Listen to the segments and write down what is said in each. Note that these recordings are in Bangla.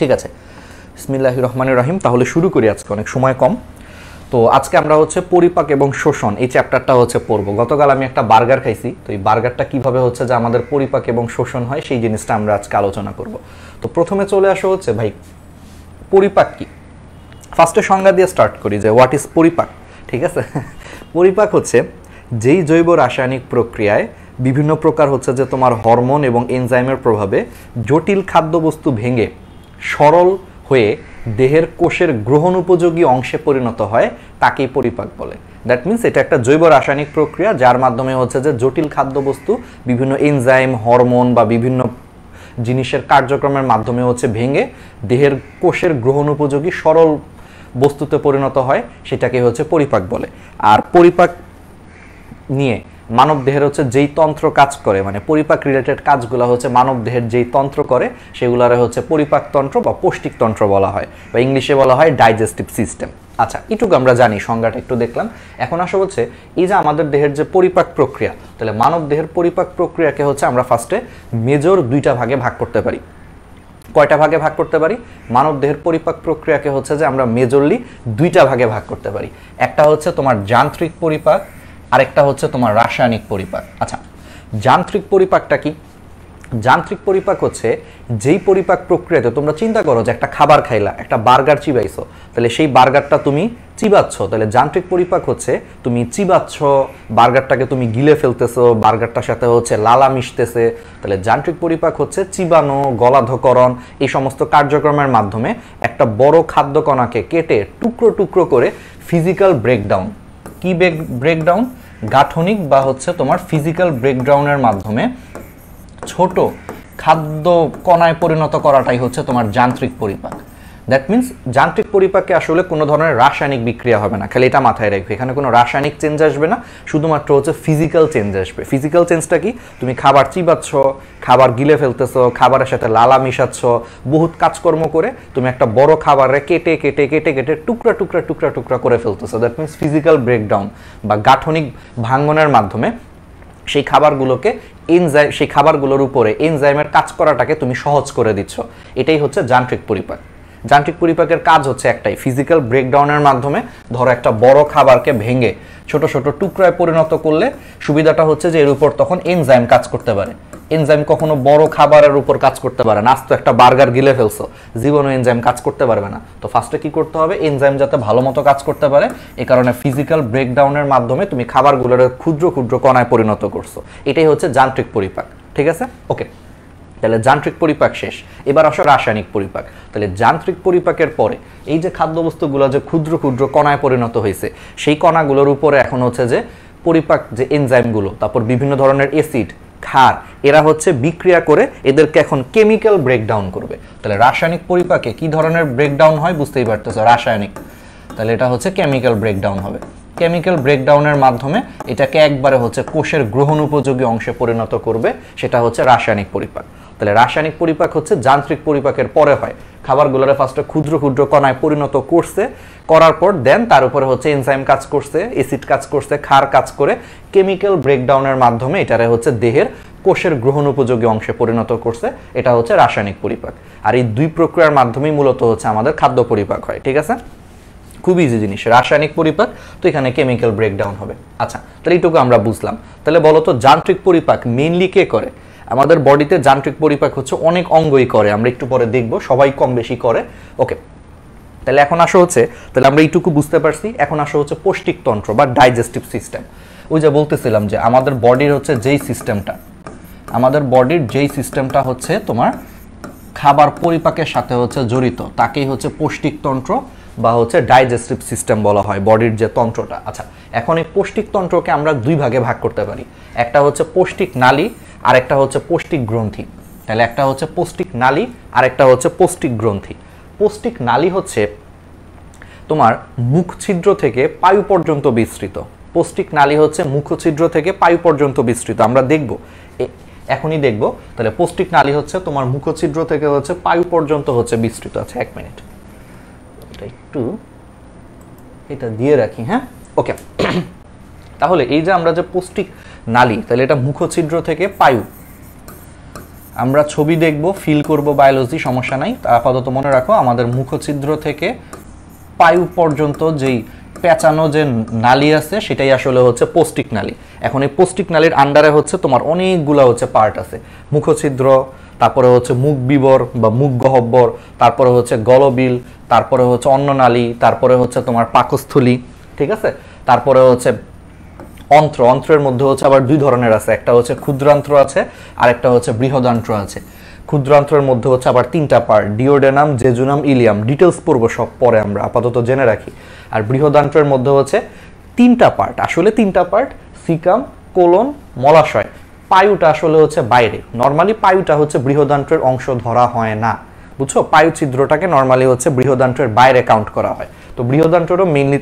ঠিক আছে, বিসমিল্লাহির রহমানির রহিম। তাহলে শুরু করি, আজকে অনেক সময় কম। তো আজকে আমরা হচ্ছে পরিপাক এবং শোষণ এই চ্যাপ্টারটা হচ্ছে পড়বো। গতকাল আমি একটা বার্গার খাইছি, তো এই বার্গারটা কিভাবে হচ্ছে যে আমাদের পরিপাক এবং শোষণ হয় সেই জিনিসটা আমরা আজকে আলোচনা করব। তো প্রথমে চলে আসা হচ্ছে ভাই পরিপাক কি। ফার্স্টে সংজ্ঞা দিয়ে স্টার্ট করি যে হোয়াট ইজ পরিপাক। ঠিক আছে, পরিপাক হচ্ছে যেই জৈব রাসায়নিক প্রক্রিয়ায় বিভিন্ন প্রকার হচ্ছে যে তোমার হরমোন এবং এনজাইমের প্রভাবে জটিল খাদ্যবস্তু ভেঙে সরল হয়ে দেহের কোষের গ্রহণ উপযোগী অংশে পরিণত হয়, তাকেই পরিপাক বলে। দ্যাট মিনস এটা একটা জৈব রাসায়নিক প্রক্রিয়া যার মাধ্যমে হচ্ছে যে জটিল খাদ্যবস্তু বিভিন্ন এনজাইম, হরমোন বা বিভিন্ন জিনিসের কার্যক্রমের মাধ্যমে হচ্ছে ভেঙে দেহের কোষের গ্রহণ উপযোগী সরল বস্তুতে পরিণত হয়, সেটাকে হচ্ছে পরিপাক বলে। আর পরিপাক নিয়ে মানব দেহের হচ্ছে যেই তন্ত্র কাজ করে, মানে পরিপাক রিলেটেড কাজগুলো হচ্ছে মানব দেহের যেই তন্ত্র করে সেগুলারে হচ্ছে পরিপাক তন্ত্র বা পৌষ্টিক তন্ত্র বলা হয়, বা ইংলিশে বলা হয় ডাইজেস্টিভ সিস্টেম। আচ্ছা, এটুকু আমরা জানি, সংজ্ঞাটা একটু দেখলাম। এখন আসা হচ্ছে এই যে আমাদের দেহের যে পরিপাক প্রক্রিয়া, তাহলে মানব দেহের পরিপাক প্রক্রিয়াকে হচ্ছে আমরা ফার্স্টে মেজর দুইটা ভাগে ভাগ করতে পারি। কয়টা ভাগে ভাগ করতে পারি? মানব দেহের পরিপাক প্রক্রিয়াকে হচ্ছে যে আমরা মেজরলি দুইটা ভাগে ভাগ করতে পারি। একটা হচ্ছে তোমার যান্ত্রিক পরিপাক, আরেকটা হচ্ছে তোমার রাসায়নিক পরিপাক। আচ্ছা, যান্ত্রিক পরিপাকটা কি? যান্ত্রিক পরিপাক হচ্ছে যেই পরিপাক প্রক্রিয়াতে তোমরা চিন্তা করো যে একটা খাবার খাইলা, একটা বার্গার চিবাইছো, তাহলে সেই বার্গারটা তুমি চিবাচ্ছ, তাহলে যান্ত্রিক পরিপাক হচ্ছে তুমি চিবাচ্ছ, বার্গারটাকে তুমি গিলে ফেলতেছো, বার্গারটার সাথে হচ্ছে লালা মিশতেছে। তাহলে যান্ত্রিক পরিপাক হচ্ছে চিবানো, গলাধকরণ এই সমস্ত কার্যক্রমের মাধ্যমে একটা বড় খাদ্যকণাকে কেটে টুকরো টুকরো করে ফিজিক্যাল ব্রেকডাউন, কি ব্রেকডাউন? গাঠনিক বা হচ্ছে তোমার ফিজিক্যাল ব্রেকডাউনের মাধ্যমে ছোট খাদ্য কণায় পরিণত করাটাই হচ্ছে তোমার যান্ত্রিক পরিপাক। দ্যাট মিনস যান্ত্রিক পরিপাকে আসলে কোনো ধরনের রাসায়নিক বিক্রিয়া হবে না, খালি এটা মাথায় রাখবে, এখানে কোনো রাসায়নিক চেঞ্জ আসবে না, শুধুমাত্র হচ্ছে ফিজিক্যাল চেঞ্জ আসবে। ফিজিক্যাল চেঞ্জটা কি? তুমি খাবার চিবাচ্ছ, খাবার গিলে ফেলতেছো, খাবারের সাথে লালা মিশাচ্ছ, বহুত কাজকর্ম করে তুমি একটা বড় খাবারে কেটে কেটে কেটে কেটে টুকরা টুকরা টুকরা টুকরা করে ফেলতেছো। দ্যাট মিনস ফিজিক্যাল ব্রেকডাউন বা গাঠনিক ভাঙ্গনের মাধ্যমে সেই খাবারগুলোকে সেই খাবারগুলোর উপরে এনজাইমের কাজ করাটাকে তুমি সহজ করে দিচ্ছ। এটাই হচ্ছে যান্ত্রিক পরিপাক। যান্ত্রিক পরিপাকের কাজ হচ্ছে একটাই, ফিজিক্যাল ব্রেকডাউনের মাধ্যমে ধরো একটা বড় খাবারকে ভেঙে ছোট ছোট টুকরায় পরিণত করলে সুবিধাটা হচ্ছে যে এর উপর তখন এনজাইম কাজ করতে পারে। এনজাইম কখনো বড় খাবারের উপর কাজ করতে পারে না। আজ তো একটা বার্গার গিলে ফেলছো, জীবনে এনজাইম কাজ করতে পারবে না। তো ফার্স্টে কি করতে হবে? এনজাইম যাতে ভালো মতো কাজ করতে পারে, এই কারণে ফিজিক্যাল ব্রেকডাউনের মাধ্যমে তুমি খাবারগুলোর ক্ষুদ্র ক্ষুদ্র কণায় পরিণত করছো। এটাই হচ্ছে যান্ত্রিক পরিপাক। ঠিক আছে, ওকে। তাহলে যান্ত্রিক পরিপাক শেষ, এবার আসো রাসায়নিক পরিপাক। তাহলে যান্ত্রিক পরিপাকের পরে এই যে খাদ্যবস্তুগুলো যে ক্ষুদ্র ক্ষুদ্র কণায় পরিণত হয়েছে, সেই কণাগুলোর উপরে এখন হচ্ছে যে পরিপাক যে এনজাইমগুলো, তারপর বিভিন্ন ধরনের অ্যাসিড, ক্ষার, এরা হচ্ছে বিক্রিয়া করে এদেরকে এখন কেমিক্যাল ব্রেকডাউন করবে। তাহলে রাসায়নিক পরিপাকে কি ধরনের ব্রেকডাউন হয় বুঝতেই পারতেছো, রাসায়নিক। তাহলে এটা হচ্ছে কেমিক্যাল ব্রেকডাউন হবে। কেমিক্যাল ব্রেকডাউনের মাধ্যমে এটাকে একবারে হচ্ছে কোষের গ্রহণ উপযোগী অংশে পরিণত করবে, সেটা হচ্ছে রাসায়নিক পরিপাক। তাহলে রাসায়নিক পরিপাক হচ্ছে যান্ত্রিক পরিপাকের পরে হয়। খাবারগুলোরে ফার্স্টে ক্ষুদ্র ক্ষুদ্র কণায় পরিণত করছে, করার পর দেন তার উপরে হচ্ছে এনজাইম কাজ করছে, অ্যাসিড কাজ করছে, ক্ষার কাজ করে কেমিক্যাল ব্রেকডাউনের মাধ্যমে এটারে হচ্ছে দেহের কোষের গ্রহণ উপযোগী অংশে পরিণত করছে, এটা হচ্ছে রাসায়নিক পরিপাক। আর এই দুই প্রক্রিয়ার মাধ্যমেই মূলত হচ্ছে আমাদের খাদ্য পরিপাক হয়। ঠিক আছে, খুব ইজি জিনিস, রাসায়নিক পরিপাক, তো এখানে কেমিক্যাল ব্রেকডাউন হবে। আচ্ছা, তাহলে এইটুকু আমরা বুঝলাম। তাহলে বলো তো যান্ত্রিক পরিপাক মেইনলি কে করে? আমাদের বডিতে যান্ত্রিক পরিপাক হচ্ছে অনেক অঙ্গই করে, আমরা একটু পরে দেখব, সবাই কম বেশি করে। ওকে, তাহলে এখন আসা হচ্ছে, তাহলে আমরা এইটুকু বুঝতে পারছি। এখন আসা হচ্ছে পৌষ্টিক তন্ত্র বা ডাইজেস্টিভ সিস্টেম। ওই যে বলতেছিলাম যে আমাদের বডির হচ্ছে যেই সিস্টেমটা, আমাদের বডির যেই সিস্টেমটা হচ্ছে তোমার খাবার পরিপাকের সাথে হচ্ছে জড়িত, তাকেই হচ্ছে পৌষ্টিক তন্ত্র বা হচ্ছে ডাইজেস্টিভ সিস্টেম বলা হয়, বডির যে তন্ত্রটা। আচ্ছা, এখন এই পৌষ্টিক তন্ত্রকে আমরা দুই ভাগে ভাগ করতে পারি। একটা হচ্ছে পৌষ্টিক নালী, আর একটা হচ্ছে পৌষ্টিক গ্রন্থি। তাহলে একটা হচ্ছে পৌষ্টিক নালী, আর একটা হচ্ছে পৌষ্টিক গ্রন্থি। পৌষ্টিক নালী হচ্ছে তোমার মুখ ছিদ্র থেকে পায়ু পর্যন্ত বিস্তৃত। পৌষ্টিক নালী হচ্ছে মুখ ছিদ্র থেকে পায়ু পর্যন্ত বিস্তৃত, আমরা দেখব, এখনই দেখব। তাহলে পৌষ্টিক নালী হচ্ছে তোমার মুখ ছিদ্র থেকে হচ্ছে পায়ু পর্যন্ত হচ্ছে বিস্তৃত আছে। এক মিনিট, একটু এটা দিয়ে রাখি, হ্যাঁ, ওকে। তাহলে এই যে আমরা যে পৌষ্টিক নালী, তাহলে এটা মুখ ছিদ্র থেকে পায়ু, আমরা ছবি দেখব, ফিল করব, বায়োলজি সমস্যা নাই। আপাতত মনে রাখো আমাদের মুখছিদ্র থেকে পায়ু পর্যন্ত যেই পেঁচানো যে নালী আছে সেটাই আসলে হচ্ছে পৌষ্টিক নালী। এখন এই পৌষ্টিক নালীর আন্ডারে হচ্ছে তোমার অনেকগুলা হচ্ছে পার্ট আছে, মুখছিদ্র, তারপরে হচ্ছে মুখ বিবর বা মুখ গহ্বর, তারপরে হচ্ছে গলবিল, তারপরে হচ্ছে অন্ননালী, তারপরে হচ্ছে তোমার পাকস্থলী, ঠিক আছে। তারপরে হচ্ছে অন্ত্র, অন্ত্রের মধ্যে হচ্ছে আবার দুই ধরনের আছে, একটা হচ্ছে ক্ষুদ্রান্ত্র আছে আর একটা হচ্ছে বৃহদান্ত্র আছে। ক্ষুদ্রান্ত্রের মধ্যে হচ্ছে আবার তিনটা part, duodenum, jejunum, Ilium, details পড়বো সব পরে, আমরা আপাতত জেনে রাখি। আর বৃহদান্ত্রের মধ্যে হচ্ছে তিনটা পার্ট, আসলে তিনটা পার্ট, সিকাম, কোলন, মলাশয়। পায়ুটা আসলে হচ্ছে বাইরে, নর্মালি পায়ুটা হচ্ছে বৃহদান্ত্রের অংশ ধরা হয় না, বুঝছো। পায়ু ছিদ্রটাকে নর্মালি হচ্ছে বৃহদান্ত্রের বাইরে কাউন্ট করা হয়। তো বৃহদান্ত্রেরও মেইনলি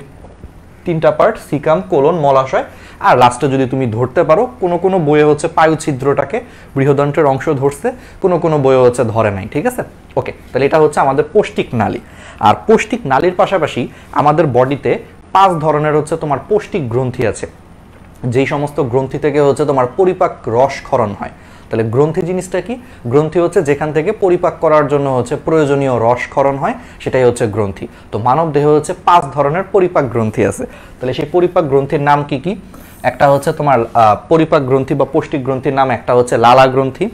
তিনটা পার্ট, সিকাম, কোলন, মলাশয়। আর লাস্টে যদি তুমি ধরতে পারো, কোনো কোনো বইয়ে হচ্ছে পায়ু ছিদ্রটাকে বৃহদান্ত্রের অংশ ধরছে, কোনো কোনো বইয়ে হচ্ছে ধরে নাই, ঠিক আছে। ওকে, তাহলে এটা হচ্ছে আমাদের পৌষ্টিক নালী। আর পৌষ্টিক নালীর পাশাপাশি আমাদের বডিতে 5 ধরনের হচ্ছে তোমার পৌষ্টিক গ্রন্থি আছে, যেই সমস্ত গ্রন্থি থেকে হচ্ছে তোমার পরিপাক রস ক্ষরণ হয়। তাহলে গ্রন্থি জিনিসটা কি? গ্রন্থি হচ্ছে যেখান থেকে পরিপাক করার জন্য হচ্ছে প্রয়োজনীয় রস ক্ষরণ হয়, সেটাই হচ্ছে গ্রন্থি। তো মানব দেহে হচ্ছে 5 ধরনের পরিপাক গ্রন্থি আছে। তাহলে সেই পরিপাক গ্রন্থির নাম কি কি? একটা হচ্ছে তোমার পরিপাক গ্রন্থি বা পৌষ্টিক গ্রন্থির নাম একটা হচ্ছে লালা গ্রন্থি,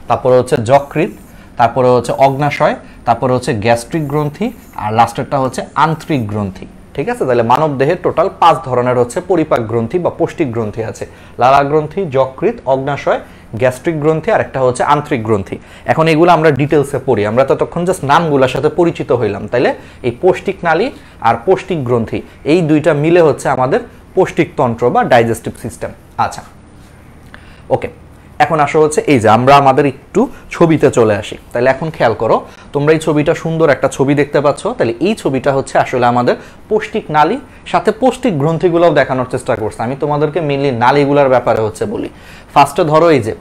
তারপরে হচ্ছে যকৃৎ, তারপরে হচ্ছে অগ্নাশয়, তারপরে হচ্ছে গ্যাস্ট্রিক গ্রন্থি, আর লাস্টেরটা হচ্ছে আন্ত্রিক গ্রন্থি, ঠিক আছে। তাহলে মানব দেহের টোটাল 5 ধরনের হচ্ছে পরিপাক গ্রন্থি বা পৌষ্টিক গ্রন্থি আছে, লালা গ্রন্থি, যকৃৎ, অগ্নাশয়, গ্যাস্ট্রিক গ্রন্থি আর একটা হচ্ছে আন্ত্রিক গ্রন্থি। এখন এগুলো আমরা ডিটেলসে পড়ি, আমরা ততক্ষণ জাস্ট নামগুলোর সাথে পরিচিত হইলাম। তাইলে এই পৌষ্টিক নালী আর পৌষ্টিক গ্রন্থি এই দুইটা মিলে হচ্ছে আমাদের পৌষ্টিকতন্ত্র বা ডাইজেস্টিভ সিস্টেম। আচ্ছা, ওকে, এখন আসো হচ্ছে এই যে আমরা আমাদের একটু ছবিতে চলে আসি। তাহলে এখন খেয়াল করো, তোমরা এই ছবিটা, সুন্দর একটা ছবি দেখতে পাচ্ছ। তাহলে এই ছবিটা হচ্ছে আসলে আমাদের পৌষ্টিক নালী, সাথে পৌষ্টিক গ্রন্থিগুলোও দেখানোর চেষ্টা করছে। আমি তোমাদেরকে মেনলি নালীগুলোর ব্যাপারে হচ্ছে বলি। ফার্স্টে ধরো এই যে,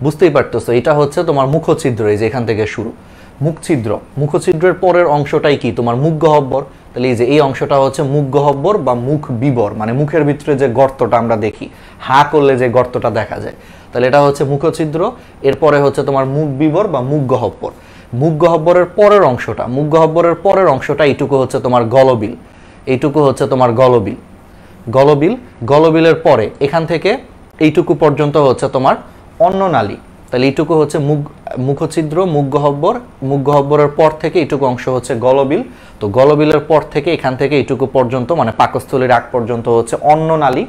বুঝতেই পারতেছো এটা হচ্ছে তোমার মুখছিদ্র, এই যে এখান থেকে শুরু মুখছিদ্র। মুখছিদ্রের পরের অংশটাই কি? তোমার মুখ গহ্বর। তাহলে এই যে এই অংশটা হচ্ছে মুখ গহ্বর বা মুখ বিবর, মানে মুখের ভিতরে যে গর্তটা আমরা দেখি, হা করলে যে গর্তটা দেখা যায়, তাহলে এটা হচ্ছে মুখছিদ্র। এরপরে হচ্ছে তোমার মুখ বিবর বা মুখ গহ্বর। মুখ গহ্বরের পরের অংশটা, মুখ গহ্বরের পরের অংশটা এইটুকু হচ্ছে তোমার গলবিল, এইটুকু হচ্ছে তোমার গলবিল। গলবিল, গলবিলের পরে এখান থেকে এইটুকু পর্যন্ত হচ্ছে তোমার অন্ননালী। তাহলে এইটুকু হচ্ছে মুখছিদ্র, মুখ গহ্বর, মুখ গহ্বরের পর থেকে এইটুকু অংশ হচ্ছে গলবিল। তো গলবিলের পর থেকে এখান থেকে এইটুকু পর্যন্ত, মানে পাকস্থলীর আগ পর্যন্ত হচ্ছে অন্ননালী।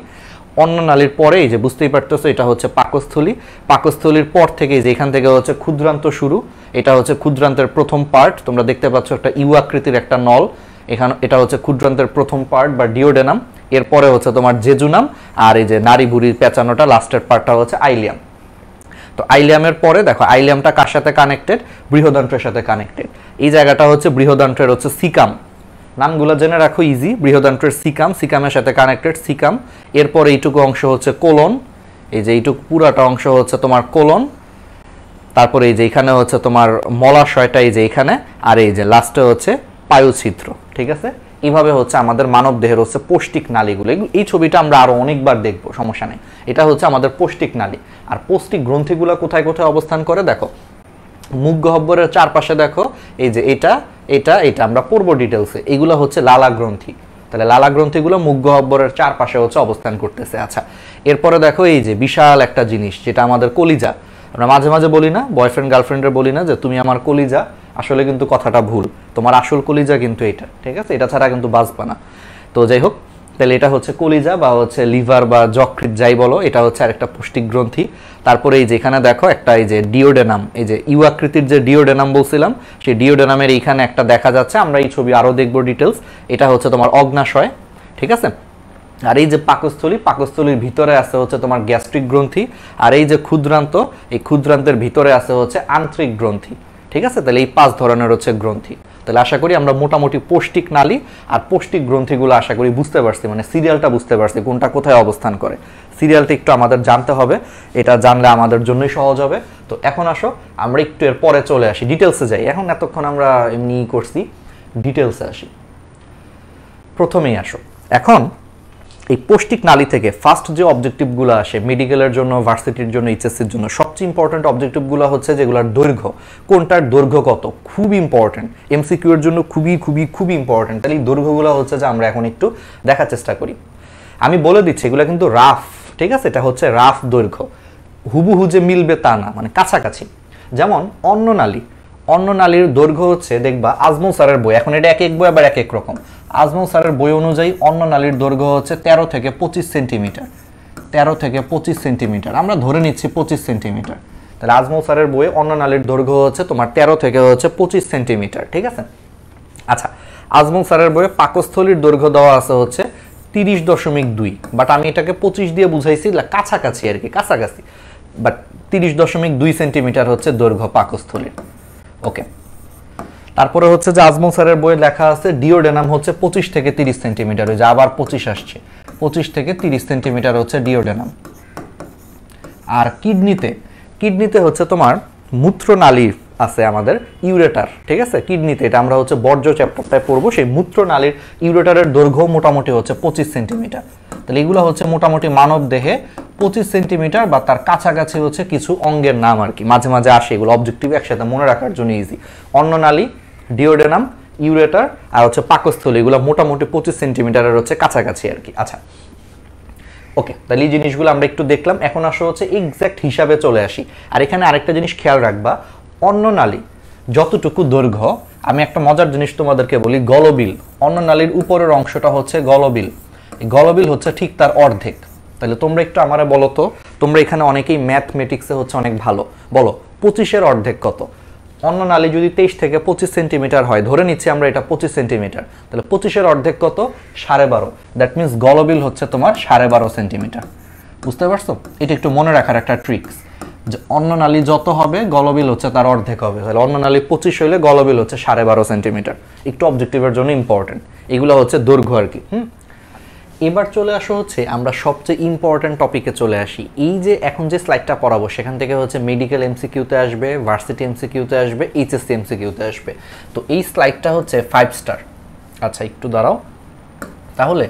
অন্ননালীর পরে এই যে বুঝতেই পারতেছো এটা হচ্ছে পাকস্থলী। পাকস্থলীর পর থেকে যে এখান থেকে হচ্ছে ক্ষুদ্রান্ত শুরু, এটা হচ্ছে ক্ষুদ্রান্তের প্রথম পার্ট। তোমরা দেখতে পাচ্ছ একটা ইউ আকৃতির একটা নল, এখানে এটা হচ্ছে ক্ষুদ্রান্তের প্রথম পার্ট বা ডিওডেনাম। এরপরে হচ্ছে তোমার জেজুনাম, আর এই যে নারী বুড়ির পেঁচানোটা লাস্টের পার্টটা হচ্ছে আইলিয়াম। তো আইলিয়ামের পরে দেখো আইলিয়ামটা কার সাথে কানেক্টেড? বৃহদান্ত্রের সাথে কানেক্টেড। এই জায়গাটা হচ্ছে বৃহদান্ত্রের হচ্ছে সিকাম, নামগুলো জেনে রাখো ইজি। বৃহদান্ত্রের সিকাম, সিকামের সাথে কানেক্টেড সিকাম। এরপর এইটুকু অংশ হচ্ছে কোলন, এই যে এইটুকু পুরাটা অংশ হচ্ছে তোমার কোলন। তারপরে এই যে এখানে হচ্ছে তোমার মলাশয়টা এই যে এখানে, আর এই যে লাস্টে হচ্ছে পায়ুছিদ্র, ঠিক আছে। এইভাবে হচ্ছে আমাদের মানব দেহের হচ্ছে পৌষ্টিক নালীগুলো। এই ছবিটা আমরা আরো অনেকবার দেখবো, সমস্যা নেই। এটা হচ্ছে আমাদের পৌষ্টিক নালী। আর পৌষ্টিক গ্রন্থিগুলো কোথায় কোথায় অবস্থান করে দেখো, মুখ গহ্বরের চারপাশে দেখো, এই যে এটা এটা এটা আমরা পড়বো ডিটেলসে। এগুলো হচ্ছে লালা গ্রন্থি। তাহলে লালা গ্রন্থিগুলো মুখ গহ্বরের চারপাশে হচ্ছে অবস্থান করতেছে। আচ্ছা, এরপরে দেখো এই যে বিশাল একটা জিনিস, যেটা আমাদের কলিজা। আমরা মাঝে মাঝে বলি না, বয়ফ্রেন্ড গার্লফ্রেন্ডের বলি না যে তুমি আমার কলিজা, আসলে কিন্তু কথাটা ভুল। তোমার আসল কলিজা কিন্তু এটা, ঠিক আছে, এটা ছাড়া কিন্তু বাঁচবা না। তো যাই হোক, তাহলে এটা হচ্ছে কলিজা বা হচ্ছে লিভার বা যকৃৎ যাই বলো, এটা হচ্ছে আরেকটা পৌষ্টিক গ্রন্থি। তারপরে এই যে এখানে দেখো একটা এই যে ডিওডেনাম, এই যে ইউ আকৃতির যে ডিওডেনাম বলছিলাম, সেই ডিওডেনামের এইখানে একটা দেখা যাচ্ছে। আমরা এই ছবি আরো দেখবো ডিটেলস। এটা হচ্ছে তোমার অগ্নাশয়, ঠিক আছে। আর এই যে পাকস্থলী, পাকস্থলীর ভিতরে আছে হচ্ছে তোমার গ্যাস্ট্রিক গ্রন্থি। আর এই যে ক্ষুদ্রান্ত, এই ক্ষুদ্রান্তের ভিতরে আছে হচ্ছে আন্ত্রিক গ্রন্থি, ঠিক আছে। তাহলে এই 5 ধরনের হচ্ছে গ্রন্থি। তাহলে আশা করি আমরা মোটামুটি পৌষ্টিক নালী আর পৌষ্টিক গ্রন্থিগুলো আশা করি বুঝতে পারছি, মানে সিরিয়ালটা বুঝতে পারছি কোনটা কোথায় অবস্থান করে। সিরিয়ালটা একটু আমাদের জানতে হবে, এটা জানলে আমাদের জন্যই সহজ হবে। তো এখন আসো আমরা একটু এর পরে চলে আসি, ডিটেলসে যাই। এখন এতক্ষণ আমরা এমনি করছি, ডিটেলসে আসি। প্রথমেই আসো, এখন এই পৌষ্টিক নালী থেকে ফার্স্ট যে অবজেক্টিভগুলো আসে মেডিকেলের জন্য, ভার্সিটির জন্য, এইচএসসির জন্য সবচেয়ে ইম্পর্ট্যান্ট অবজেক্টিভগুলো হচ্ছে যেগুলোর দৈর্ঘ্য, কোনটার দৈর্ঘ্য কত, খুব ইম্পর্ট্যান্ট, এমসিকিউ এর জন্য খুবই খুবই খুবই ইম্পর্ট্যান্ট। তাহলে এই দৈর্ঘ্যগুলো হচ্ছে যে আমরা এখন একটু দেখার চেষ্টা করি। আমি বলে দিচ্ছি এগুলো কিন্তু রাফ, ঠিক আছে, এটা হচ্ছে রাফ দৈর্ঘ্য, হুবহু যে মিলবে তা না, মানে কাছাকাছি। যেমন অন্ননালীর দৈর্ঘ্য হচ্ছে দেখবা আজমল স্যারের বই, এখন এটা এক এক বই আবার এক এক রকম। আজমল স্যারের বই অনুযায়ী অন্ননালীর দৈর্ঘ্য হচ্ছে 13 থেকে 25 সেন্টিমিটার, 13 থেকে 25 সেন্টিমিটার, আমরা ধরে নিচ্ছি 25 সেন্টিমিটার। তাহলে আজমল স্যারের বইয়ে অন্ননালীর দৈর্ঘ্য হচ্ছে তোমার 13 থেকে হচ্ছে 25 সেন্টিমিটার, ঠিক আছে। আচ্ছা, আজমল স্যারের বইয়ে পাকস্থলীর দৈর্ঘ্য দেওয়া আছে হচ্ছে 30.2, বাট আমি এটাকে 25 দিয়ে বুঝাইছি, কাছাকাছি আর কি, কাছাকাছি, বাট 30.2 সেন্টিমিটার হচ্ছে দৈর্ঘ্য পাকস্থলীর। ওকে, তারপরে হচ্ছে যে আজমল স্যারের বইয়ে লেখা আছে ডিওডেনাম হচ্ছে 25 থেকে 30 সেন্টিমিটার, ওই যে আবার 25 আসছে, 25 থেকে 30 সেন্টিমিটার হচ্ছে ডিওডেনাম। আর কিডনিতে হচ্ছে তোমার মূত্রনালী আছে আমাদের, ইউরেটার, ঠিক আছে, কিডনিতে, এটা আমরা হচ্ছে বর্জ্য চ্যাপ্টারটায় পড়বো, সেই মূত্রনালীর ইউরেটারের দৈর্ঘ্য মোটামুটি হচ্ছে 25 সেন্টিমিটার। তাহলে এগুলো হচ্ছে মোটামুটি মানব দেহে 25 সেন্টিমিটার বা তার কাছাকাছি হচ্ছে কিছু অঙ্গের নাম আর কি, মাঝে মাঝে আসে এগুলো অবজেক্টিভ একসাথে মনে রাখার জন্য ইজি। অন্ননালী, ডিওডেনাম, ইউরেটার আর হচ্ছে পাকস্থলী, এগুলো মোটামুটি 25 সেন্টিমিটারের হচ্ছে কাছাকাছি আর কি। আচ্ছা, ওকে, তাহলে এই জিনিসগুলো আমরা একটু দেখলাম। এখন আসো হচ্ছে এক্সাক্ট হিসাবে চলে আসি। আর এখানে আরেকটা জিনিস খেয়াল রাখবা, অন্ননালী যতটুকু দৈর্ঘ্য, আমি একটা মজার জিনিস তোমাদেরকে বলি, গলবিল, অন্ননালীর উপরের অংশটা হচ্ছে গলবিল, গলবিল হচ্ছে ঠিক তার অর্ধেক। তাহলে তোমরা একটু আমারে বলো তো, তোমরা এখানে অনেকেই ম্যাথমেটিক্সে হচ্ছে অনেক ভালো, বলো 25-এর অর্ধেক কত? অন্ননালী যদি 23 থেকে 25 সেন্টিমিটার হয়, ধরে নিচ্ছি আমরা এটা 25 সেন্টিমিটার, তাহলে 25-এর অর্ধেক কত? 12.5। দ্যাট মিনস গলবিল হচ্ছে তোমার 12.5 সেন্টিমিটার। বুঝতে পারছো? এটা একটু মনে রাখার একটা ট্রিক্স, যে অন্ননালী যত হবে গলবিল হচ্ছে তার অর্ধেক হবে। তাহলে অন্ননালী 25 হইলে গলবিল হচ্ছে 12.5 সেন্টিমিটার। একটু অবজেক্টিভের জন্য ইম্পর্টেন্ট, এগুলো হচ্ছে দৈর্ঘ্য আর কি। এবার চলে আসো হচ্ছে আমরা সবচেয়ে ইম্পর্টেন্ট টপিকে চলে আসি। এই যে এখন যে স্লাইডটা পড়াবো সেখান থেকে হচ্ছে মেডিকেল এমসিকিউতে আসবে, ভার্সিটি এমসিকিউতে আসবে, এইচএসসি এমসিকিউতে আসবে। তো এই স্লাইডটা হচ্ছে 5 স্টার। আচ্ছা একটু দাঁড়াও, তাহলে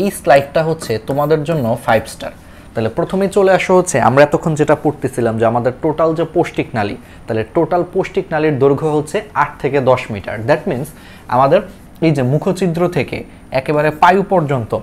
এই স্লাইডটা হচ্ছে তোমাদের জন্য 5 স্টার। তাহলে প্রথমেই চলে আসো হচ্ছে আমরা এতক্ষণ যেটা পড়তেছিলাম যে আমাদের টোটাল যে পৌষ্টিক নালী, তাহলে টোটাল পৌষ্টিক নালীর দৈর্ঘ্য হচ্ছে 8 থেকে 10 মিটার। দ্যাট মিনস আমাদের এই যে মুখছিদ্র থেকে একেবারে পায়ু পর্যন্ত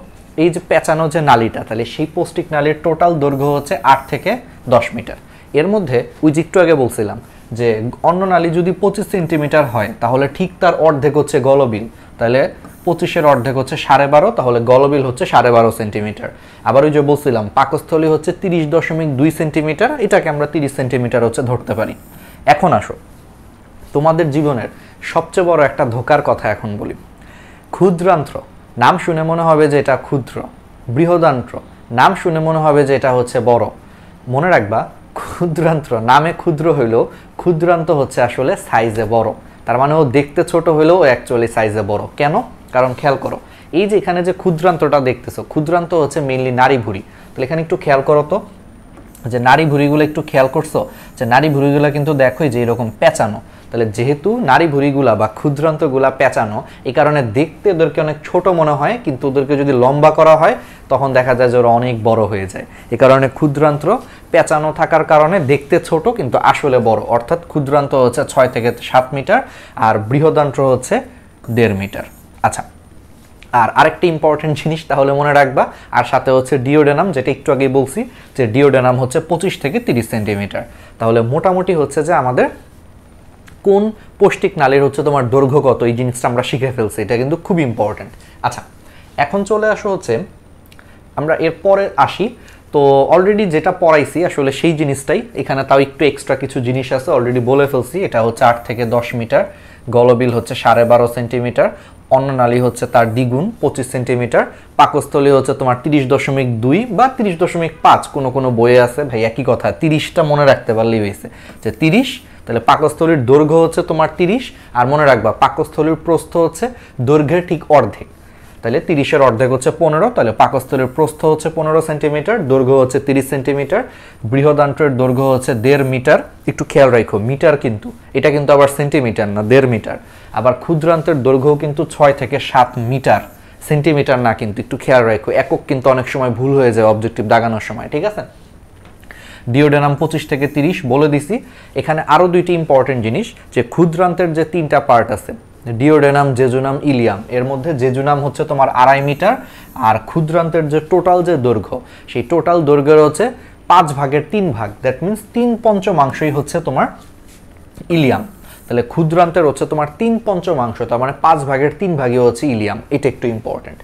এই যে পেঁচানো যে নালীটা, তাহলে সেই পৌষ্টিক নালীর টোটাল দৈর্ঘ্য হচ্ছে 8 থেকে 10 মিটার। এর মধ্যে ওই যে একটু আগে বলছিলাম যে অন্ননালী যদি 25 সেন্টিমিটার হয় তাহলে ঠিক তার অর্ধেক হচ্ছে গলবিল, তাহলে 25-এর অর্ধেক হচ্ছে 12.5, তাহলে গলবিল হচ্ছে 12.5 সেন্টিমিটার। আবার ওই যে বলছিলাম পাকস্থলী হচ্ছে 30.2 সেন্টিমিটার, এটাকে আমরা 30 সেন্টিমিটার হচ্ছে ধরতে পারি। এখন আসো তোমাদের জীবনের সবচেয়ে বড় একটা ধোকার কথা এখন বলি। ক্ষুদ্রান্ত্র, নাম শুনে মনে হবে যে এটা ক্ষুদ্র। বৃহদান্ত্র, নাম শুনে মনে হবে যে এটা হচ্ছে বড়। মনে রাখবা ক্ষুদ্রান্ত্র নামে ক্ষুদ্র হইলেও ক্ষুদ্রান্ত হচ্ছে আসলে সাইজে বড়। তার মানে ও দেখতে ছোট হইলেও অ্যাকচুয়ালি সাইজে বড়। কেন? কারণ খেয়াল করো, এই যে এখানে যে ক্ষুদ্রান্তটা দেখতেছো, ক্ষুদ্রান্ত হচ্ছে মেইনলি নাড়ি ভুঁড়ি। তাহলে এখানে একটু খেয়াল করো তো, যে নাড়ি ভুঁড়িগুলো একটু খেয়াল করছো, যে নাড়ি ভুঁড়িগুলো কিন্তু দেখোই যে এরকম পেঁচানো। তাহলে যেহেতু নাড়ি ভুঁড়িগুলা বা ক্ষুদ্রান্তগুলা পেঁচানো, এই কারণে দেখতে ওদেরকে অনেক ছোট মনে হয়, কিন্তু ওদেরকে যদি লম্বা করা হয় তখন দেখা যায় যে ওরা অনেক বড় হয়ে যায়। এই কারণে ক্ষুদ্রান্ত পেঁচানো থাকার কারণে দেখতে ছোট কিন্তু আসলে বড়। অর্থাৎ ক্ষুদ্রান্ত হচ্ছে 6 থেকে 7 মিটার আর বৃহদান্ত্র হচ্ছে 1.5 মিটার। আচ্ছা, আর আরেকটা ইম্পর্টেন্ট জিনিস তাহলে মনে রাখবা, আর সাথে হচ্ছে ডিওডেনাম, যেটা একটু আগেই বলছি যে ডিওডেনাম হচ্ছে 25 থেকে 30 সেন্টিমিটার। তাহলে মোটামুটি হচ্ছে যে আমাদের কোন পৌষ্টিক নালীর হচ্ছে তোমার দৈর্ঘ্য কত, এই জিনিসটা আমরা শিখে ফেলছি, এটা কিন্তু খুব ইম্পর্টেন্ট। আচ্ছা, এখন চলে আসো হচ্ছে আমরা এরপরে আসি। তো অলরেডি যেটা পড়াইছি আসলে সেই জিনিসটাই এখানে, তাও একটু এক্সট্রা কিছু জিনিস আছে, অলরেডি বলে ফেলছি। এটা হচ্ছে 8 থেকে 10 মিটার, গলবিল হচ্ছে 12.5 সেন্টিমিটার, অন্ননালী হচ্ছে তার দ্বিগুণ 25 সেন্টিমিটার, পাকস্থলী হচ্ছে তোমার 30.2 বা 30.5, কোনো বইয়ে আছে ভাই একই কথা, 30টা মনে রাখতে পারলেই হয়েছে যে 30। তাহলে পাকস্থলীর দৈর্ঘ্য হচ্ছে তোমার 30, আর মনে রাখবা পাকস্থলীর প্রস্থ হচ্ছে দৈর্ঘ্যের ঠিক অর্ধেক। তাহলে 30-এর অর্ধেক হচ্ছে 15, তাহলে পাকস্থলীর প্রস্থ হচ্ছে 15 সেন্টিমিটার, দৈর্ঘ্য হচ্ছে 30 সেন্টিমিটার। বৃহদান্ত্রের দৈর্ঘ্য হচ্ছে 1.5 মিটার। একটু খেয়াল রাখো মিটার, কিন্তু এটা কিন্তু আবার সেন্টিমিটার না, 1.5 মিটার। আবার ক্ষুদ্রান্তের দৈর্ঘ্য কিন্তু 6 থেকে 7 মিটার সেন্টিমিটার না, কিন্তু একটু খেয়াল রাখো, একক কিন্তু অনেক সময় ভুল হয়ে যায় অবজেক্টিভ দাগানোর সময়, ঠিক আছে। ডিওডেনাম 25 থেকে 30 বলে দিছি। এখানে আরও দুইটি ইম্পর্টেন্ট জিনিস, যে ক্ষুদ্রান্তের যে 3টা পার্ট আছে, ডিওডেনাম, জেজুনাম, ইলিয়াম, এর মধ্যে জেজুনাম হচ্ছে তোমার 2.5 মিটার, আর ক্ষুদ্রান্তের যে টোটাল যে দৈর্ঘ্য, সেই টোটাল দৈর্ঘ্যের হচ্ছে 5 ভাগের 3 ভাগ, দ্যাট মিনস 3/5 হচ্ছে তোমার ইলিয়াম। তাহলে ক্ষুদ্রান্তের হচ্ছে তোমার 3/5, তার মানে 5 ভাগের 3 ভাগই হচ্ছে ইলিয়াম, এটা একটু ইম্পর্টেন্ট।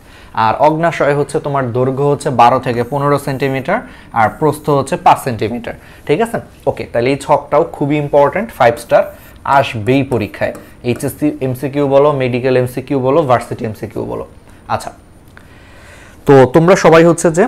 আর অগ্নাশয় হচ্ছে তোমার দৈর্ঘ্য হচ্ছে 12 থেকে 15 সেন্টিমিটার, আর প্রস্থ হচ্ছে 5 সেন্টিমিটার, ঠিক আছে। ওকে, তাহলে এই ছকটাও খুবই ইম্পর্টেন্ট, 5 স্টার, আসবেই পরীক্ষায়, এইচএসসি এমসিকিউ বলো, মেডিকেল এমসিকিউ বলো, ভার্সিটি এমসিকিউ বলো। আচ্ছা, তো তোমরা সবাই হচ্ছে যে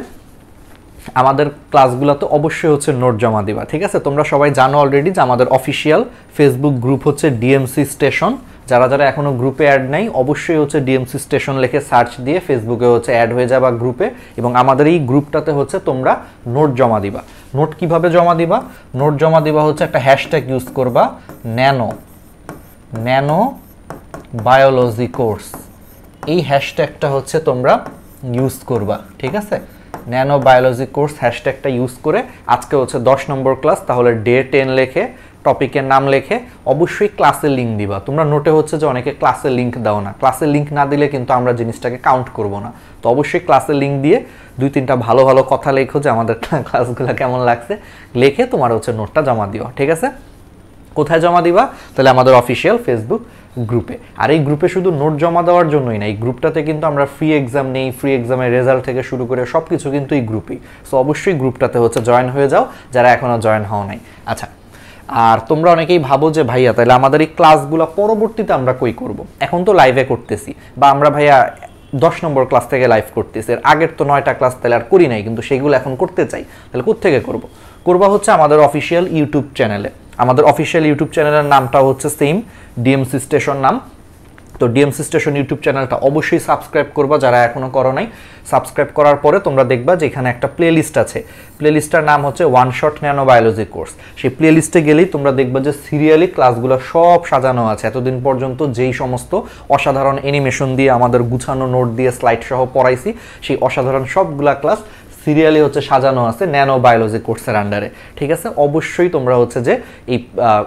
আমাদের ক্লাসগুলোতে অবশ্যই হচ্ছে নোট জমা দিবা, ঠিক আছে। তোমরা সবাই জানো অলরেডি যে আমাদের অফিসিয়াল ফেসবুক গ্রুপ হচ্ছে ডিএমসি স্টেশন। যারা যারা এখনো গ্রুপে অ্যাড নাই, অবশ্যই হচ্ছে ডিএমসি স্টেশন লিখে সার্চ দিয়ে ফেসবুকে হচ্ছে অ্যাড হয়ে যাবা গ্রুপে, এবং আমাদের এই গ্রুপটাতে হচ্ছে তোমরা নোট জমা দিবা। নোট কিভাবে জমা দিবা? নোট জমা দিবা হচ্ছে একটা হ্যাশট্যাগ ইউজ করবা, ন্যানো বায়োলজি কোর্স, এই হ্যাশট্যাগটা হচ্ছে তোমরা ইউজ করবা, ঠিক আছে। ন্যানো বায়োলজি কোর্স হ্যাশট্যাগটা ইউজ করে আজকে হচ্ছে 10 নম্বর ক্লাস, তাহলে ডে 10 লেখে, টপিকের নাম লেখে, অবশ্যই ক্লাসের লিঙ্ক দিবা। তোমরা নোটে হচ্ছে যে অনেকে ক্লাসের লিঙ্ক দাও না, ক্লাসের লিঙ্ক না দিলে কিন্তু আমরা জিনিসটাকে কাউন্ট করব না। তো অবশ্যই ক্লাসের লিঙ্ক দিয়ে 2-3টা ভালো ভালো কথা লেখো যে আমাদের ক্লাসগুলো কেমন লাগছে, লেখে তোমার হচ্ছে নোটটা জমা দিও, ঠিক আছে। কোথায় জমা দিবা? তাহলে আমাদের অফিসিয়াল ফেসবুক গ্রুপে। আর এই গ্রুপে শুধু নোট জমা দেওয়ার জন্যই না, এই গ্রুপটাতে কিন্তু আমরা ফ্রি এক্সাম নেই, ফ্রি এক্সামের রেজাল্ট থেকে শুরু করে সব কিছু কিন্তু এই গ্রুপেই। সো অবশ্যই গ্রুপটাতে হচ্ছে জয়েন হয়ে যাও যারা এখনও জয়েন হও নাই। আচ্ছা, আর তোমরা অনেকেই ভাবো যে ভাইয়া তাহলে আমাদের এই ক্লাসগুলো পরবর্তীতে আমরা কই করব? এখন তো লাইভে করতেছি, বা আমরা ভাইয়া 10 নম্বর ক্লাস থেকে লাইভ করতেছি, এর আগের তো 9টা ক্লাস তাহলে আর করি নাই, কিন্তু সেগুলো এখন করতে চাই, তাহলে কোত্থেকে করব? করবা হচ্ছে আমাদের অফিসিয়াল ইউটিউব চ্যানেলে। আমাদের অফিসিয়াল ইউটিউব চ্যানেলের নামটা হচ্ছে সেম, ডিএমসি স্টেশন নাম। তো ডিএমসি স্টেশন ইউটিউব চ্যানেলটা অবশ্যই সাবস্ক্রাইব করবা যারা এখনও করো নাই। সাবস্ক্রাইব করার পরে তোমরা দেখবা যে এখানে একটা প্লেলিস্ট আছে, প্লেলিস্টটার নাম হচ্ছে one shot nano biology course. সেই প্লেলিস্টে গেলেই তোমরা দেখবা যে সিরিয়ালি ক্লাসগুলো সব সাজানো আছে। এতদিন পর্যন্ত যেই সমস্ত অসাধারণ অ্যানিমেশন দিয়ে আমাদের গুছানো নোট দিয়ে স্লাইড সহ পড়াইছি, সেই অসাধারণ সবগুলা ক্লাস সিরিয়ালি হচ্ছে সাজানো আছে ন্যানো বায়োলজি কোর্সের আন্ডারে, ঠিক আছে। অবশ্যই তোমরা হচ্ছে যে এই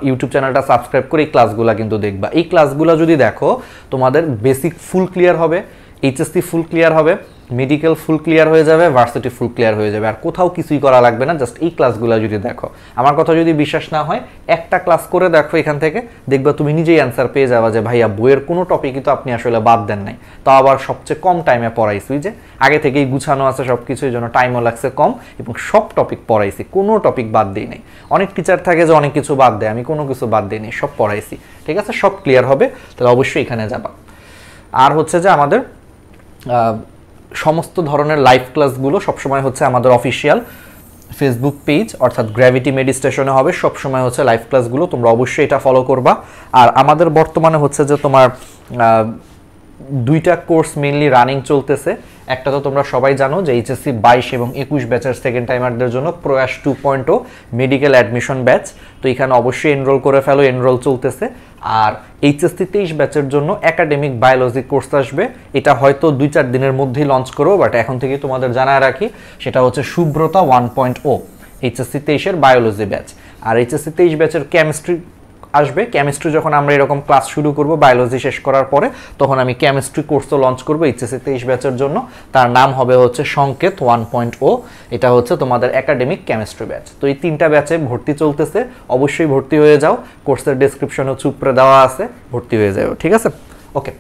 ইউটিউব চ্যানেলটা সাবস্ক্রাইব করে এই ক্লাসগুলো কিন্তু দেখবা। এই ক্লাসগুলো যদি দেখো তোমাদের বেসিক ফুল ক্লিয়ার হবে, এইচএসসি ফুল ক্লিয়ার হবে, মেডিকেল ফুল ক্লিয়ার হয়ে যাবে, ভার্সিটি ফুল ক্লিয়ার হয়ে যাবে, আর কোথাও কিছুই করা লাগবে না, জাস্ট এই ক্লাসগুলো যদি দেখো। আমার কথা যদি বিশ্বাস না হয়, একটা ক্লাস করে দেখো এখান থেকে, দেখবা তুমি নিজেই অ্যান্সার পেয়ে যাবা যে ভাইয়া বইয়ের কোনো টপিকই তো আপনি আসলে বাদ দেন নাই, তাও আবার সবচেয়ে কম টাইমে পড়াইছি, যে আগে থেকেই গুছানো আছে সব কিছুর জন্য টাইমও লাগছে কম, এবং সব টপিক পড়াইছি, কোনো টপিক বাদ দিই নাই। অনেক টিচার থাকে যে অনেক কিছু বাদ দেয়, আমি কোনো কিছু বাদ দিই নাই, সব পড়াইছি, ঠিক আছে। সব ক্লিয়ার হবে, তাহলে অবশ্যই এখানে যাবা। আর হচ্ছে যে আমাদের সমস্ত ধরনের লাইভ ক্লাসগুলো সবসময় হচ্ছে আমাদের অফিসিয়াল ফেসবুক পেজ অর্থাৎ গ্র্যাভিটি মেডিস্টেশনে হবে, সবসময় হচ্ছে লাইভ ক্লাসগুলো, তোমরা অবশ্যই এটা ফলো করবা। আর আমাদের বর্তমানে হচ্ছে যে তোমার 2টা কোর্স মেইনলি রানিং চলতেছে। একটা তো তোমরা সবাই জানো যে এইচএসসি 22 এবং 21 ব্যাচের সেকেন্ড টাইমারদের জন্য প্রয়াস 2.0 মেডিকেল অ্যাডমিশন ব্যাচ, তো এখানে অবশ্যই এনরোল করে ফেলো, এনরোল চলতেছে। আর এইচএসসি 23 ব্যাচের জন্য একাডেমিক বায়োলজি কোর্স আসবে, এটা হয়তো 2-4 দিনের মধ্যেই লঞ্চ করবো, বাট এখন থেকে তোমাদের জানায় রাখি, সেটা হচ্ছে শুভ্রতা 1.0 এইচএসসি 23-এর বায়োলজি ব্যাচ। আর এইচএসসি 23 ব্যাচের কেমিস্ট্রি আসবে। কেমিস্ট্রি যখন আমরা এরকম ক্লাস শুরু করব বায়োলজি শেষ করার পরে, তখন আমি কেমিস্ট্রি কোর্সও লঞ্চ করবো এইচএসসি 23 ব্যাচের জন্য, তার নাম হবে হচ্ছে সংকেত 1.0, এটা হচ্ছে তোমাদের একাডেমিক কেমিস্ট্রি ব্যাচ। তো এই 3টা ব্যাচে ভর্তি চলতেছে, অবশ্যই ভর্তি হয়ে যাও, কোর্সের ডেসক্রিপশনে চুপড়ে দেওয়া আছে, ভর্তি হয়ে যাও, ঠিক আছে। ওকে,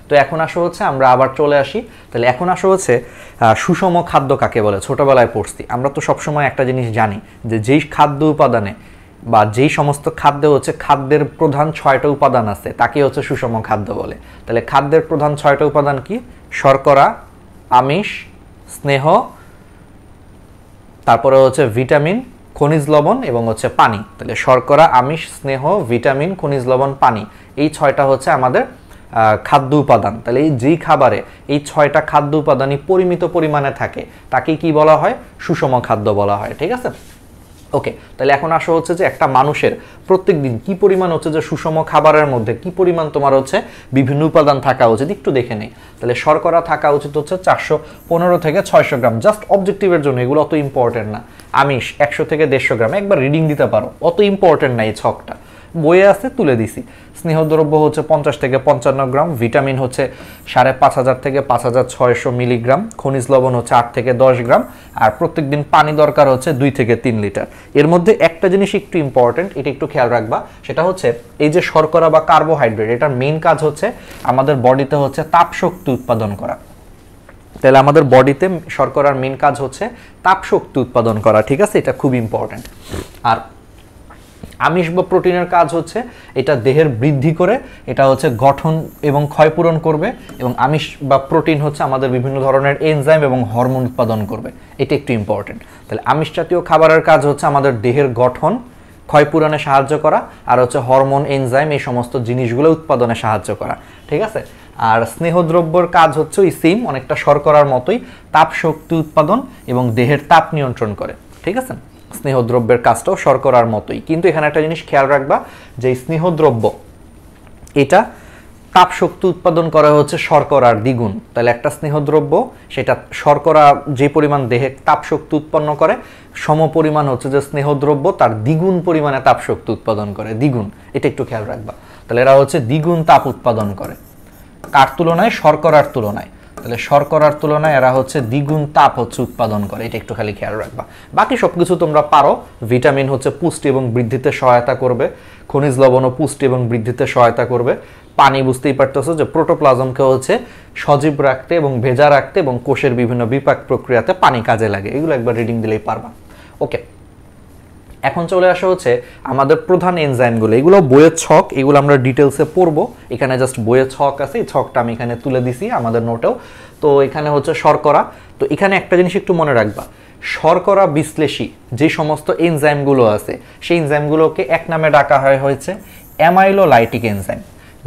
তো এখন আসো হচ্ছে আমরা আবার চলে আসি, তাহলে এখন আসো হচ্ছে সুষম খাদ্য কাকে বলে। ছোটবেলায় পড়ছি আমরা, তো সবসময় একটা জিনিস জানি যে যেই খাদ্য উপাদানে বা যেই সমস্ত খাদ্যে হচ্ছে খাদ্যের প্রধান 6টা উপাদান আছে তাকে হচ্ছে সুষম খাদ্য বলে। তাহলে খাদ্যের প্রধান 6টা উপাদান কি? শর্করা, আমিষ, স্নেহ, তারপরে হচ্ছে ভিটামিন, খনিজ লবণ এবং হচ্ছে পানি। তাহলে শর্করা, আমিষ, স্নেহ, ভিটামিন, খনিজ লবণ, পানি, এই 6টা হচ্ছে আমাদের খাদ্য উপাদান। তাহলে এই যেই খাবারে এই 6টা খাদ্য উপাদানই পরিমিত পরিমাণে থাকে তাকে কি বলা হয়? সুষম খাদ্য বলা হয়, ঠিক আছে। ওকে, তাহলে এখন আসো হচ্ছে যে একটা মানুষের প্রত্যেক দিন কি পরিমাণ হচ্ছে যে সুষম খাবারের মধ্যে কি পরিমাণ তোমার হচ্ছে বিভিন্ন উপাদান থাকা উচিত একটু দেখে নেই। তাহলে শর্করা থাকা উচিত হচ্ছে 415 থেকে 600 গ্রাম, জাস্ট অবজেক্টিভের জন্য, এগুলো অত ইম্পর্টেন্ট না। আমিষ 100 থেকে 150 গ্রাম, একবার রিডিং দিতে পারো, অত ইম্পর্টেন্ট না এই ছকটা, বইয়ে আছে তুলে দিছি। স্নেহদ্রব্য হচ্ছে 50 থেকে 55 গ্রাম, ভিটামিন হচ্ছে 5500 থেকে 5600 মিলিগ্রাম, খনিজ লবণ হচ্ছে 8 থেকে 10 গ্রাম, আর প্রত্যেকদিন পানি দরকার হচ্ছে 2 থেকে 3 লিটার। এর মধ্যে একটা জিনিস একটু ইম্পর্টেন্ট, এটা একটু খেয়াল রাখবা, সেটা হচ্ছে এই যে শর্করা বা কার্বোহাইড্রেট, এটার মেইন কাজ হচ্ছে আমাদের বডিতে হচ্ছে তাপ শক্তি উৎপাদন করা। তাহলে আমাদের বডিতে শর্করার মেইন কাজ হচ্ছে তাপ শক্তি উৎপাদন করা, ঠিক আছে, এটা খুব ইম্পর্টেন্ট। আর আমিষ বা প্রোটিনের কাজ হচ্ছে এটা দেহের বৃদ্ধি করে, এটা হচ্ছে গঠন এবং ক্ষয়পূরণ করবে, এবং আমিষ বা প্রোটিন হচ্ছে আমাদের বিভিন্ন ধরনের এনজাইম এবং হরমোন উৎপাদন করবে, এটা একটু ইম্পর্টেন্ট। তাহলে আমিষ জাতীয় খাবারের কাজ হচ্ছে আমাদের দেহের গঠন ক্ষয়পূরণে সাহায্য করা, আর হচ্ছে হরমোন এনজাইম এই সমস্ত জিনিসগুলো উৎপাদনে সাহায্য করা, ঠিক আছে। আর স্নেহদ্রব্যর কাজ হচ্ছে ওই সেম, অনেকটা শর্করার মতোই তাপ শক্তি উৎপাদন এবং দেহের তাপ নিয়ন্ত্রণ করে, ঠিক আছে। স্নেহদ্রব্যের কাজটাও শর্করার মতোই, কিন্তু এখানে একটা জিনিস খেয়াল রাখবা যে স্নেহদ্রব্য এটা তাপ শক্তি উৎপাদন করা হচ্ছে শর্করার দ্বিগুণ। তাহলে একটা স্নেহদ্রব্য সেটা শর্করা যে পরিমাণ দেহে তাপ শক্তি উৎপন্ন করে, সম পরিমাণ হচ্ছে যে স্নেহদ্রব্য তার দ্বিগুণ পরিমাণে তাপ শক্তি উৎপাদন করে, দ্বিগুণ, এটা একটু খেয়াল রাখবা। তাহলে এরা হচ্ছে দ্বিগুণ তাপ উৎপাদন করে, কার তুলনায়? শর্করার তুলনায়। তাহলে শর্করার তুলনায় এরা হচ্ছে দ্বিগুণ তাপ হচ্ছে উৎপাদন করে, এটা একটু খালি খেয়াল রাখবা। বাকি সবকিছু তোমরা পারো। ভিটামিন হচ্ছে পুষ্টি এবং বৃদ্ধিতে সহায়তা করবে, খনিজ লবণও পুষ্টি এবং বৃদ্ধিতে সহায়তা করবে, পানি বুঝতেই পারতেছো যে প্রোটোপ্লাজমকে হচ্ছে সজীব রাখতে এবং ভেজা রাখতে এবং কোষের বিভিন্ন বিপাক প্রক্রিয়াতে পানি কাজে লাগে, এগুলো একবার রিডিং দিলেই পারবা। ওকে, এখন চলে আসা হচ্ছে আমাদের প্রধান এনজাইমগুলো, এগুলো বইয়ের ছক, এগুলো আমরা ডিটেলসে পড়বো। এখানে জাস্ট বইয়ের ছক আছে, এই ছকটা আমি এখানে তুলে দিছি আমাদের নোটেও। তো এখানে হচ্ছে শর্করা। তো এখানে একটা জিনিস একটু মনে রাখবা, শর্করা বিশ্লেষী যে সমস্ত এনজাইমগুলো আছে সেই এনজাইমগুলোকে এক নামে ডাকা হয়েছে অ্যামাইলোলাইটিক এনজাইম।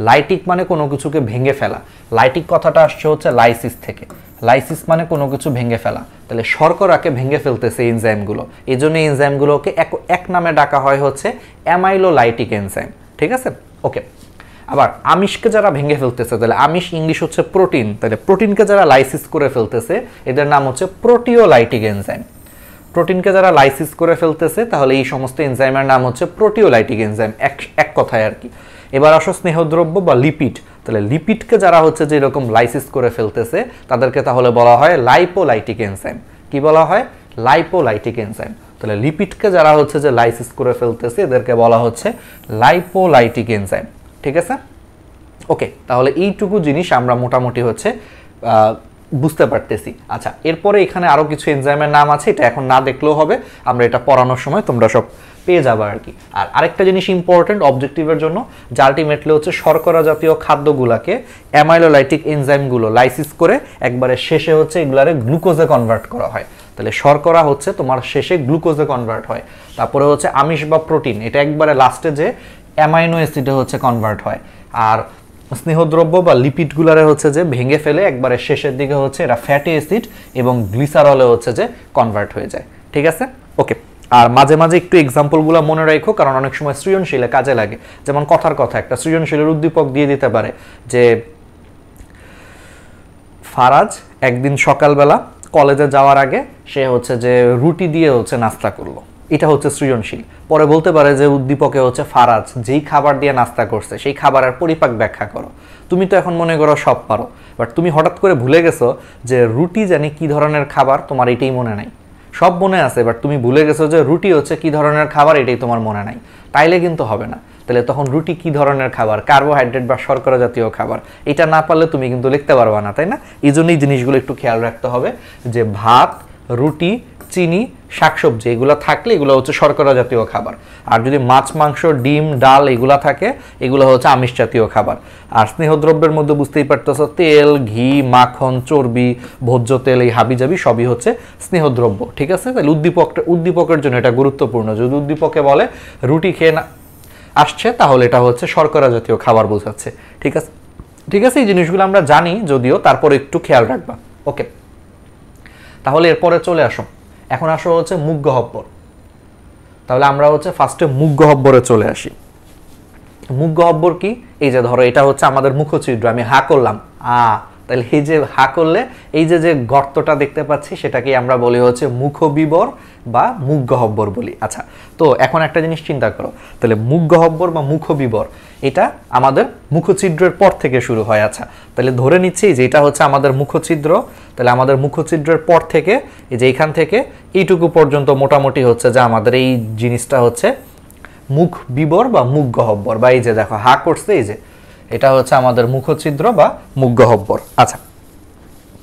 লাইটিক মানে কোনো কিছুকে ভেঙে ফেলা, লাইটিক কথাটা আসছে হচ্ছে লাইসিস থেকে, লাইসিস মানে কোনো কিছু ভেঙে ফেলা। তাহলে শর্করাকে ভেঙে ফেলতেছে এনজাইমগুলো, এই জন্য এনজাইমগুলোকে এক নামে ডাকা হয় হচ্ছে অ্যামাইলোলাইটিক এনজাইম, ঠিক আছে। ওকে, আবার আমিষকে যারা ভেঙে ফেলতেছে, তাহলে আমিষ ইংলিশ হচ্ছে প্রোটিন, তাহলে প্রোটিনকে যারা লাইসিস করে ফেলতেছে এদের নাম হচ্ছে প্রোটিওলাইটিক এনজাইম। প্রোটিনকে যারা লাইসিস করে ফেলতেছে তাহলে এই সমস্ত এনজাইমের নাম হচ্ছে প্রোটিওলাইটিক এনজাইম, এক কথায় আর কি। এবার আসো স্নেহদ্রব্য বা লিপিড, তাহলে লিপিডকে যারা হচ্ছে যে এরকম লাইসিস করে ফেলতেছে তাদেরকে তাহলে বলা হয় লাইপোলাইটিক এনজাইম। কি বলা হয়? Lipolytic enzyme. তাহলে লিপিডকে যারা হচ্ছে যে লাইসিস করে ফেলতেছে এদেরকে বলা হচ্ছে লাইপোলাইটিক এনজাইম, ঠিক আছে। ওকে, তাহলে এইটুকু জিনিস আমরা মোটামুটি হচ্ছে বুঝতে পারতেছি। আচ্ছা, এরপরে এখানে আরো কিছু এনজাইমের নাম আছে, এটা এখন না দেখলেও হবে, আমরা এটা পড়ানোর সময় তোমরা সব পেয়ে যাবে আর কি। আর আরেকটা জিনিস ইম্পর্টেন্ট অবজেক্টিভের জন্য, যে আলটিমেটলি হচ্ছে শর্করা জাতীয় খাদ্যগুলোকে অ্যামাইলোলাইটিক এনজাইমগুলো লাইসিস করে একবারে শেষে হচ্ছে এগুলারে গ্লুকোজে কনভার্ট করা হয়। তাহলে শর্করা হচ্ছে তোমার শেষে গ্লুকোজে কনভার্ট হয়। তারপরে হচ্ছে আমিষ বা প্রোটিন, এটা একবারে লাস্টে যে অ্যামাইনো অ্যাসিডে হচ্ছে কনভার্ট হয়। আর স্নেহদ্রব্য বা লিপিডগুলারে হচ্ছে যে ভেঙে ফেলে একবারে শেষের দিকে হচ্ছে এরা ফ্যাটি অ্যাসিড এবং গ্লিসারলে হচ্ছে যে কনভার্ট হয়ে যায়, ঠিক আছে। ওকে, আর মাঝে মাঝে একটু এক্সাম্পলগুলো মনে রাখো, কারণ অনেক সময় সৃজনশীলে কাজে লাগে। যেমন কথার কথা একটা সৃজনশীলের উদ্দীপক দিয়ে দিতে পারে যে ফারাজ একদিন সকালবেলা কলেজে যাওয়ার আগে সে হচ্ছে যে রুটি দিয়ে হচ্ছে নাস্তা করলো, এটা হচ্ছে সৃজনশীল। পরে বলতে পারে যে উদ্দীপকে হচ্ছে ফারাজ যেই খাবার দিয়ে নাস্তা করছে সেই খাবারের পরিপাক ব্যাখ্যা করো। তুমি তো এখন মনে করো সব পারো, বাট তুমি হঠাৎ করে ভুলে গেছো যে রুটি জানি কি ধরনের খাবার, তোমার এটাই মনে নাই। সব মনে আছে, বাট তুমি ভুলে গেছো যে রুটি হচ্ছে কি ধরনের খাবার, এটাই তোমার মনে নাই। তাইলে কিন্তু হবে না। তাহলে তখন রুটি কি ধরনের খাবার, কার্বোহাইড্রেট বা শর্করা জাতীয় খাবার, এটা না পারলে তুমি কিন্তু লিখতে পারবা না, তাই না? এই জন্যই জিনিসগুলো একটু খেয়াল রাখতে হবে যে ভাত, রুটি, চিনি, শাকসবজি এগুলো থাকলে এগুলো হচ্ছে শর্করা জাতীয় খাবার। আর যদি মাছ, মাংস, ডিম, ডাল এগুলা থাকে এগুলো হচ্ছে আমিষ জাতীয় খাবার। আর স্নেহদ্রব্যের মধ্যে বুঝতেই পারতেছ তেল, ঘি, মাখন, চর্বি, ভোজ্য তেল, এই হাবিজাবি সবই হচ্ছে স্নেহদ্রব্য, ঠিক আছে। তাহলে উদ্দীপকের জন্য এটা গুরুত্বপূর্ণ। যদি উদ্দীপকে বলে রুটি খেয়ে না আসছে তাহলে এটা হচ্ছে শর্করা জাতীয় খাবার বোঝাচ্ছে, ঠিক আছে। ঠিক আছে, এই জিনিসগুলো আমরা জানি যদিও, তারপর একটু খেয়াল রাখবা। ওকে, তাহলে এরপরে চলে আসো, এখন আসো হচ্ছে মুখ গহ্বর। তাহলে আমরা হচ্ছে ফার্স্টে মুখ গহ্বরে চলে আসি। মুখ গহ্বর কি? এই যে ধরো এটা হচ্ছে আমাদের মুখছিদ্র, আমি হা করলাম তাহলে এই যে হা করলে এই যে যে গর্তটা দেখতে পাচ্ছি সেটাকে আমরা বলি হচ্ছে মুখবিবর বা মুখ গহ্বর বলি। আচ্ছা, তো এখন একটা জিনিস চিন্তা করো, তাহলে মুখ গহ্বর বা মুখবিবর এটা আমাদের মুখছিদ্রের পর থেকে শুরু হয়। আচ্ছা, তাহলে ধরে নিচ্ছি যে এটা হচ্ছে আমাদের মুখছিদ্র, তাহলে আমাদের মুখছিদ্রের পর থেকে এই যে এখান থেকে এইটুকু পর্যন্ত মোটামুটি হচ্ছে যে আমাদের এই জিনিসটা হচ্ছে মুখ বিবর বা মুখ গহ্বর, বা এই যে দেখো হা করছে এই যে এটা হচ্ছে আমাদের মুখছিদ্র বা মুখ গহ্বর। আচ্ছা,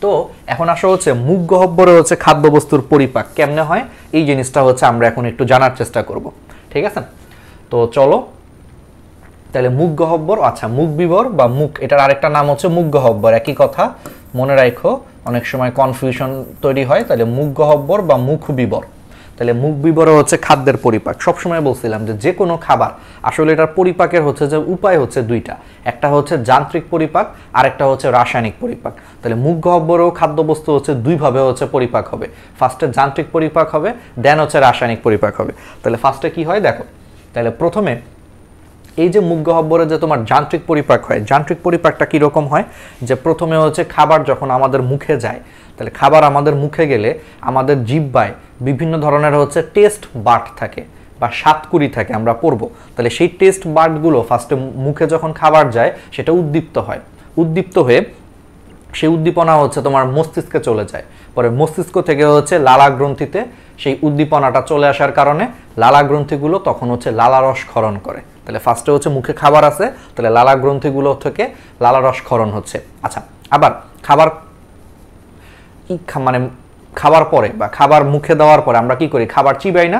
তো এখন আসা হচ্ছে মুখ গহ্বরে হচ্ছে খাদ্যবস্তুর পরিপাক কেমনে হয়, এই জিনিসটা হচ্ছে আমরা এখন একটু জানার চেষ্টা করব। ঠিক আছে, তো চলো তাহলে মুখ গহ্বর, আচ্ছা মুখ বিবর বা মুখ, এটার আরেকটা নাম হচ্ছে মুখ গহ্বর, একই কথা মনে রাখো, অনেক সময় কনফিউশন তৈরি হয়। তাহলে মুখ গহ্বর বা মুখ বিবর, তাহলে মুখ বিবরে হচ্ছে খাদ্যের পরিপাক। সবসময় বলছিলাম যে কোনো খাবার আসলে এটার পরিপাকের হচ্ছে যে উপায় হচ্ছে দুইটা, একটা হচ্ছে যান্ত্রিক পরিপাক আর একটা হচ্ছে রাসায়নিক পরিপাক। তাহলে মুখ গহ্বরেও খাদ্যবস্তু হচ্ছে দুইভাবে হচ্ছে পরিপাক হবে, ফার্স্টে যান্ত্রিক পরিপাক হবে, দেন হচ্ছে রাসায়নিক পরিপাক হবে। তাহলে ফার্স্টে কি হয় দেখো, তাহলে প্রথমে এই যে মুখ গহ্বরে যে তোমার যান্ত্রিক পরিপাক হয়, যান্ত্রিক পরিপাকটা কীরকম হয়, যে প্রথমে হচ্ছে খাবার যখন আমাদের মুখে যায়, তাহলে খাবার আমাদের মুখে গেলে আমাদের জিহ্বায় বিভিন্ন ধরনের হচ্ছে টেস্ট বাড থাকে বা স্বাদকুড়ি থাকে, আমরা পড়বো। তাহলে সেই টেস্ট বাডগুলো ফার্স্টে মুখে যখন খাবার যায় সেটা উদ্দীপ্ত হয়, উদ্দীপ্ত হয়ে সেই উদ্দীপনা হচ্ছে তোমার মস্তিষ্কে চলে যায়, পরে মস্তিষ্ক থেকে হচ্ছে লালা গ্রন্থিতে সেই উদ্দীপনাটা চলে আসার কারণে লালা গ্রন্থিগুলো তখন হচ্ছে লালারস ক্ষরণ করে। তাহলে ফার্স্টে হচ্ছে মুখে খাবার আছে, তাহলে লালা গ্রন্থিগুলো থেকে লালারস ক্ষরণ হচ্ছে। আচ্ছা, আবার খাবার মানে খাবার পরে বা খাবার মুখে দেওয়ার পরে আমরা কি করি, খাবার চিবাই না,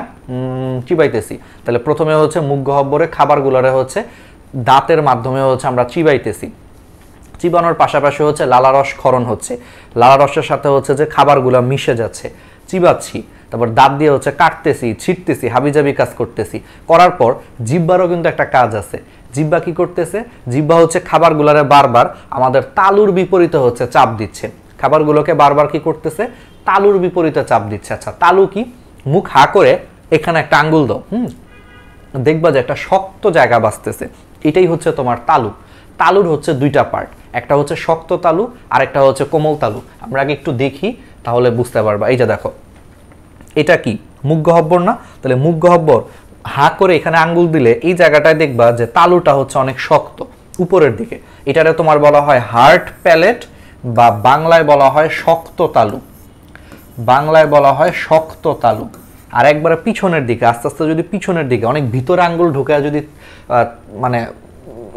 চিবাইতেছি। তাহলে প্রথমে হচ্ছে মুখ গহ্বরে খাবারগুলোরে হচ্ছে দাঁতের মাধ্যমে হচ্ছে আমরা চিবাইতেছি, চিবানোর পাশাপাশি হচ্ছে লালারস ক্ষরণ হচ্ছে, লালারসের সাথে হচ্ছে যে খাবারগুলো মিশে যাচ্ছে, চিবাচ্ছি, তারপর দাঁত দিয়ে হচ্ছে কাটতেছি, ছিটতেছি, হাবিজাবি কাজ করতেছি। করার পর জিহ্বারও কিন্তু একটা কাজ আছে, জিহ্বা কি করতেছে, জিহ্বা হচ্ছে খাবারগুলোরে বারবার আমাদের তালুর বিপরীতে হচ্ছে চাপ দিচ্ছে, খাবারগুলোকে বারবার কি করতেছে, তালুর বিপরীতে চাপ দিচ্ছে। আচ্ছা, তালু কি, মুখ হা করে এখানে একটা আঙ্গুল দাও, দেখবা যে একটা শক্ত জায়গা বাঁচতেছে, এটাই হচ্ছে তোমার তালু। তালুর হচ্ছে দুইটা পার্ট, একটা হচ্ছে শক্ত তালু আর একটা হচ্ছে কোমল তালু। আমরা আগে একটু দেখি তাহলে বুঝতে পারবা। এই যে দেখো এটা কি, মুখ গহ্বর না? তাহলে মুখ গহ্বর হা করে এখানে আঙ্গুল দিলে এই জায়গাটায় দেখবা যে তালুটা হচ্ছে অনেক শক্ত উপরের দিকে, এটারে তোমার বলা হয় হার্ড প্যালেট বা বাংলায় বলা হয় শক্ত তালু, বাংলায় বলা হয় শক্ত তালু। আর একবারে পিছনের দিকে আস্তে আস্তে যদি পিছনের দিকে অনেক ভিতরে আঙ্গুল ঢুকে যদি মানে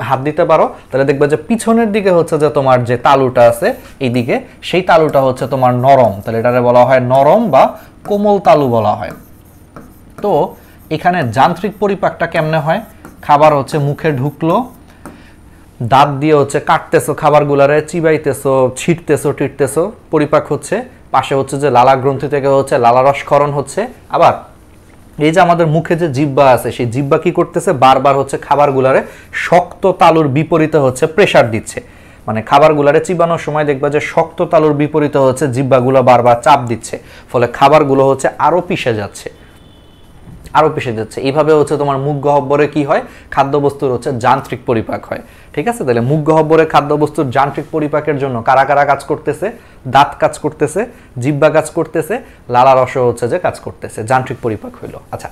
হাত দিতে পারো তাহলে দেখবে যে পিছনের দিকে হচ্ছে যে তোমার যে তালুটা আছে এইদিকে, সেই তালুটা হচ্ছে তোমার নরম, তাহলে এটারে বলা হয় নরম বা কোমল তালু বলা হয়। তো এখানে যান্ত্রিক পরিপাকটা কেমনে হয়, খাবার হচ্ছে মুখে ঢুকলো, দাঁত দিয়ে হচ্ছে কাটতেছো খাবারগুলারে, চিবাইতেছো, ছিটতেছো, টিটতেছো, পরিপাক হচ্ছে, পাশে হচ্ছে যে লালা গ্রন্থি থেকে হচ্ছে লালারস ক্ষরণ হচ্ছে। আবার এই যে আমাদের মুখে যে জিহ্বা আছে সেই জিহ্বা কি করতেছে, বারবার হচ্ছে খাবারগুলারে শক্ত তালুর বিপরীতে হচ্ছে প্রেসার দিচ্ছে, মানে খাবারগুলারে চিবানোর সময় দেখবা যে শক্ত তালুর বিপরীতে হচ্ছে জিহ্বাগুলো বারবার চাপ দিচ্ছে, ফলে খাবারগুলো হচ্ছে আরো পিষে যাচ্ছে, আরো পিষে যাচ্ছে। এইভাবে হচ্ছে তোমার মুখ গহ্বরে কি হয়, খাদ্যবস্তুর হচ্ছে যান্ত্রিক পরিপাক হয়। ঠিক আছে, তাহলে মুখ গহ্বরে খাদ্যবস্তুর যান্ত্রিক পরিপাকের জন্য কারা কারা কাজ করতেছে, দাঁত কাজ করতেছে, জিহ্বা কাজ করতেছে, লালারস হচ্ছে যে কাজ করতেছে, যান্ত্রিক পরিপাক হইলো। আচ্ছা,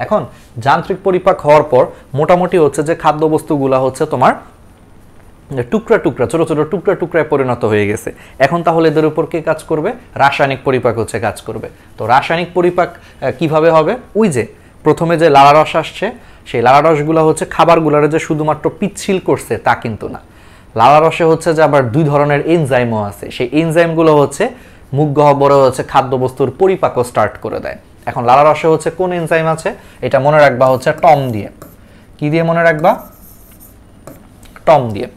এখন যান্ত্রিক পরিপাক হওয়ার পর মোটামুটি হচ্ছে যে খাদ্যবস্তুগুলা হচ্ছে তোমার টুকরা টুকরা ছোট ছোট টুকরা টুকরায় পরিণত হয়ে গেছে। এখন তাহলে এদের উপর কে কাজ করবে, রাসায়নিক পরিপাক হচ্ছে কাজ করবে। তো রাসায়নিক পরিপাক কিভাবে হবে, ওই যে প্রথমে যে লালারস আসছে সেই লালারসগুলো হচ্ছে খাবারগুলোরে যে শুধুমাত্র পিচ্ছিল করছে তা কিন্তু না, লালারসে হচ্ছে যে আবার দুই ধরনের এনজাইমও আছে, সেই এনজাইমগুলো হচ্ছে মুখ গহ্বরে হচ্ছে খাদ্যবস্তুর পরিপাকও স্টার্ট করে দেয়। এখন লালারসে হচ্ছে কোন এনজাইম আছে, এটা মনে রাখবা হচ্ছে টম দিয়ে, কি দিয়ে মনে রাখবা, টম দিয়ে।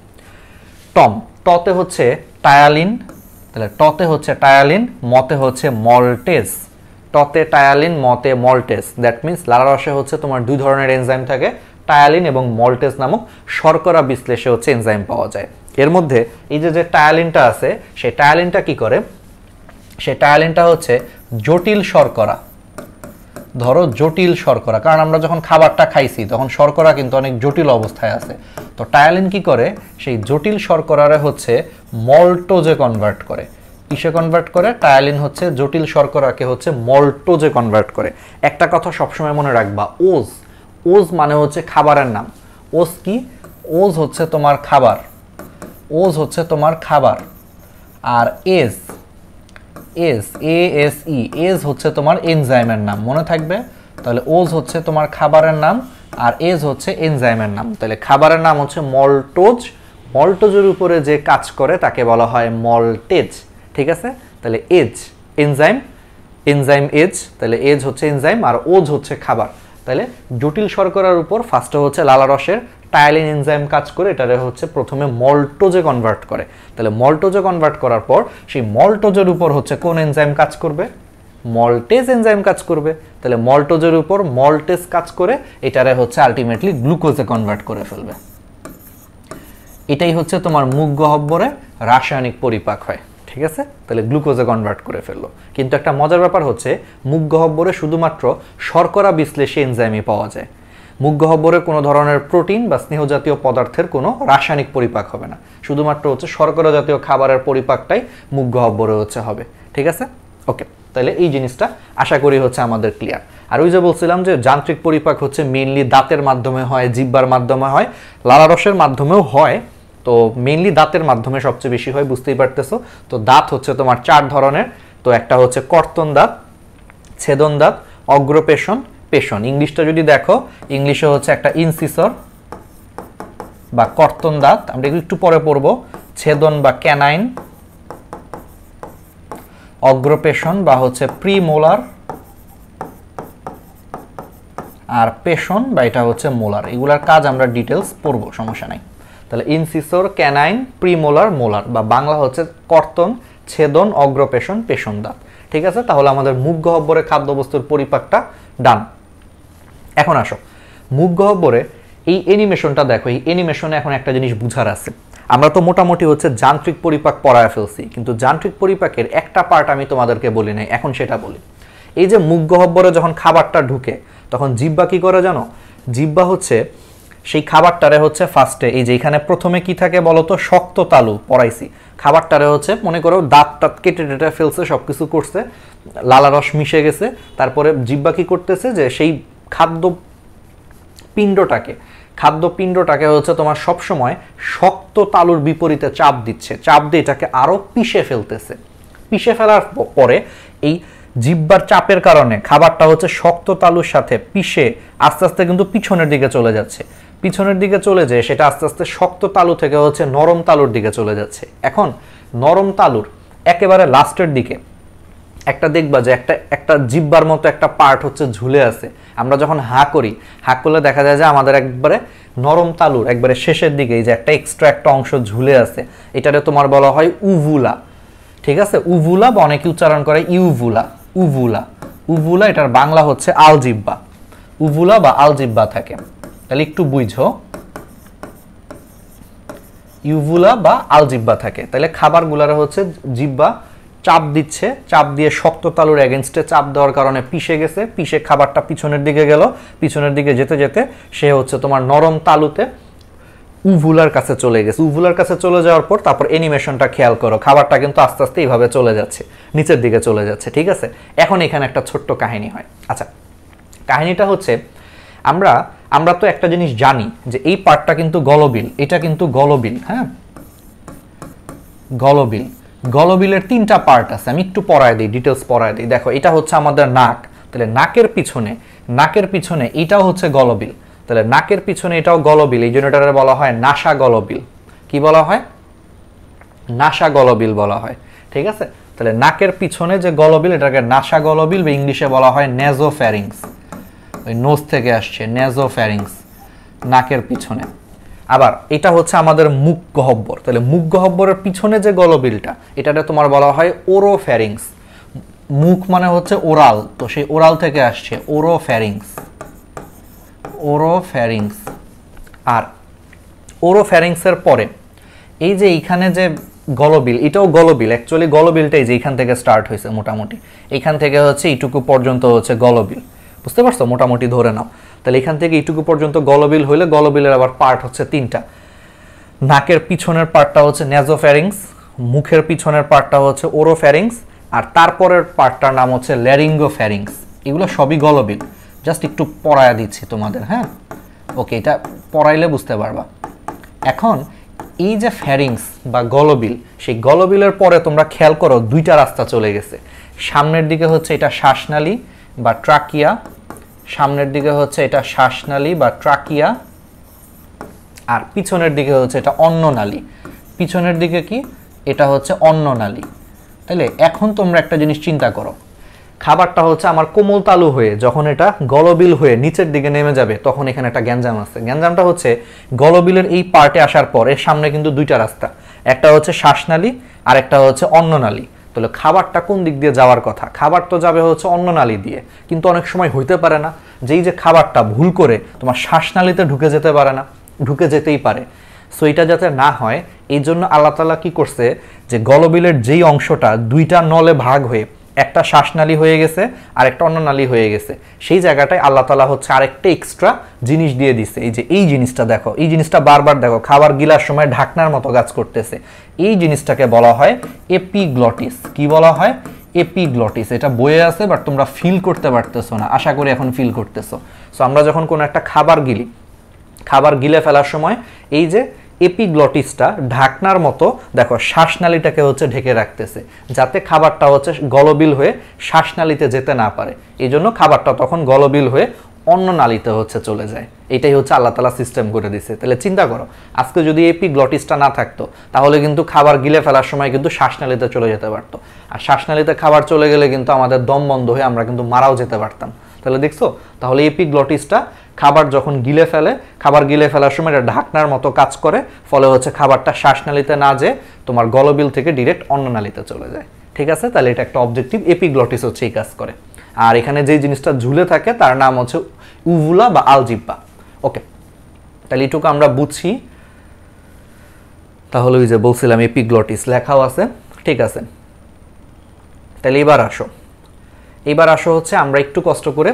টম, টতে হচ্ছে টায়ালিন, তাহলে টতে হচ্ছে টায়ালিন, মতে হচ্ছে মল্টেজ, টতে টায়ালিন, মতে মল্টেজ। দ্যাট মিনস লালারসে হচ্ছে তোমার দুই ধরনের এনজাইম থাকে, টায়ালিন এবং মল্টেজ নামক শর্করা বিশ্লেষে হচ্ছে এনজাইম পাওয়া যায়। এর মধ্যে এই যে টায়ালিনটা আছে সেই টায়ালিনটা কি করে, সেই টায়ালিনটা হচ্ছে জটিল শর্করা, ধরো জটিল শর্করা, কারণ আমরা যখন খাবারটা খাইছি তখন শর্করা কিন্তু অনেক জটিল অবস্থায় আছে। তো টায়ালিন কি করে, সেই জটিল শর্করারে হচ্ছে মল্টোজে কনভার্ট করে। কিসে কনভার্ট করে? টায়ালিন হচ্ছে জটিল শর্করাকে হচ্ছে মল্টোজে কনভার্ট করে। একটা কথা সবসময় মনে রাখবা, ওজ, ওজ মানে হচ্ছে খাবারের নাম। ওজ কি? ওজ হচ্ছে তোমার খাবার, ওজ হচ্ছে তোমার খাবার। আর এজ, এজ ASE, এজ হচ্ছে তোমার এনজাইমের নাম, মনে থাকবে। তাহলে ওজ হচ্ছে তোমার খাবারের নাম আর এজ হচ্ছে এনজাইমের নাম। তাহলে খাবারের নাম হচ্ছে মল্টোজ, মল্টোজের উপরে যে কাজ করে তাকে বলা হয় মল্টেজ, ঠিক আছে। তাহলে এজ এনজাইম, এনজাইম এজ, তাহলে এজ হচ্ছে এনজাইম আর ওজ হচ্ছে খাবার। তাহলে জটিল শর্করার উপর ফার্স্টে হচ্ছে লালারসের টায়ালিন এনজাইম কাজ করে, এটারে হচ্ছে প্রথমে মল্টোজে কনভার্ট করে। তাহলে মল্টোজে কনভার্ট করার পর সেই মল্টোজের উপর হচ্ছে কোন এনজাইম কাজ করবে? মল্টেজ এনজাইম কাজ করবে। তাহলে মল্টোজের উপর মল্টেজ কাজ করে এটারে হচ্ছে আলটিমেটলি গ্লুকোজে কনভার্ট করে ফেলবে। এটাই হচ্ছে তোমার মুখ গহ্বরে রাসায়নিক পরিপাক হয়, ঠিক আছে। তাহলে গ্লুকোজে কনভার্ট করে ফেললো। কিন্তু একটা মজার ব্যাপার হচ্ছে মুখ গহ্বরে শুধুমাত্র শর্করা বিশ্লেষী এনজাইমই পাওয়া যায়। মুখ গহ্বরে কোনো ধরনের প্রোটিন বা স্নেহ জাতীয় পদার্থের কোনো রাসায়নিক পরিপাক হবে না, শুধুমাত্র হচ্ছে শর্করা জাতীয় খাবারের পরিপাকটাই মুখ গহ্বরে হচ্ছে হবে, ঠিক আছে। ওকে, তাহলে এই জিনিসটা আশা করি হচ্ছে আমাদের ক্লিয়ার। আর ওই যে বলছিলাম যে যান্ত্রিক পরিপাক হচ্ছে মেইনলি দাঁতের মাধ্যমে হয়, জিহ্বার মাধ্যমে হয়, লালারসের মাধ্যমেও হয়। তো মেইনলি দাঁতের মাধ্যমে সবচেয়ে বেশি হয়, বুঝতেই পারতেছো। তো দাঁত হচ্ছে তোমার 4 ধরনের। তো একটা হচ্ছে কর্তন দাঁত, ছেদন দাঁত, অগ্রপেশন, পেশন। ইংলিশটা যদি দেখো, ইংলিশে হচ্ছে একটা ইনসিসর বা কর্তন দাঁত, আমরা একটু পরে পড়বো। ছেদন বা ক্যানাইন, অগ্রপেশন বা হচ্ছে প্রিমোলার, আর পেশন বা এটা হচ্ছে মোলার। এগুলার কাজ আমরা ডিটেলস পড়বো, সমস্যা নাই। তাহলে ইনসিসর, ক্যানাইন, প্রিমোলার, মোলার, বা বাংলা হচ্ছে কর্তন, ছেদন, অগ্রপেশন, পেশন দাঁত, ঠিক আছে। তাহলে আমাদের মুখ গহ্বরে খাদ্যবস্তুর পরিপাকটা ডান। এখন আসো মুখ গহ্বরে এই অ্যানিমেশনটা দেখো। এই অ্যানিমেশনে এখন একটা জিনিস বুঝার আছে। আমরা তো মোটামুটি হচ্ছে যান্ত্রিক পরিপাক পড়ায় ফেলছি, কিন্তু যান্ত্রিক পরিপাকের একটা পার্ট আমি তোমাদেরকে বলি নাই, এখন সেটা বলি। এই যে মুখ গহ্বরে যখন খাবারটা ঢুকে তখন জিহ্বা কি করে জানো? জিহ্বা হচ্ছে সেই খাবারটারে হচ্ছে ফার্স্টে এই যে এখানে প্রথমে কি থাকে বলো তো, শক্ত তালু পড়াইছি। খাবারটারে হচ্ছে মনে করো দাঁত টাত কেটে টেটে ফেলছে, সব কিছু করছে, লালারস মিশে গেছে। তারপরে জিহ্বা কি করতেছে যে সেই খাদ্যপিণ্ডটাকে হচ্ছে তোমার সবসময় শক্ত তালুর বিপরীতে চাপ দিচ্ছে, চাপ দিয়ে এটাকে আরো পিষে ফেলতেছে। পিষে ফেলার পরে এই জিহ্বার চাপের কারণে খাবারটা হচ্ছে শক্ত তালুর সাথে পিষে আস্তে আস্তে কিন্তু পিছনের দিকে চলে যাচ্ছে। পিছনের দিকে চলে যায় সেটা আস্তে আস্তে শক্ত তালু থেকে হচ্ছে নরম তালুর দিকে চলে যাচ্ছে। এখন নরম তালুর একেবারে লাস্টের দিকে একটা দেখবা যে একটা জিহ্বার মতো একটা পার্ট হচ্ছে ঝুলে আছে। আমরা যখন হা করি, হা করলে দেখা যায় যে আমাদের একবারে নরম তালুর একবারে শেষের দিকে এই যে একটা এক্সট্রা একটা অংশ ঝুলে আছে, এটারে তোমার বলা হয় উভুলা, ঠিক আছে। উভুলা বা অনেকে উচ্চারণ করে ইউভুলা, উভুলা, উভুলা। এটার বাংলা হচ্ছে আলজিহ্বা, উভুলা বা আলজিহ্বা থাকে। তাহলে একটু বুঝো, ইউভুলা বা আলজিহ্বা থাকে। তাহলে খাবারগুলার হচ্ছে জিহ্বা চাপ দিচ্ছে, চাপ দিয়ে শক্ত তালুর এগেনস্টে চাপ দেওয়ার কারণে পিষে গেছে, পিষে খাবারটা পিছনের দিকে গেল, পিছনের দিকে যেতে যেতে সে হচ্ছে তোমার নরম তালুতে উভুলার কাছে চলে গেছে। উভুলার কাছে চলে যাওয়ার পর তারপর অ্যানিমেশনটা খেয়াল করো, খাবারটা কিন্তু আস্তে আস্তে এইভাবে চলে যাচ্ছে, নিচের দিকে চলে যাচ্ছে, ঠিক আছে। এখন এখানে একটা ছোট্ট কাহিনী হয়। আচ্ছা, কাহিনীটা হচ্ছে আমরা তো একটা জিনিস জানি যে এই পার্টটা কিন্তু গলবিল, এটা কিন্তু গলবিল, হ্যাঁ, গলবিল। গলবিলের 3টা পার্ট আছে, আমি একটু পড়ায় দিই, ডিটেলস পড়ায় দিই। দেখো এটা হচ্ছে আমাদের নাক, তাহলে নাকের পিছনে এটাও হচ্ছে গলবিল, তাহলে নাকের পিছনে এটাও গলবিল, এই জন্য এটাকে বলা হয় নাসা গলবিল। কি বলা হয়? নাসা গলবিল বলা হয়, ঠিক আছে। তাহলে নাকের পিছনে যে গলবিল এটাকে নাসা গলবিল বা ইংলিশে বলা হয় নেজোফ্যারিংস, ওই নোজ থেকে আসছে নেজোফ্যারিংস, নাকের পিছনে। আবার এটা হচ্ছে আমাদের মুখ গহ্বর, তাহলে মুখ গহ্বরের পিছনে যে গলবিলটা এটাতে তোমার বলা হয় ওরোফ্যারিংস। মুখ মানে হচ্ছে ওরাল, তো সেই ওরাল থেকে আসছে ওরোফ্যারিংস, ওরোফ্যারিংস। আর ওরোফ্যারিংসের পরে এই যে এইখানে যে গলবিল, এটাও গলবিল, অ্যাকচুয়ালি গলবিলটাই যে এইখান থেকে স্টার্ট হয়েছে, মোটামুটি এইখান থেকে হচ্ছে এইটুকু পর্যন্ত হচ্ছে গলবিল। বুঝতে পারছো? মোটামুটি ধরে নাও। তাহলে এখান থেকে এইটুকু পর্যন্ত গলবিল হইলে গলবিলের আবার পার্ট হচ্ছে 3টা। নাকের পিছনের পার্টটা হচ্ছে ন্যাজোফ্যারিংস, মুখের পিছনের পার্টটা হচ্ছে ওরোফ্যারিংস, আর তারপরের পার্টটার নাম হচ্ছে ল্যারিঙ্গোফ্যারিংস। এগুলো সবই গলবিল, জাস্ট একটু পড়ায়া দিচ্ছি তোমাদের, হ্যাঁ? ওকে, এটা পড়াইলে বুঝতে পারবা। এখন এই যে ফ্যারিংস বা গলবিল, সেই গলবিলের পরে তোমরা খেয়াল করো 2টা রাস্তা চলে গেছে। সামনের দিকে হচ্ছে এটা শ্বাসনালী বা ট্রাকিয়া, সামনের দিকে হচ্ছে এটা শ্বাসনালী বা ট্রাকিয়া, আর পিছনের দিকে হচ্ছে এটা অন্ননালী। পিছনের দিকে কি? এটা হচ্ছে অন্ননালী। তাহলে এখন তোমরা একটা জিনিস চিন্তা করো, খাবারটা হচ্ছে আমার কোমল তালু হয়ে যখন এটা গলবিল হয়ে নিচের দিকে নেমে যাবে তখন এখানে একটা গ্যাঞ্জাম আছে। গ্যাঞ্জামটা হচ্ছে গলবিলের এই পার্টে আসার পর এর সামনে কিন্তু 2টা রাস্তা, একটা হচ্ছে শ্বাসনালী আর একটা হচ্ছে অন্ননালী। তাহলে খাবারটা কোন দিক দিয়ে যাওয়ার কথা? খাবার তো যাবে হচ্ছে অন্ননালী দিয়ে, কিন্তু অনেক সময় হইতে পারে না যেই যে খাবারটা ভুল করে তোমার শ্বাসনালীতে ঢুকে যেতে পারে না, ঢুকে যেতেই পারে। সো এটা যাতে না হয় এই জন্য আল্লাহ তাআলা কি করছে, যে গলবিলের যেই অংশটা 2টা নলে ভাগ হয়ে একটা শ্বাসনালী হয়ে গেছে আর একটা অন্ননালী হয়ে গেছে, সেই জায়গাটায় আল্লাহ তাআলা হচ্ছে আরেকটা এক্সট্রা জিনিস দিয়ে দিছে। এই যে এই জিনিসটা দেখো, এই জিনিসটা বারবার দেখো, খাবার গিলার সময় ঢাকনার মতো কাজ করতেছে। এই জিনিসটাকে বলা হয় এপিগ্লটিস। কি বলা হয়? এপিগ্লটিস। এটা বইয়ে আছে বাট তোমরা ফিল করতে পারতেছো না, আশা করি এখন ফিল করতেছো। সো আমরা যখন কোনো একটা খাবার গিলি, খাবার গিলে ফেলার সময় এই যে এপিগ্লটিসটা ঢাকনার মতো দেখো শ্বাসনালীটাকে হচ্ছে ঢেকে রাখতেছে, যাতে খাবারটা হচ্ছে গলবিল হয়ে শ্বাসনালীতে যেতে না পারে। এই জন্য খাবারটা তখন গলবিল হয়ে অন্ননালীতে হচ্ছে চলে যায়। এটাই হচ্ছে আল্লাহ তাআলা সিস্টেম করে দিছে। তাহলে চিন্তা করো, আজকে যদি এপিগ্লটিসটা না থাকতো তাহলে কিন্তু খাবার গিলে ফেলার সময় কিন্তু শ্বাসনালীতে চলে যেতে পারতো, আর শ্বাসনালীতে খাবার চলে গেলে কিন্তু আমাদের দম বন্ধ হয়ে আমরা কিন্তু মারাও যেতে পারতাম। তাহলে দেখছো, তাহলে এপিগ্লটিসটা খাবার যখন গিলে ফেলে, খাবার গিলে ফেলার সময় এটা ঢাকনার মতো কাজ করে, ফলে হচ্ছে খাবারটা শ্বাসনালীতে না যেয়ে তোমার গলবিল থেকে ডিরেক্ট অন্ননালীতে চলে যায়। ঠিক আছে? তাহলে এটা একটা অবজেক্টিভ, এপিগ্লটিস হচ্ছে এই কাজ করে। আর এখানে যে জিনিসটা ঝুলে থাকে তার নাম হচ্ছে উভুলা বা আলজিব্বা। ওকে, তাহলে এটুকু আমরা বুঝছি। তাহলে ওই যে বলছিলাম এপিগ্লটিস লেখাও আছে, ঠিক আছে। তাহলে এবার আসো হচ্ছে আমরা একটু কষ্ট করে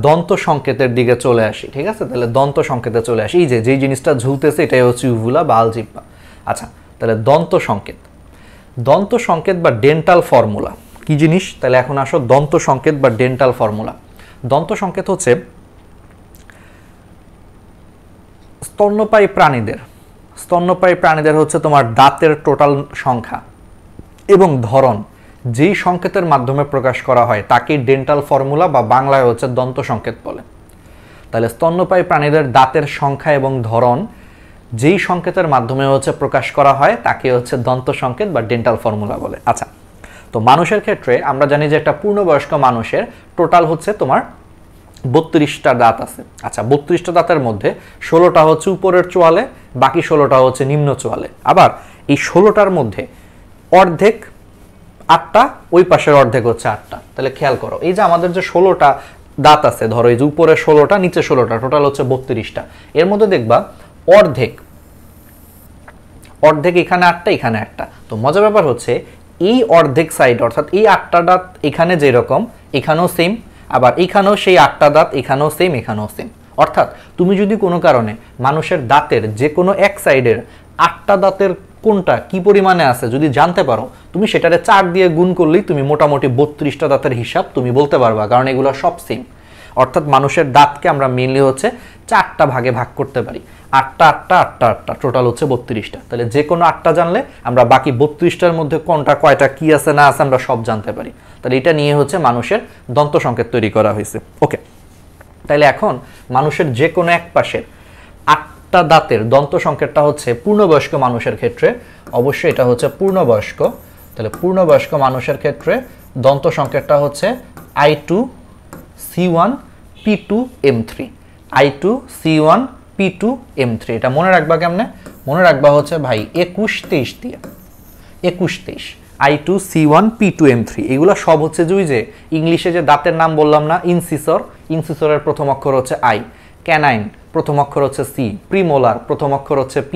দন্ত সংকেতের দিকে চলে আসি। ঠিক আছে? তাহলে দন্ত সংকেতে চলে আসি। এই যে যেই জিনিসটা ঝুলতেছে এটাই হচ্ছে উভুলা বা আলজিব্বা। আচ্ছা, তাহলে দন্ত সংকেত বা ডেন্টাল ফর্মুলা কি জিনিস? তাহলে এখন আসো দন্ত সংকেত বা ডেন্টাল ফর্মুলা। দন্ত সংকেত হচ্ছে স্তন্যপায়ী প্রাণীদের হচ্ছে তোমার দাঁতের টোটাল সংখ্যা এবং ধরন যেই সংকেতের মাধ্যমে প্রকাশ করা হয় তাকে ডেন্টাল ফর্মুলা বা বাংলায় হচ্ছে দন্ত সংকেত বলে। তাহলে স্তন্যপায়ী প্রাণীদের দাঁতের সংখ্যা এবং ধরন যেই সংকেতের মাধ্যমে হচ্ছে প্রকাশ করা হয় তাকে হচ্ছে দন্ত সংকেত বা ডেন্টাল ফর্মুলা বলে। আচ্ছা, তো মানুষের ক্ষেত্রে আমরা জানি যে একটা পূর্ণবয়স্ক মানুষের টোটাল হচ্ছে তোমার 32টা দাঁত আছে। আচ্ছা, 32টা দাঁতের মধ্যে 16টা হচ্ছে উপরের চোয়ালে, বাকি 16টা হচ্ছে নিম্ন চোয়ালে। আবার এই 16টার মধ্যে অর্ধেক 8টা, ওই পাশের অর্ধেক হচ্ছে 8টা। তাহলে খেয়াল করো, এই যে আমাদের যে 16টা দাঁত আছে, ধরো এই যে উপরে 16টা নিচে 16টা, টোটাল হচ্ছে 32টা। এর মধ্যে দেখবা অর্ধেক এখানে 8টা, এখানে 1টা। তো মজার ব্যাপার হচ্ছে এই অর্ধেক সাইড অর্থাৎ এই 8টা দাঁত এখানে যেরকম এখানেও সেম, আবার এখানেও সেই 8টা দাঁত এখানেও সেম, এখানেও সেম। অর্থাৎ তুমি যদি কোনো কারণে মানুষের দাঁতের যে কোনো এক সাইডের 8টা দাঁতের কোনটা কি পরিমাণে আছে যদি জানতে পারো, তুমি সেটারে 4 দিয়ে গুণ করলেই তুমি মোটামুটি 32টা দাঁতের হিসাব তুমি বলতে পারবা, কারণ এগুলো সব সেম। অর্থাৎ মানুষের দাঁতকে আমরা মেইনলি হচ্ছে 4টা ভাগে ভাগ করতে পারি, 8টা 8টা 8টা 8টা, টোটাল হচ্ছে 32টা। তাহলে যে কোনো 8টা জানলে আমরা বাকি 32টার মধ্যে কোনটা কয়টা কি আছে না আছে আমরা সব জানতে পারি। তাহলে এটা নিয়ে হচ্ছে মানুষের দন্ত সংকেত তৈরি করা হয়েছে। ওকে, তাহলে এখন মানুষের যে কোনো এক পাশের 8টা দাঁতের দন্ত সংকেতটা হচ্ছে পূর্ণবয়স্ক মানুষের ক্ষেত্রে, অবশ্যই এটা হচ্ছে পূর্ণবয়স্ক। তাহলে পূর্ণবয়স্ক মানুষের ক্ষেত্রে দন্ত সংকেতটা হচ্ছে I2C1P2M3, I2C1P2M3। এটা মনে রাখবা কেমনে? মনে রাখবা হচ্ছে ভাই 21-23 দিয়ে, 21-23, I2C1P2M3। এগুলো সব হচ্ছে যে ইংলিশে যে দাঁতের নাম বললাম না, ইনসিসরের প্রথম অক্ষর হচ্ছে I, ক্যানাইন প্রথম অক্ষর হচ্ছে C, প্রিমোলার প্রথম অক্ষর হচ্ছে P,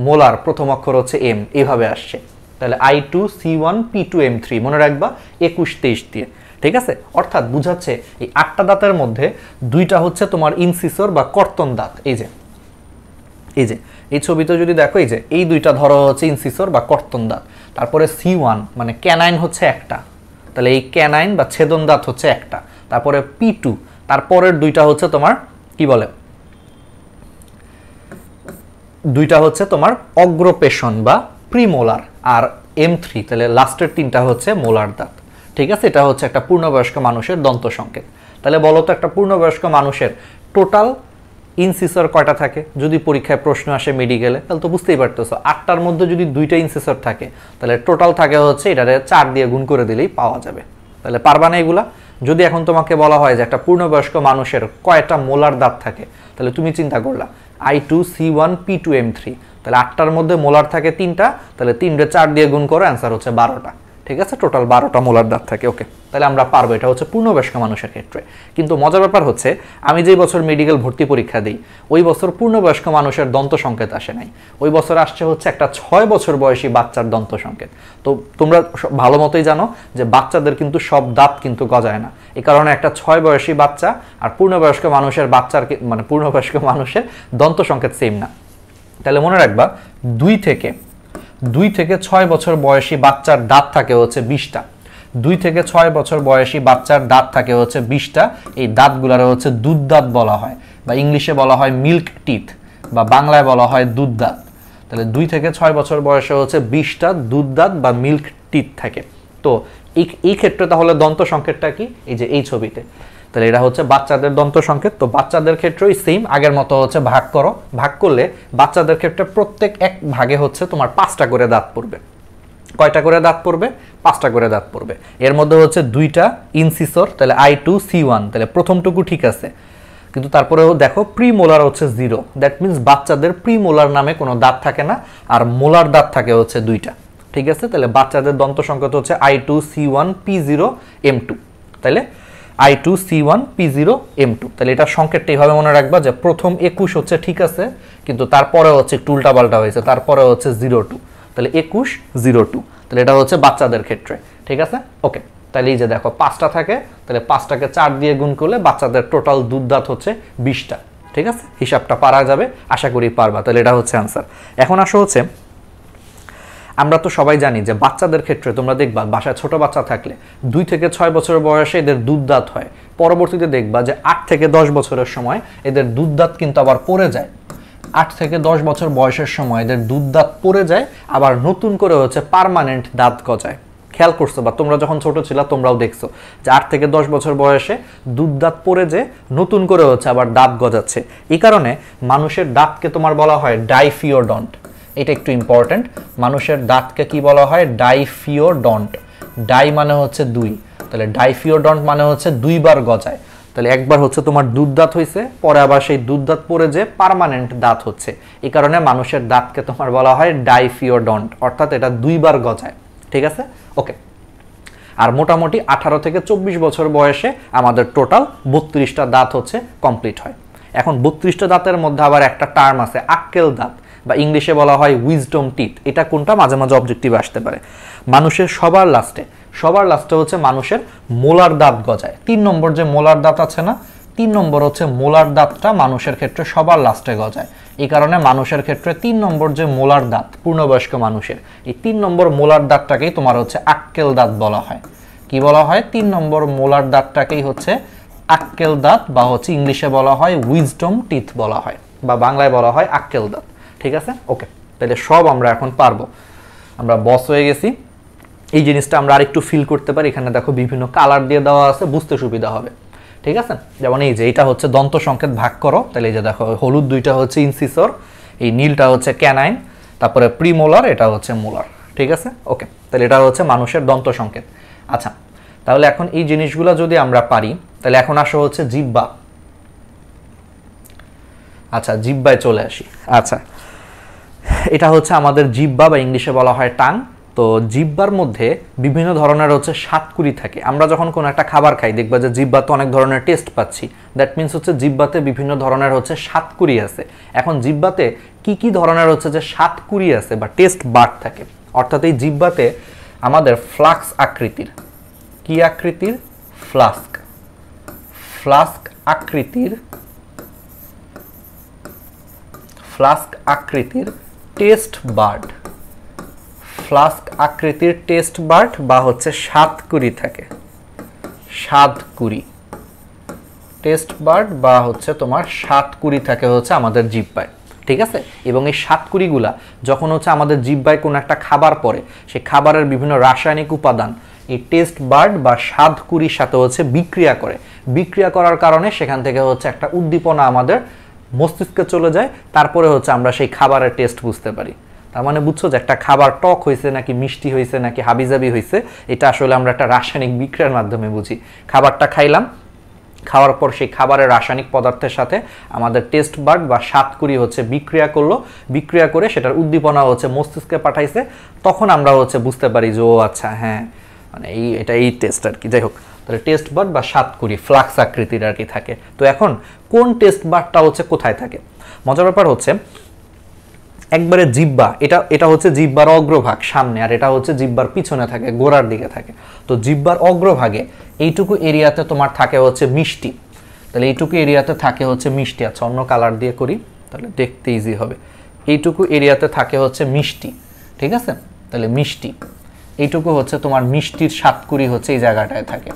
মোলার প্রথম অক্ষর হচ্ছে M, এভাবে আসছে। তাহলে I2C1P2M3 মনে রাখবা 21-23 দিয়ে। ঠিক আছে, অর্থাৎ বুঝাচ্ছে এই 8টা দাঁতের মধ্যে 2টা হচ্ছে তোমার ইনসিসর বা কর্তন দাঁত। এই যে এই ছবিতে যদি দেখো, এই যে এই 2টা ধরো হচ্ছে ইনসিসর বা কর্তন দাঁত। তারপরে C1 মানে ক্যানাইন হচ্ছে একটা, তাহলে এই ক্যানাইন বা ছেদন দাঁত হচ্ছে একটা। তারপরে P2 তারপরের 2টা হচ্ছে তোমার কি বলে, 2টা হচ্ছে তোমার অগ্রপেশন বা প্রিমোলার, আর M3 তাহলে লাস্টের 3টা হচ্ছে মোলার দাঁত। ঠিক আছে, এটা হচ্ছে একটা পূর্ণবয়স্ক মানুষের দন্ত সংকেত। তাহলে বলো তো একটা পূর্ণবয়স্ক মানুষের টোটাল ইনসিসর কয়টা থাকে? যদি পরীক্ষায় প্রশ্ন আসে মেডিকেলে, তাহলে তো বুঝতেই পারতেছো 8টার মধ্যে যদি 2টা ইনসিসর থাকে তাহলে টোটাল থাকে হচ্ছে এটারে 4 দিয়ে গুণ করে দিলেই পাওয়া যাবে। তাহলে পারবা না এগুলা? যদি এখন তোমাকে বলা হয় যে একটা পূর্ণবয়স্ক মানুষের কয়টা মোলার দাঁত থাকে, তাহলে তুমি চিন্তা করলা I2 C1 P2 M3, তাহলে 8টার মধ্যে মোলার থাকে 3টা, তাহলে 3 রে 4 দিয়ে গুণ করো, অ্যান্সার হচ্ছে 12টা। ঠিক আছে, টোটাল 12টা মোলার দাঁত থাকে। ওকে, তাহলে আমরা পারবো, এটা হচ্ছে পূর্ণবয়স্ক মানুষের ক্ষেত্রে। কিন্তু মজার ব্যাপার হচ্ছে আমি যেই বছর মেডিকেল ভর্তি পরীক্ষা দিই ওই বছর পূর্ণবয়স্ক মানুষের দন্ত সংকেত আসে নাই, ওই বছর আসছে হচ্ছে একটা 6 বছর বয়সী বাচ্চার দন্ত সংকেত। তো তোমরা ভালো মতোই জানো যে বাচ্চাদের কিন্তু সব দাঁত কিন্তু গজায় না, এই কারণে একটা 6 বয়সী বাচ্চা আর পূর্ণবয়স্ক মানুষের বাচ্চার মানে পূর্ণবয়স্ক মানুষের দন্ত সংকেত সেম না। তাহলে মনে রাখবা 2 থেকে 6 বছর বয়সী বাচ্চার দাঁত থাকে হচ্ছে 20টা। 2 থেকে 6 বছর বয়সী বাচ্চার দাঁত থাকে হচ্ছে 20টা। এই দাঁতগুলোর হচ্ছে দুধ দাঁত বলা হয়, বা ইংলিশে বলা হয় মিল্ক টিথ, বা বাংলায় বলা হয় দুধ দাঁত। তাহলে 2 থেকে 6 বছর বয়সে হচ্ছে 20টা দুধ দাঁত বা মিল্ক টিথ থাকে। তো এই ক্ষেত্রে তাহলে দন্ত সংকেতটা কি? এই যে এই ছবিতে, তাহলে এটা হচ্ছে বাচ্চাদের দন্ত সংকেত। তো বাচ্চাদের ক্ষেত্রেই সেম আগের মতো হচ্ছে ভাগ করো, ভাগ করলে বাচ্চাদের ক্ষেত্রে প্রত্যেক এক ভাগে হচ্ছে তোমার 5টা করে দাঁত পড়বে। কয়টা করে দাঁত পড়বে? 5টা করে দাঁত পড়বে। এর মধ্যে হচ্ছে 2টা ইনসিসর, তাহলে I2 C1, তাহলে প্রথমটুকু ঠিক আছে, কিন্তু তারপরেও দেখো প্রিমোলার হচ্ছে 0, দ্যাট মিনস বাচ্চাদের প্রিমোলার নামে কোনো দাঁত থাকে না, আর মোলার দাঁত থাকে হচ্ছে 2টা। ঠিক আছে, তাহলে বাচ্চাদের দন্ত সংকেত হচ্ছে I2 C1 P0 M2, তাহলে I2 C1 P0 M2। তাহলে এটা সংকেতটা এইভাবে মনে রাখবা যে প্রথম 21 হচ্ছে ঠিক আছে, কিন্তু তারপরে হচ্ছে একটু উল্টাপাল্টা হয়েছে, তারপরে হচ্ছে 02, তাহলে 21 02, তাহলে এটা হচ্ছে বাচ্চাদের ক্ষেত্রে। ঠিক আছে, ওকে। তাহলে এই যে দেখো 5টা থাকে, তাহলে 5টাকে 4 দিয়ে গুণ করলে বাচ্চাদের টোটাল দুধ দাঁত হচ্ছে 20টা। ঠিক আছে, হিসাবটা পারা যাবে, আশা করি পারবা। তাহলে এটা হচ্ছে অ্যান্সার। এখন আসো হচ্ছে আমরা তো সবাই জানি যে বাচ্চাদের ক্ষেত্রে তোমরা দেখবা বাসায় ছোট বাচ্চা থাকলে 2 থেকে 6 বছর বয়সে এদের দুধ দাঁত হয়, পরবর্তীতে দেখবা যে 8 থেকে 10 বছরের সময় এদের দুধ দাঁত কিন্তু আবার পড়ে যায়। 8 থেকে 10 বছর বয়সের সময় এদের দুধ দাঁত পড়ে যায়, আবার নতুন করে হচ্ছে পার্মানেন্ট দাঁত গজায়। খেয়াল করছো বা তোমরা যখন ছোট ছিল তোমরাও দেখছো যে 8 থেকে 10 বছর বয়সে দুধ দাঁত পড়ে যে নতুন করে হচ্ছে আবার দাঁত গজাচ্ছে। এই কারণে মানুষের দাঁতকে তোমার বলা হয় ডাইফিওডন্ট। এটা একটু ইম্পর্টেন্ট, মানুষের দাঁতকে কি বলা হয়? ডাইফিওডন্ট। ডাই মানে হচ্ছে 2, তাহলে ডাইফিওডন্ট মানে হচ্ছে 2 বার গজায়। তাহলে একবার হচ্ছে তোমার দুধ দাঁত হয়েছে, পরে আবার সেই দুধ দাঁত পড়ে যে পার্মানেন্ট দাঁত হচ্ছে, এই কারণে মানুষের দাঁতকে তোমার বলা হয় ডাইফিওডন্ট, অর্থাৎ এটা 2 বার গজায়। ঠিক আছে, ওকে। আর মোটামুটি 18 থেকে 24 বছর বয়সে আমাদের টোটাল 32টা দাঁত হচ্ছে কমপ্লিট হয়। এখন 32টা দাঁতের মধ্যে আবার একটা টার্ম আছে আক্কেল দাঁত, বা ইংলিশে বলা হয় উইজডম টিথ। এটা কোনটা? মাঝে মাঝে অবজেক্টিভ আসতে পারে। মানুষের সবার লাস্টে হচ্ছে মানুষের মোলার দাঁত গজায়। 3 নম্বর যে মোলার দাঁত আছে না, 3 নম্বর হচ্ছে মোলার দাঁতটা মানুষের ক্ষেত্রে সবার লাস্টে গজায়। এই কারণে মানুষের ক্ষেত্রে 3 নম্বর যে মোলার দাঁত পূর্ণবয়স্ক মানুষের, এই 3 নম্বর মোলার দাঁতটাকেই তোমার হচ্ছে আক্কেল দাঁত বলা হয়। কি বলা হয়? 3 নম্বর মোলার দাঁতটাকেই হচ্ছে আক্কেল দাঁত, বা হচ্ছে ইংলিশে বলা হয় উইজডম টিথ বলা হয়, বা বাংলায় বলা হয় আক্কেল দাঁত। ঠিক আছে, ওকে। তাহলে সব আমরা এখন পারবো, আমরা বস হয়ে গেছি। এই জিনিসটা আমরা আরেকটু ফিল করতে পারি, এখানে দেখো বিভিন্ন কালার দিয়ে দেওয়া আছে, বুঝতে সুবিধা হবে। ঠিক আছে, যেমন এই যে এটা হচ্ছে দন্ত সংকেত, ভাগ করো, তাহলে এই যে দেখো হলুদ 2টা হচ্ছে ইনসিসর, এই নীলটা হচ্ছে ক্যানাইন, তারপরে প্রিমোলার, এটা হচ্ছে মোলার। ঠিক আছে, ওকে। তাহলে এটা হচ্ছে মানুষের দন্ত সংকেত। আচ্ছা, তাহলে এখন এই জিনিসগুলো যদি আমরা পারি, তাহলে এখন আসো হচ্ছে জিহ্বা। আচ্ছা, জিহ্বায় চলে আসি। আচ্ছা, এটা হচ্ছে আমাদের জিহ্বা, বা ইংলিশে বলা হয় টাং। তো জিহ্বার মধ্যে বিভিন্ন ধরনের হচ্ছে স্বাদকুড়ি থাকে। আমরা যখন কোনো একটা খাবার খাই দেখবা যে জিহ্বাতে অনেক ধরনের টেস্ট পাচ্ছি, দ্যাট মিনস হচ্ছে জিহ্বাতে বিভিন্ন ধরনের হচ্ছে স্বাদকুড়ি আছে। এখন জিহ্বাতে কি কি ধরনের হচ্ছে যে স্বাদকুড়ি আছে বা টেস্ট বাড থাকে, অর্থাৎ এই জিহ্বাতে আমাদের ফ্লাক্স আকৃতির, কি আকৃতির? ফ্লাস্ক, ফ্লাস্ক আকৃতির টেস্ট বার্ড, ফ্লাস্ক আকৃতির টেস্ট বার্ড বা হচ্ছে সাতকুড়ি থাকে, সাতকুড়ি টেস্ট বার্ড বা হচ্ছে তোমার সাতকুড়ি থাকে হচ্ছে আমাদের জিহ্বায়, ঠিক আছে। এবং এই সাতকুড়িগুলা যখন হচ্ছে আমাদের জিহ্বায় কোনো একটা খাবার পড়ে, সেই খাবারের বিভিন্ন রাসায়নিক উপাদান এই টেস্ট বার্ড বা সাতকুড়ির সাথে হচ্ছে বিক্রিয়া করে, বিক্রিয়া করার কারণে সেখান থেকে হচ্ছে একটা উদ্দীপনা আমাদের মস্তিষ্কে চলে যায়, তারপরে হচ্ছে আমরা সেই খাবারের টেস্ট বুঝতে পারি। তার মানে বুঝছো যে একটা খাবার টক হয়েছে নাকি মিষ্টি হয়েছে নাকি হাবিজাবি হয়েছে, এটা আসলে আমরা একটা রাসায়নিক বিক্রিয়ার মাধ্যমে বুঝি। খাবারটা খাইলাম, খাওয়ার পর সেই খাবারের রাসায়নিক পদার্থের সাথে আমাদের টেস্ট বার্ড বা সাতকুড়ি হচ্ছে বিক্রিয়া করলো, বিক্রিয়া করে সেটার উদ্দীপনা হচ্ছে মস্তিষ্কে পাঠাইছে, তখন আমরা হচ্ছে বুঝতে পারি যে ও আচ্ছা হ্যাঁ মানে এই টেস্ট আর কি। যাই হোক, তাহলে টেস্ট বার্ড বা সাতকুড়ি ফ্লাক্স আকৃতির আর কি থাকে। তো এখন কোন টেস্ট বার্ডটা হচ্ছে কোথায় থাকে? মজার ব্যাপার হচ্ছে একবারে জিহ্বা, এটা হচ্ছে জিহ্বার অগ্রভাগ সামনে, আর এটা হচ্ছে জিহ্বার পিছনে থাকে, গোড়ার দিকে থাকে। তো জিহ্বার অগ্রভাগে এইটুকু এরিয়াতে তোমার থাকে হচ্ছে মিষ্টি, তাহলে এইটুকু এরিয়াতে থাকে হচ্ছে মিষ্টি। আচ্ছা অন্য কালার দিয়ে করি তাহলে দেখতে ইজি হবে। এইটুকু এরিয়াতে থাকে হচ্ছে মিষ্টি, ঠিক আছে। তাহলে মিষ্টি, এইটুকু হচ্ছে তোমার মিষ্টির সাতকুড়ি হচ্ছে এই জায়গাটায় থাকে।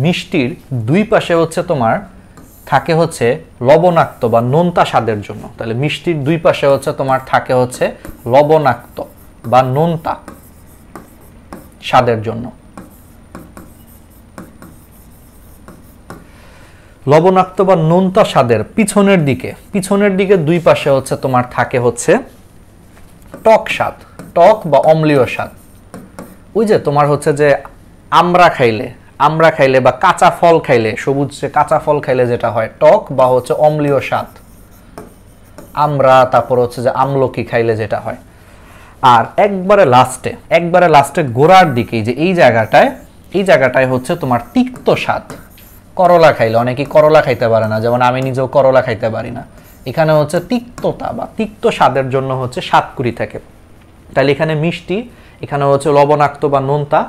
মিষ্টির দুই পাশে হচ্ছে তোমার থাকে হচ্ছে লবণাক্ত বা নোনতা স্বাদের জন্য, তাহলে মিষ্টির দুই পাশে হচ্ছে তোমার থাকে হচ্ছে লবণাক্ত বা নোনতা স্বাদের জন্য। লবণাক্ত বা নোনতা স্বাদের পিছনের দিকে দুই পাশে হচ্ছে তোমার থাকে হচ্ছে টক স্বাদ, টক বা অম্লীয় স্বাদ। ওই যে তোমার হচ্ছে যে আমরা খাইলে বা কাঁচা ফল খাইলে, সবুজ যে কাঁচা ফল খাইলে যেটা হয় টক বা হচ্ছে অম্লীয় স্বাদ, আমরা তারপর হচ্ছে যে আমলকি খাইলে যেটা হয়। আর একবারে লাস্টে গোড়ার দিকে যে এই জায়গাটায় হচ্ছে তোমার তিক্ত স্বাদ। করলা খাইলে, অনেকেই করলা খাইতে পারে না, যেমন আমি নিজেও করলা খাইতে পারি না, এখানে হচ্ছে তিক্ততা বা তিক্ত স্বাদের জন্য হচ্ছে সাতকুড়ি থাকে। তাহলে এখানে মিষ্টি, এখানে হচ্ছে লবণাক্ত বা নোনতা,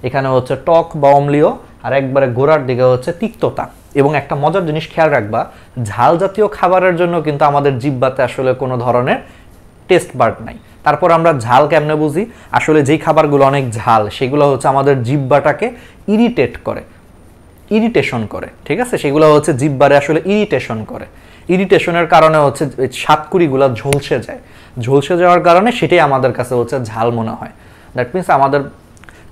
এখানে হচ্ছে টক বা অম্লীয়, আর একবারে গোড়ার দিকে হচ্ছে তিক্ততা। এবং একটা মজার জিনিস খেয়াল রাখবা, ঝাল জাতীয় খাবারের জন্য কিন্তু আমাদের জিহ্বাতে আসলে কোনো ধরনের টেস্ট বার্ড নাই। তারপর আমরা ঝাল কেমনে বুঝি? আসলে যেই খাবারগুলো অনেক ঝাল সেগুলো হচ্ছে আমাদের জিহ্বাটাকে ইরিটেশন করে, ঠিক আছে, সেগুলো হচ্ছে জিহ্বারে আসলে ইরিটেশন করে। ইরিটেশনের কারণে হচ্ছে সাতকুড়িগুলো ঝলসে যাওয়ার কারণে সেটাই আমাদের কাছে হচ্ছে ঝাল মনে হয়। দ্যাট মিনস আমাদের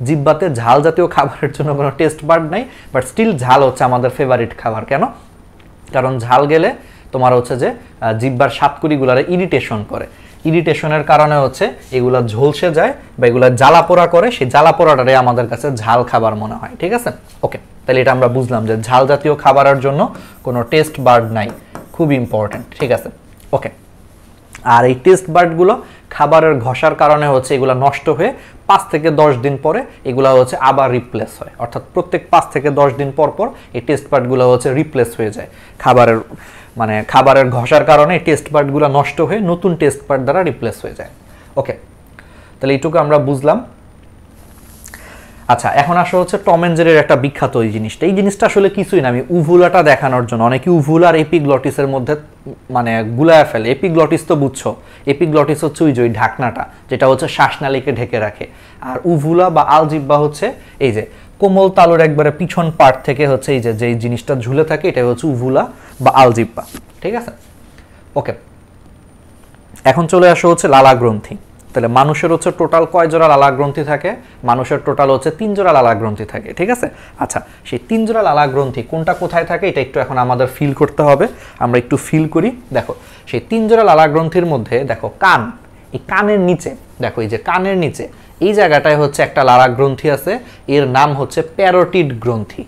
জিহ্বাতে ঝাল জাতীয় খাবারের জন্য কোনো টেস্ট বার্ড নাই, বাট স্টিল ঝাল হচ্ছে আমাদের ফেভারিট খাবার। কেন? কারণ ঝাল গেলে তোমার হচ্ছে যে জিহ্বার সাতকুড়িগুলারে ইরিটেশন করে, ইরিটেশনের কারণে হচ্ছে এগুলা ঝলসে যায় বা এগুলা জ্বালা পোড়া করে, সেই জ্বালা পোড়াটারে আমাদের কাছে ঝাল খাবার মনে হয়, ঠিক আছে। ওকে, তাহলে এটা আমরা বুঝলাম যে ঝাল জাতীয় খাবারের জন্য কোনো টেস্ট বার্ড নাই, খুব ইম্পর্টেন্ট, ঠিক আছে। ওকে, আর এই টেস্ট বার্ডগুলো খাবারের ঘষার কারণে হচ্ছে এগুলো নষ্ট হয়ে 5 থেকে 10 দিন পরে এগুলো হচ্ছে আবার রিপ্লেস হয়, অর্থাৎ প্রত্যেক 5 থেকে 10 দিন পর এই টেস্ট বার্ডগুলো হচ্ছে রিপ্লেস হয়ে যায়। খাবারের ঘষার কারণে টেস্ট বার্ডগুলো নষ্ট হয়ে নতুন টেস্ট বার্ড দ্বারা রিপ্লেস হয়ে যায়। ওকে, তাহলে এইটুকু আমরা বুঝলাম। আচ্ছা, এখন আসা হচ্ছে টম এন্ড জেরির একটা বিখ্যাত এই জিনিসটা আসলে কিছুই না, আমি উভুলাটা দেখানোর জন্য। অনেকে উভুলা আর এপিগ্লটিসের মধ্যে মানে গুলায় ফেলে। এপিগ্লটিস তো বুঝছো, এপিগ্লটিস হচ্ছে ওই যে ওই ঢাকনাটা যেটা হচ্ছে শ্বাসনালীকে ঢেকে রাখে, আর উভুলা বা আলজিহ্বা হচ্ছে এই যে কোমল তালুর একবারে পিছন পার্ট থেকে হচ্ছে এই যে যেই জিনিসটা ঝুলে থাকে এটাই হচ্ছে উভুলা বা আলজিহ্বা, ঠিক আছে। ওকে, এখন চলে আসা হচ্ছে লালা গ্রন্থি। তাহলে মানুষের হচ্ছে টোটাল কয় জোড়া লালা গ্রন্থি থাকে? মানুষের টোটাল হচ্ছে 3 জোড়া লালা গ্রন্থি থাকে, ঠিক আছে। আচ্ছা, সেই 3 জোড়া লালা গ্রন্থি কোনটা কোথায় থাকে এটা একটু এখন আমাদের ফিল করতে হবে। আমরা একটু ফিল করি। দেখো, সেই 3 জোড়া লালা গ্রন্থির মধ্যে দেখো কান, এই কানের নিচে দেখো, এই যে কানের নিচে এই জায়গাটায় হচ্ছে একটা লালা গ্রন্থি আছে, এর নাম হচ্ছে প্যারোটিড গ্রন্থি।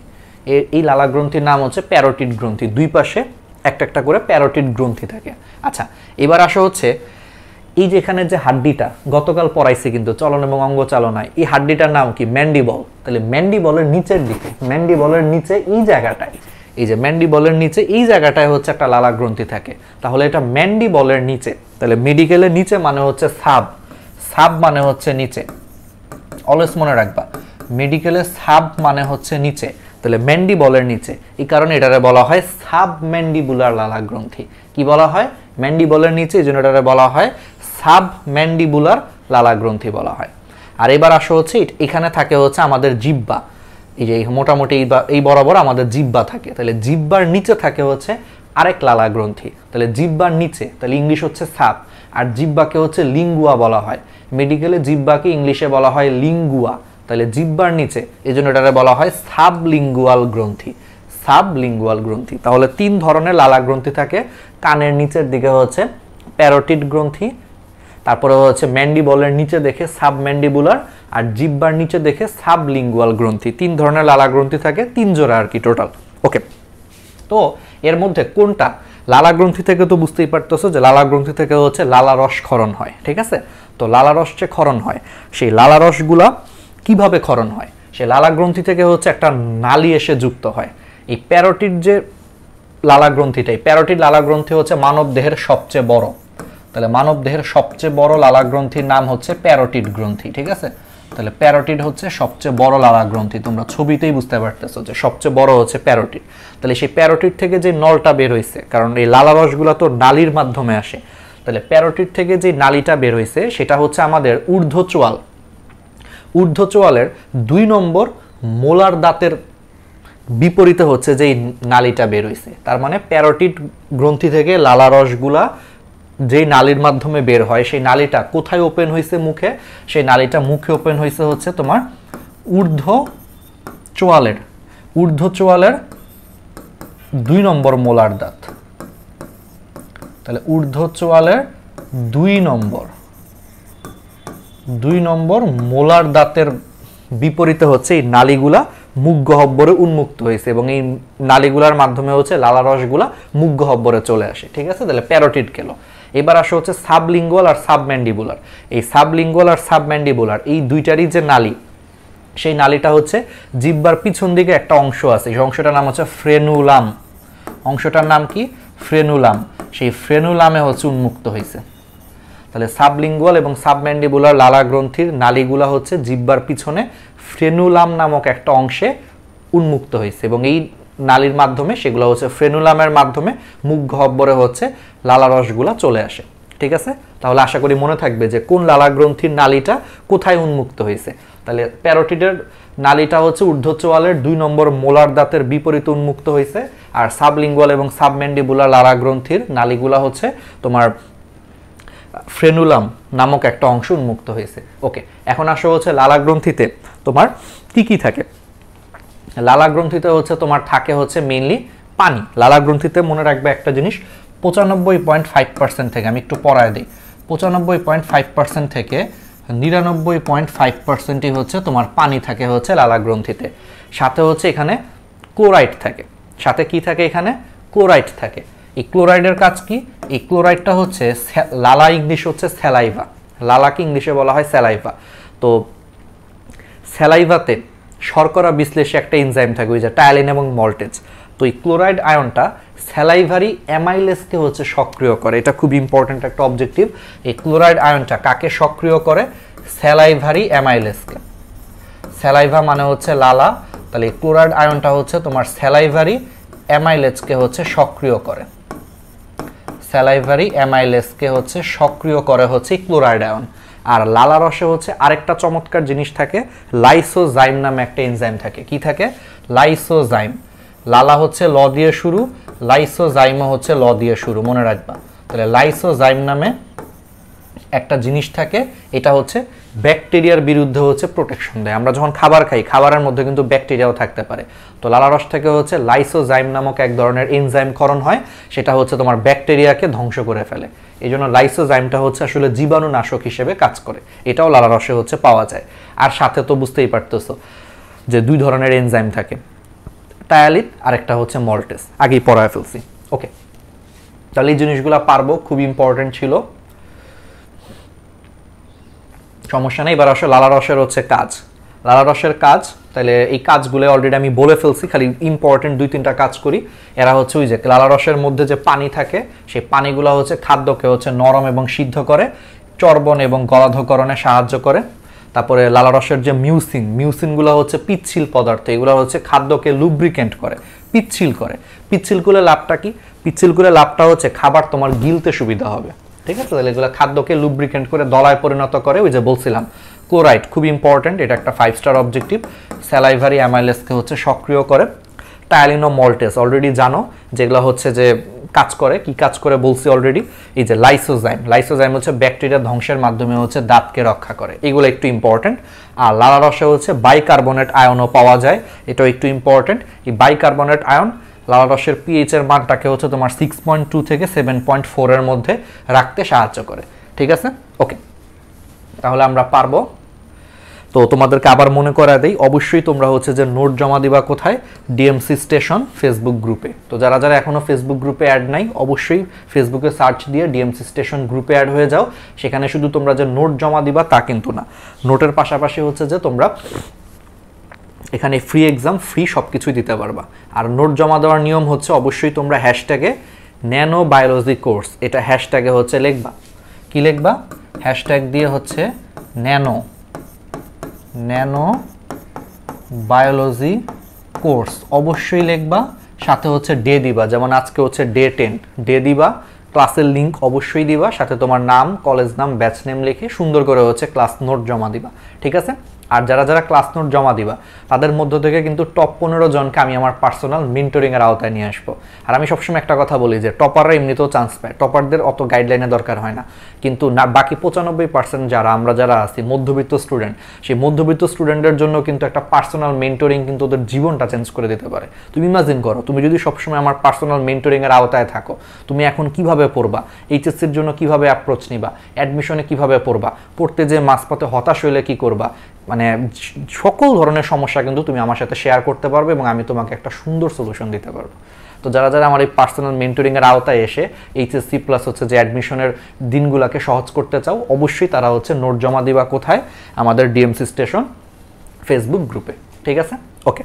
এই লালা গ্রন্থির নাম হচ্ছে প্যারোটিড গ্রন্থি। দুই পাশে একটা করে প্যারোটিড গ্রন্থি থাকে। আচ্ছা, এবার আসা হচ্ছে এই যে এখানে যে হাড্ডিটা গতকাল পড়াইছি কিন্তু চলন এবং অঙ্গ চালনায়, এই হাড্ডিটার নাম কি? ম্যান্ডিবল। তাহলে ম্যান্ডিবলের নিচের দিকে, ম্যান্ডিবলের নিচে এই জায়গাটায়, এই যে ম্যান্ডিবলের নিচে এই জায়গাটায় হচ্ছে একটা লালা গ্রন্থি থাকে। তাহলে এটা ম্যান্ডিবলের নিচে। তাহলে মেডিকেলের নিচে মানে হচ্ছে সাব মানে হচ্ছে নিচে। অলওয়েজ মনে রাখবা, মেডিকেলে সাব মানে হচ্ছে নিচে, তাহলে ম্যান্ডিবলের নিচে, এই কারণে এটারে বলা হয় সাবম্যান্ডিবুলার লালাগ্রন্থি। কি বলা হয়? ম্যান্ডিবলের নিচে, এই জন্য এটারে বলা হয় সাবম্যান্ডিবুলার লালাগ্রন্থি বলা হয়। আর এবার আসো হচ্ছে এখানে থাকে হচ্ছে আমাদের জিহ্বা, এই যে মোটামুটি এই বরাবর আমাদের জিহ্বা থাকে, তাহলে জিহ্বার নিচে থাকে হচ্ছে আরেক লালাগ্রন্থি, তাহলে জিহ্বার নিচে, তাহলে ইংলিশ হচ্ছে সাব, আর জিহ্বাকে হচ্ছে লিঙ্গুয়া বলা হয়। মেডিকেলে জিহ্বাকে ইংলিশে বলা হয় লিঙ্গুয়া, তাহলে জিহ্বার নিচে, এই জন্য এটাকে বলা হয় সাবলিঙ্গুয়াল গ্রন্থি, সাবলিঙ্গুয়াল গ্রন্থি। তাহলে 3 ধরনের লালাগ্রন্থি থাকে, কানের নিচের দিকে হচ্ছে প্যারোটিড গ্রন্থি, তারপরে হচ্ছে ম্যান্ডিবলের নিচে দেখে সাবম্যান্ডিবুলার, আর জিহ্বার নিচে দেখে সাবলিঙ্গুয়াল গ্রন্থি। 3 ধরনের লালাগ্রন্থি থাকে, 3 জোড়া আর কি টোটাল। ওকে, তো এর মধ্যে কোনটা লালাগ্রন্থি থেকে, তো বুঝতেই পারতেছো যে লালাগ্রন্থি থেকে হচ্ছে লালারস ক্ষরণ হয়, ঠিক আছে? তো লালারস যে ক্ষরণ হয়, সেই লালারসগুলা কিভাবে ক্ষরণ হয়? সেই লালাগ্রন্থি থেকে হচ্ছে একটা নালী এসে যুক্ত হয়। এই প্যারোটিড যে লালাগ্রন্থিটাই, প্যারোটিড লালাগ্রন্থি হচ্ছে মানব দেহের সবচেয়ে বড়, তাহলে মানব দেহের সবচেয়ে বড় লালাগ্রন্থির নাম হচ্ছে প্যারোটিড গ্রন্থি, ঠিক আছে? তাহলে প্যারোটিড হচ্ছে সবচেয়ে বড় লালাগ্রন্থি, তোমরা ছবিতেই বুঝতে পারতেছো যে সবচেয়ে বড় হচ্ছে প্যারোটিড। তাহলে সেই প্যারোটিড থেকে যে নলটা বের হয়েছে, কারণ এই লালারসগুলো তো নালীর মাধ্যমে আসে, তাহলে প্যারোটিড থেকে যে নালীটা বের হয়েছে সেটা হচ্ছে আমাদের ঊর্ধ্বচোয়াল, ঊর্ধ্বচোয়ালের 2 নম্বর মোলার দাঁতের বিপরীতে হচ্ছে যে নালীটা বের হয়েছে। তার মানে প্যারোটিড গ্রন্থি থেকে লালারসগুলা যেই নালীর মাধ্যমে বের হয়, সেই নালীটা কোথায় ওপেন হয়েছে? মুখে। সেই নালীটা মুখে ওপেন হয়েছে হচ্ছে তোমার ঊর্ধ্বচোয়ালের 2 নম্বর মোলার দাঁত, তাহলে ঊর্ধ্বচোয়ালের 2 নম্বর মোলার দাঁতের বিপরীতে হচ্ছে এই নালীগুলা মুখ গহ্বরে উন্মুক্ত হয়েছে, এবং এই নালীগুলার মাধ্যমে হচ্ছে লালারসগুলা মুখ গহ্বরে চলে আসে, ঠিক আছে? তাহলে প্যারোটিড গেল। এবার আসে হচ্ছে সাবলিঙ্গুয়াল আর সাবম্যান্ডিবুলার। এই সাবলিঙ্গুয়াল আর সাবম্যান্ডিবুলার এই দুইটারই যে নালী, সেই নালীটা হচ্ছে জিহ্বার পিছন দিকে একটা অংশ আছে, সেই অংশটার নাম হচ্ছে ফ্রেনুলাম। অংশটার নাম কি? ফ্রেনুলাম। সেই ফ্রেনুলামে হচ্ছে উন্মুক্ত হয়েছে। তাহলে সাবলিঙ্গুয়াল এবং সাবম্যান্ডিবুলার লালাগ্রন্থির নালীগুলা হচ্ছে জিহ্বার পিছনে ফ্রেনুলাম নামক একটা অংশে উন্মুক্ত হয়েছে, এবং এই নালীর মাধ্যমে, সেগুলো হচ্ছে ফ্রেনুলামের মাধ্যমে মুখ গহ্বরে হচ্ছে লালারসগুলা চলে আসে, ঠিক আছে? তাহলে আশা করি মনে থাকবে যে কোন লালাগ্রন্থির নালীটা কোথায় উন্মুক্ত হয়েছে। তাহলে প্যারোটিডের নালীটা হচ্ছে ঊর্ধ্বচোয়ালের 2 নম্বর মোলার দাঁতের বিপরীতে উন্মুক্ত হয়েছে, আর সাবলিঙ্গুয়াল এবং সাবম্যান্ডিবুলার লালাগ্রন্থির নালীগুলা হচ্ছে তোমার ফ্রেনুলাম নামক একটা অংশ উন্মুক্ত হয়েছে। ওকে, এখন আসো হচ্ছে লালাগ্রন্থিতে তোমার কি কি থাকে। লালাগ্রন্থিতে হচ্ছে তোমার থাকে হচ্ছে মেইনলি পানি। লালাগ্রন্থিতে মনে রাখবে একটা জিনিস, 95.5% থেকে, আমি একটু পড়ায় দিই, 95.5% থেকে 99.5%ই হচ্ছে তোমার পানি থাকে হচ্ছে লালাগ্রন্থিতে। সাথে হচ্ছে এখানে ক্লোরাইড থাকে। সাথে কি থাকে? এখানে ক্লোরাইড থাকে। এই ক্লোরাইডের কাজ কি? এই ক্লোরাইডটা হচ্ছে লালা, ইংলিশ হচ্ছে স্যালাইভা, লালাকে ইংলিশে বলা হয় স্যালাইভা। তো স্যালাইভাতে শর্করা বিশ্লেষে একটা এনজাইম থাকে, ওই যে টায়ালিন এবং মল্টেজ। তো এই ক্লোরাইড আয়নটা স্যালাইভারি অ্যামাইলেসকে হচ্ছে সক্রিয় করে, এটা খুব ইম্পর্টেন্ট একটা অবজেক্টিভ। এই ক্লোরাইড আয়নটা কাকে সক্রিয় করে? স্যালাইভারি অ্যামাইলেসকে। স্যালাইভা মানে হচ্ছে লালা, তাহলে এই ক্লোরাইড আয়নটা হচ্ছে তোমার স্যালাইভারি অ্যামাইলেসকে হচ্ছে সক্রিয় করে। স্যালাইভারি অ্যামাইলেসকে হচ্ছে সক্রিয় করে হচ্ছে ক্লোরাইড আয়ন। আর লালারসে হচ্ছে আরেকটা চমৎকার জিনিস থাকে, লাইসোজাইম নামে একটা এনজাইম থাকে। কি থাকে? লাইসোজাইম। লালা হচ্ছে ল দিয়ে শুরু, লাইসোজাইমও হচ্ছে ল দিয়ে শুরু, মনে রাখবা। তাহলে লাইসোজাইম নামে একটা জিনিস থাকে, এটা হচ্ছে ব্যাকটেরিয়ার বিরুদ্ধে হচ্ছে প্রোটেকশন দেয়। আমরা যখন খাবার খাই, খাবারের মধ্যে কিন্তু ব্যাকটেরিয়াও থাকতে পারে। তো লালারস থেকে হচ্ছে লাইসোজাইম নামক এক ধরনের এনজাইম ক্ষরণ হয়, সেটা হচ্ছে তোমার ব্যাকটেরিয়াকে ধ্বংস করে ফেলে। এই জন্য লাইসোজাইমটা হচ্ছে আসলে জীবাণুনাশক হিসেবে কাজ করে, এটাও লালারসে হচ্ছে পাওয়া যায়। আর সাথে তো বুঝতেই পারতেছো যে 2 ধরনের এনজাইম থাকে, টায়ালিন আর একটা হচ্ছে মল্টেজ, আগেই পড়ায় ফেলছি। ওকে, তাহলে এই জিনিসগুলো পারবো, খুব ইম্পর্টেন্ট ছিল, সমস্যা নেই। এবার আসলে লালারসের হচ্ছে কাজ। লালারসের কাজ, তাহলে এই কাজগুলো অলরেডি আমি বলে ফেলছি, খালি ইম্পর্টেন্ট 2-3টা কাজ করি। এরা হচ্ছে ওই যে লালারসের মধ্যে যে পানি থাকে, সেই পানিগুলো হচ্ছে খাদ্যকে হচ্ছে নরম এবং সিদ্ধ করে, চর্বণ এবং গলাধকরণে সাহায্য করে। তারপরে লালারসের যে মিউসিনগুলো হচ্ছে পিচ্ছিল পদার্থ, এগুলো হচ্ছে খাদ্যকে লুব্রিকেন্ট করে, পিচ্ছিল করে। পিচ্ছিল করলে লাভটা কি? পিচ্ছিল করে লাভটা হচ্ছে খাবার তোমার গিলতে সুবিধা হবে, ঠিক আছে? তাহলে এগুলো খাদ্যকে লুব্রিকেন্ট করে দলায় পরিণত করে। ওই যে বলছিলাম ক্লোরাইড খুব ইম্পর্টেন্ট, এটা একটা 5 স্টার অবজেক্টিভ। স্যালাইভারি অ্যামাইলেজকে হচ্ছে সক্রিয় করে। টায়ালিনো মল্টেস অলরেডি জানো, যেগুলো হচ্ছে যে কাজ করে, কি কাজ করে বলছি অলরেডি। এই যে লাইসোজাইম হচ্ছে ব্যাকটেরিয়া ধ্বংসের মাধ্যমে হচ্ছে দাঁতকে রক্ষা করে, এগুলো একটু ইম্পর্টেন্ট। আর লালারসে হচ্ছে বাইকার্বনেট আয়নও পাওয়া যায়, এটাও একটু ইম্পর্টেন্ট। এই বাইকার্বনেট আয়ন লালারসের পিএইচ এর মানটাকে হচ্ছে তোমার 6.2 থেকে 7.4 এর মধ্যে রাখতে সাহায্য করে, ঠিক আছে? ওকে, তাহলে আমরা পারবো। তো তোমাদেরকে আবার মনে করা দেই, অবশ্যই তোমরা হচ্ছে যে নোট জমা দিবা কোথায়? ডিএমসি স্টেশন ফেসবুক গ্রুপে। তো যারা যারা এখনো ফেসবুক গ্রুপে অ্যাড নাই, অবশ্যই ফেসবুকে সার্চ দিয়ে ডিএমসি স্টেশন গ্রুপে অ্যাড হয়ে যাও। সেখানে শুধু তোমরা যে নোট জমা দিবা তা কিন্তু না, নোটের পাশাপাশি হচ্ছে যে তোমরা এখানে ফ্রি এক্সাম, ফ্রি সব কিছুই দিতে পারবা। আর নোট জমা দেওয়ার নিয়ম হচ্ছে অবশ্যই তোমরা হ্যাশট্যাগে ন্যানো বায়োলজি কোর্স, এটা হ্যাশট্যাগে হচ্ছে লিখবা। কি লিখবা? হ্যাশট্যাগ দিয়ে হচ্ছে ন্যানো বায়োলজি কোর্স অবশ্যই লিখবা। সাথে হচ্ছে ডে দিবা, যেমন আজকে হচ্ছে ডে 10, ডে দিবা। ক্লাসের লিঙ্ক অবশ্যই দিবা, সাথে তোমার নাম, কলেজ নাম, ব্যাচ নেম লিখে সুন্দর করে হচ্ছে ক্লাস নোট জমা দিবা, ঠিক আছে? আর যারা যারা ক্লাস নোট জমা দিবা তাদের মধ্য থেকে কিন্তু টপ 15 জনকে আমি আমার পার্সোনাল মেন্টরিংয়ের আওতায় নিয়ে আসবো। আর আমি সবসময় একটা কথা বলি যে টপাররা এমনিতেও চান্স পায়, টপারদের অত গাইডলাইনে দরকার হয় না। কিন্তু না, বাকি 95% যারা আছি মধ্যবিত্ত স্টুডেন্ট, সেই মধ্যবিত্ত স্টুডেন্টের জন্য কিন্তু একটা পার্সোনাল মেন্টরিং কিন্তু ওদের জীবনটা চেঞ্জ করে দিতে পারে। তুমি ইমাজিন করো, তুমি যদি সবসময় আমার পার্সোনাল মেন্টরিংয়ের আওতায় থাকো, তুমি এখন কিভাবে পড়বা, এইচএসসির জন্য কিভাবে অ্যাপ্রোচ নিবা, অ্যাডমিশনে কিভাবে পড়বা, পড়তে যে মাঝপথে হতাশ হইলে কি করবা, মানে সকল ধরনের সমস্যা কিন্তু তুমি আমার সাথে শেয়ার করতে পারবে এবং আমি তোমাকে একটা সুন্দর সলিউশন দিতে পারবো। তো যারা যারা আমার এই পার্সোনাল মেন্টরিংয়ের আওতায় এসে এইচএসসি প্লাস হচ্ছে যে অ্যাডমিশনের দিনগুলোকে সহজ করতে চাও, অবশ্যই তারা হচ্ছে নোট জমা দিবা কোথায়? আমাদের ডিএমসি স্টেশন ফেসবুক গ্রুপে, ঠিক আছে? ওকে,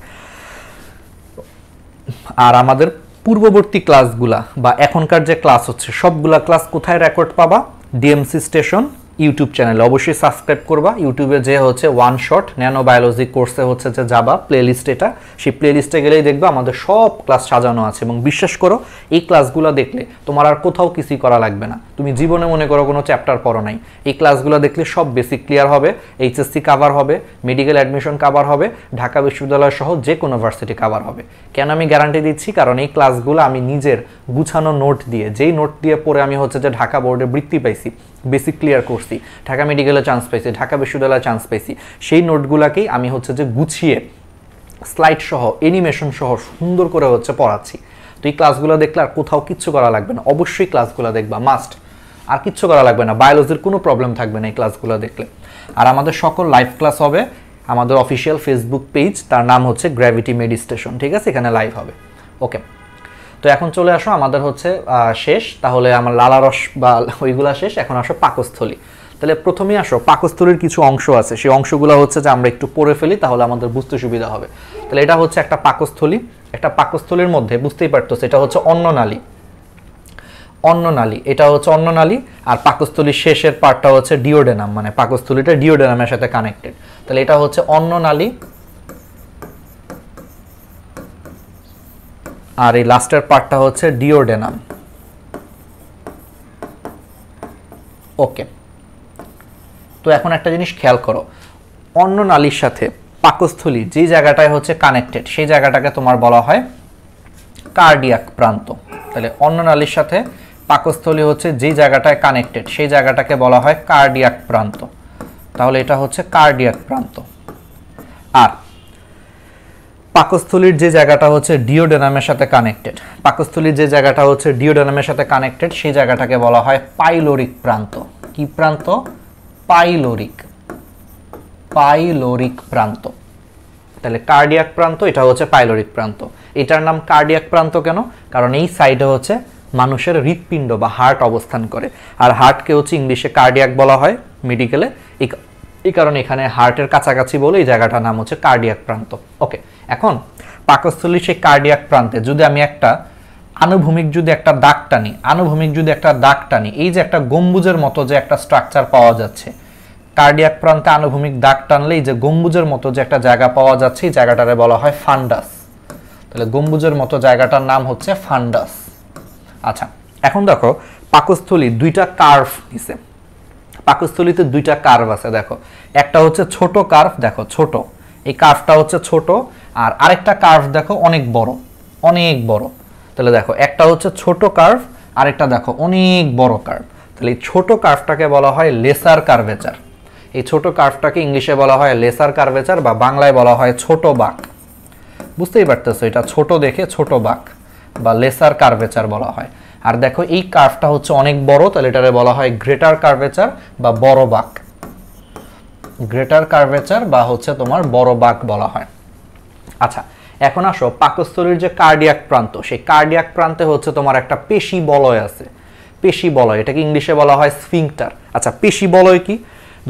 আর আমাদের পূর্ববর্তী ক্লাসগুলা বা এখনকার যে ক্লাস হচ্ছে সবগুলা ক্লাস কোথায় রেকর্ড পাবা? ডিএমসি স্টেশন ইউটিউব চ্যানেলে অবশ্যই সাবস্ক্রাইব করবা। ইউটিউবে যে হচ্ছে ওয়ান শট ন্যানো বায়োলজি কোর্সে হচ্ছে যে যাবা প্লেলিস্ট, এটা সেই প্লেলিস্টে গেলেই দেখবা আমাদের সব ক্লাস সাজানো আছে। এবং বিশ্বাস করো, এই ক্লাসগুলো দেখলে তোমার আর কোথাও কিছুই করা লাগবে না। তুমি জীবনে মনে করো কোনো চ্যাপ্টার পড়ো নাই, এই ক্লাসগুলো দেখলে সব বেসিক ক্লিয়ার হবে, এইচএসসি কাভার হবে, মেডিকেল অ্যাডমিশন কাভার হবে, ঢাকা বিশ্ববিদ্যালয় সহ যে কোনো ভার্সিটি কাভার হবে। কেন আমি গ্যারান্টি দিচ্ছি? কারণ এই ক্লাসগুলো আমি নিজের গুছানো নোট দিয়ে, যেই নোট দিয়ে পড়ে আমি হচ্ছে যে ঢাকা বোর্ডে বৃত্তি পাইছি, বেসিক ক্লিয়ার করছি, ঢাকা মেডিকেলে চান্স পাইছি, ঢাকা বিশ্ববিদ্যালয়ে চান্স পাইছি, সেই নোটগুলোকেই আমি হচ্ছে যে গুছিয়ে স্লাইড সহ অ্যানিমেশন সহ সুন্দর করে হচ্ছে পড়াচ্ছি। তো এই ক্লাসগুলো দেখলে আর কোথাও কিচ্ছু করা লাগবে না, অবশ্যই ক্লাসগুলো দেখবা, মাস্ট। আর কিচ্ছু করা লাগবে না, বায়োলজির কোনো প্রবলেম থাকবে না এই ক্লাসগুলো দেখলে। আর আমাদের সকল লাইভ ক্লাস হবে আমাদের অফিসিয়াল ফেসবুক পেজ, তার নাম হচ্ছে গ্র্যাভিটি মেডিস্টেশন, ঠিক আছে? এখানে লাইভ হবে। ওকে, তো এখন চলে আসো, আমাদের হচ্ছে শেষ, তাহলে আমার লালারস বা ওইগুলা শেষ, এখন আসো পাকস্থলী। তাহলে প্রথমেই আসো, পাকস্থলীর কিছু অংশ আছে, সেই অংশগুলো হচ্ছে যে আমরা একটু পড়ে ফেলি, তাহলে আমাদের বুঝতে সুবিধা হবে। তাহলে এটা হচ্ছে একটা পাকস্থলী, একটা পাকস্থলীর মধ্যে বুঝতেই পারতো এটা হচ্ছে অন্ননালী, এটা হচ্ছে অন্ননালী। আর পাকস্থলীর শেষের পার্টটা হচ্ছে ডিওডেনাম, মানে পাকস্থলীটা ডিওডেনামের সাথে কানেক্টেড। তাহলে এটা হচ্ছে অন্ননালী, আর এই লাস্টের পার্টটা হচ্ছে ডিওডেনাম। ওকে, তো এখন একটা জিনিস খেয়াল করো, অন্ননালীর সাথে পাকস্থলী যে জায়গাটায় হচ্ছে কানেক্টেড, সেই জায়গাটাকে তোমার বলা হয় কার্ডিয়াক প্রান্ত। তাহলে অন্ননালীর সাথে পাকস্থলী হচ্ছে যে জায়গাটায় কানেক্টেড, সেই জায়গাটাকে বলা হয় কার্ডিয়াক প্রান্ত। তাহলে এটা হচ্ছে কার্ডিয়াক প্রান্ত। আর পাকস্থলীর যে জায়গাটা হচ্ছে ডিওডেনামের সাথে কানেক্টেড, পাকস্থলীর যে জায়গাটা হচ্ছে ডিওডেনামের সাথে কানেক্টেড, সেই জায়গাটাকে বলা হয় পাইলোরিক প্রান্ত। কি প্রান্ত? পাইলোরিক প্রান্ত। তাহলে কার্ডিয়াক প্রান্ত, এটা হচ্ছে পাইলোরিক প্রান্ত। এটার নাম কার্ডিয়াক প্রান্ত কেন? কারণ এই সাইডে হচ্ছে মানুষের হৃৎপিণ্ড বা হার্ট অবস্থান করে, আর হার্টকে হচ্ছে ইংলিশে কার্ডিয়াক বলা হয় মেডিকেলে, এই কারণে এখানে হার্টের কাছাকাছি বলে এই জায়গাটার নাম হচ্ছে কার্ডিয়াক প্রান্ত। ওকে, এখন পাকস্থলীর সেই কার্ডিয়াক প্রান্তে যদি আমি একটা আনুভূমিক যদি একটা দাগ টানি, এই যে একটা গম্বুজের মতো যে একটা স্ট্রাকচার পাওয়া যাচ্ছে, কার্ডিয়াক প্রান্তে আনুভূমিক দাগ টানলেই যে গম্বুজের মতো যে একটা জায়গা পাওয়া যাচ্ছে এই জায়গাটারে বলা হয় ফান্ডাস। তাহলে গম্বুজের মতো জায়গাটার নাম হচ্ছে ফান্ডাস। আচ্ছা, এখন দেখো পাকস্থলী দুইটা কার্ভ নিছে, পাকস্থলীতে দুইটা কার্ভ আছে। দেখো একটা হচ্ছে ছোট কার্ভ, দেখো ছোট, এই কার্ভটা হচ্ছে ছোট, আর আরেকটা কার্ভ দেখো অনেক বড়, অনেক বড়। তাহলে দেখো একটা হচ্ছে ছোট কার্ভ, আরেকটা দেখো অনেক বড় কার্ভ। তাহলে এই ছোট কার্ভটাকে বলা হয় লেসার কার্ভেচার। এই ছোট কার্ভটাকে ইংলিশে বলা হয় লেসার কার্ভেচার, বা বাংলায় বলা হয় ছোট বাঁক। বুঝতেই পারতেছো, এটা ছোট দেখে ছোট বাঁক বা লেসার কার্ভেচার বলা হয়। আর দেখো এই কার্ভটা হচ্ছে অনেক বড়, তাহলে এটারে বলা হয় গ্রেটার কার্ভেচার বা বড় বাঁক। গ্রেটার কার্ভেচার বা হচ্ছে তোমার বড় বাঁক বলা হয়। আচ্ছা, এখন আসো পাকস্থলীর যে কার্ডিয়াক প্রান্ত, সেই কার্ডিয়াক প্রান্তে হচ্ছে তোমার একটা পেশি বলয় আছে। পেশি বলয়, এটাকে ইংলিশে বলা হয় স্ফিংক্টার। আচ্ছা, পেশি বলয় কি?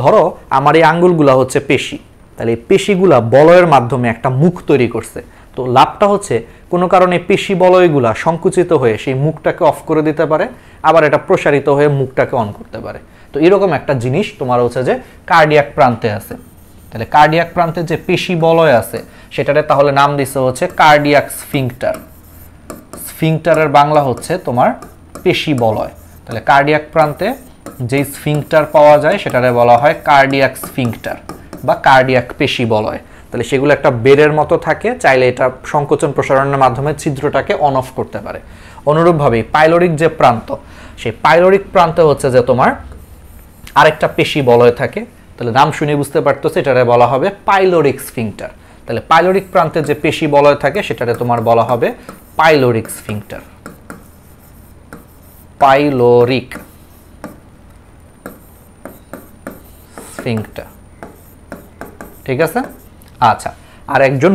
ধরো আমার এই আঙ্গুলগুলা হচ্ছে পেশি, তাহলে এই পেশিগুলা বলয়ের মাধ্যমে একটা মুখ তৈরি করছে। তো লাভটা হচ্ছে কোনো কারণে পেশি বলয়গুলা সংকুচিত হয়ে সেই মুখটাকে অফ করে দিতে পারে, আবার এটা প্রসারিত হয়ে মুখটাকে অন করতে পারে। তো এরকম একটা জিনিস তোমার হচ্ছে যে কার্ডিয়াক প্রান্তে আছে। তাহলে কার্ডিয়াক প্রান্তে যে পেশি বলয় আছে সেটারে তাহলে নাম দিছে হচ্ছে কার্ডিয়াক স্ফিংক্টার। স্ফিংক্টারের বাংলা হচ্ছে তোমার পেশি বলয়। তাহলে কার্ডিয়াক প্রান্তে যে স্ফিংক্টার পাওয়া যায় সেটারে বলা হয় কার্ডিয়াক স্ফিংক্টার বা কার্ডিয়াক পেশি বলয়। তাহলে সেগুলো একটা বেরের মতো থাকে, চাইলে এটা সংকোচন প্রসারণের মাধ্যমে ছিদ্রটাকে অন অফ করতে পারে। অনুরূপভাবে পাইলোরিক যে প্রান্ত, সেই পাইলোরিক প্রান্তে হচ্ছে যে তোমার আরেকটা পেশি বলয় থাকে। তাহলে নাম শুনে বুঝতে পারতেছে, এটারে বলা হবে পাইলোরিক স্ফিংক্টার। তাহলে পাইলোরিক প্রান্তে যে পেশি বলয় থাকে সেটারে তোমার বলা হবে পাইলোরিক স্ফিংক্টার। পাইলোরিক স্ফিংক্টার, ঠিক আছে? আচ্ছা, আর একজন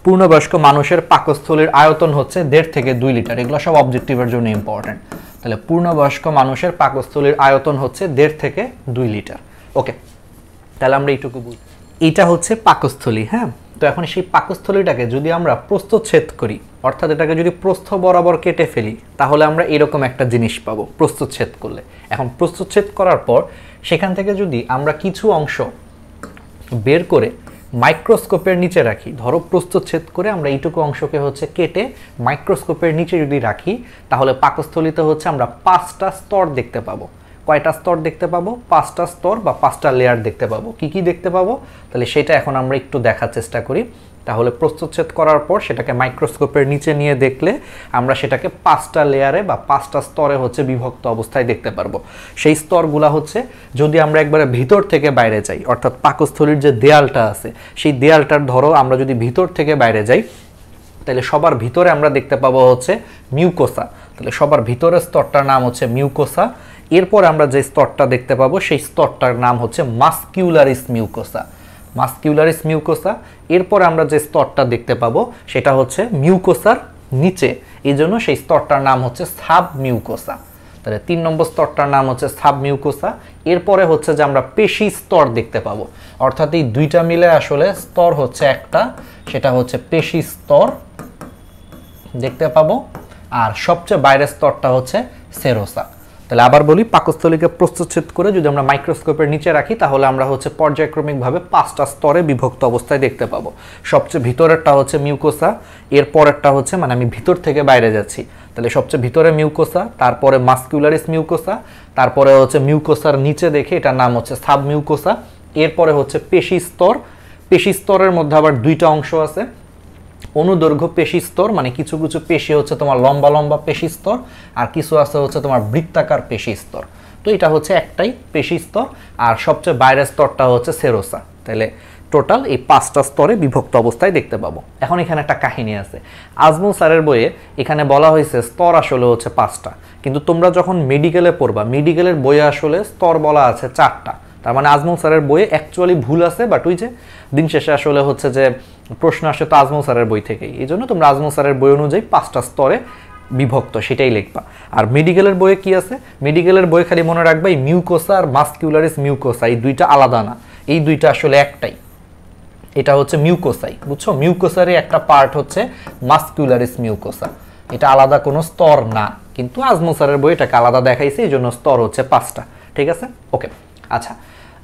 পূর্ণবয়স্ক মানুষের পাকস্থলীর আয়তন হচ্ছে 1.5 থেকে 2 লিটার। এগুলো সব অবজেক্টিভের জন্য ইম্পর্টেন্ট। তাহলে পূর্ণবয়স্ক মানুষের পাকস্থলীর আয়তন হচ্ছে 1.5 থেকে 2 লিটার। ওকে, তাহলে আমরা এইটুকু বুঝি। এটা হচ্ছে পাকস্থলী। হ্যাঁ, তো এখন সেই পাকস্থলীটাকে যদি আমরা প্রস্থচ্ছেদ করি, অর্থাৎ এটাকে যদি প্রস্থ বরাবর কেটে ফেলি, তাহলে আমরা এরকম একটা জিনিস পাবো প্রস্থচ্ছেদ করলে। এখন প্রস্থচ্ছেদ করার পর সেখান থেকে যদি আমরা কিছু অংশ বের করে মাইক্রোস্কোপের নিচে রাখি, ধরো প্রস্থচ্ছেদ করে আমরা এইটুকু অংশকে হচ্ছে কেটে মাইক্রোস্কোপের নিচে যদি রাখি, তাহলে পাকস্থলীতে হচ্ছে আমরা 5টা স্তর দেখতে পাবো। কয়টা স্তর দেখতে পাবো? 5টা স্তর বা 5টা লেয়ার দেখতে পাবো। কি কি দেখতে পাবো? তাহলে সেটা এখন আমরা একটু দেখার চেষ্টা করি। তাহলে প্রস্থচ্ছেদ করার পর সেটাকে মাইক্রোস্কোপের নিচে নিয়ে দেখলে আমরা সেটাকে 5টা লেয়ারে বা 5টা স্তরে হচ্ছে বিভক্ত অবস্থায় দেখতে পারবো। সেই স্তরগুলা হচ্ছে যদি আমরা একবারে ভিতর থেকে বাইরে যাই, অর্থাৎ পাকস্থলীর যে দেয়ালটা আছে সেই দেয়ালটার ধরো আমরা যদি ভিতর থেকে বাইরে যাই, তাহলে সবার ভিতরে আমরা দেখতে পাবো হচ্ছে মিউকোসা। তাহলে সবার ভিতরের স্তরটার নাম হচ্ছে মিউকোসা। এরপর আমরা যে স্তরটা দেখতে পাবো সেই স্তরটার নাম হচ্ছে মাস্কিউলারিস মিউকোসা। মাস্কিউলারিস মিউকোসা। এরপর আমরা যে স্তরটা দেখতে পাবো সেটা হচ্ছে মিউকোসার নিচে, এই জন্য সেই স্তরটার নাম হচ্ছে সাব মিউকোসা। তাহলে 3 নম্বর স্তরটার নাম হচ্ছে সাব মিউকোসা। এরপরে হচ্ছে যে আমরা পেশি স্তর দেখতে পাবো, অর্থাৎ এই দুইটা মিলে আসলে স্তর হচ্ছে একটা, সেটা হচ্ছে পেশি স্তর দেখতে পাবো। আর সবচেয়ে বাইরের স্তরটা হচ্ছে সেরোসা। তাহলে আবার বলি, পাকস্থলীকে প্রস্থচ্ছেদ করে যদি আমরা মাইক্রোস্কোপের নিচে রাখি, তাহলে আমরা হচ্ছে পর্যায়ক্রমিকভাবে 5টা স্তরে বিভক্ত অবস্থায় দেখতে পাবো। সবচেয়ে ভিতরেরটা হচ্ছে মিউকোসা, এর পরেরটা হচ্ছে, মানে আমি ভিতর থেকে বাইরে যাচ্ছি, তাহলে সবচেয়ে ভিতরে মিউকোসা, তারপরে মাস্কিউলারিস মিউকোসা, তারপরে হচ্ছে মিউকোসার নিচে দেখে এটার নাম হচ্ছে সাব মিউকোসা। এরপরে হচ্ছে পেশি স্তর। পেশি স্তরের মধ্যে আবার 2টা অংশ আছে, অনুদৈর্ঘ্য পেশি স্তর, মানে কিছু কিছু পেশি হচ্ছে তোমার লম্বা লম্বা পেশি স্তর, আর কিছু আছে হচ্ছে তোমার বৃত্তাকার পেশি স্তর। তো এটা হচ্ছে একটাই পেশি স্তর, আর সবচেয়ে বাইরের স্তরটা হচ্ছে সেরোসা। তাহলে টোটাল এই 5টা স্তরে বিভক্ত অবস্থায় দেখতে পাবো। এখন এখানে একটা কাহিনী আছে, আজমল স্যারের বইয়ে এখানে বলা হয়েছে স্তর আসলে হচ্ছে 5টা, কিন্তু তোমরা যখন মেডিকেলে পড়বা, মেডিকেলের বইয়ে আসলে স্তর বলা আছে 4টা। তার মানে আজমল স্যারের বইয়ে অ্যাকচুয়ালি ভুল আছে, বাট ওই যে দিন শেষে আসলে হচ্ছে যে প্রশ্ন আসে তো আজমল স্যারের বই থেকেই, এই জন্য তোমরা আজমল স্যারের বই অনুযায়ী 5টা স্তরে বিভক্ত সেটাই লিখবা। আর মেডিকেলের বইয়ে কি আছে? মেডিকেলের বইয়ে খালি মনে রাখবা এই মিউকোসা আর মাস্কিউলারিস মিউকোসা এই দুইটা আলাদা না, এই দুইটা আসলে একটাই। এটা হচ্ছে মিউকোসাই, বুঝছো? মিউকোসারই একটা পার্ট হচ্ছে মাস্কিউলারিস মিউকোসা, এটা আলাদা কোনো স্তর না, কিন্তু আজমল স্যারের বই এটাকে আলাদা দেখাইছে, এই জন্য স্তর হচ্ছে 5টা। ঠিক আছে, ওকে। আচ্ছা,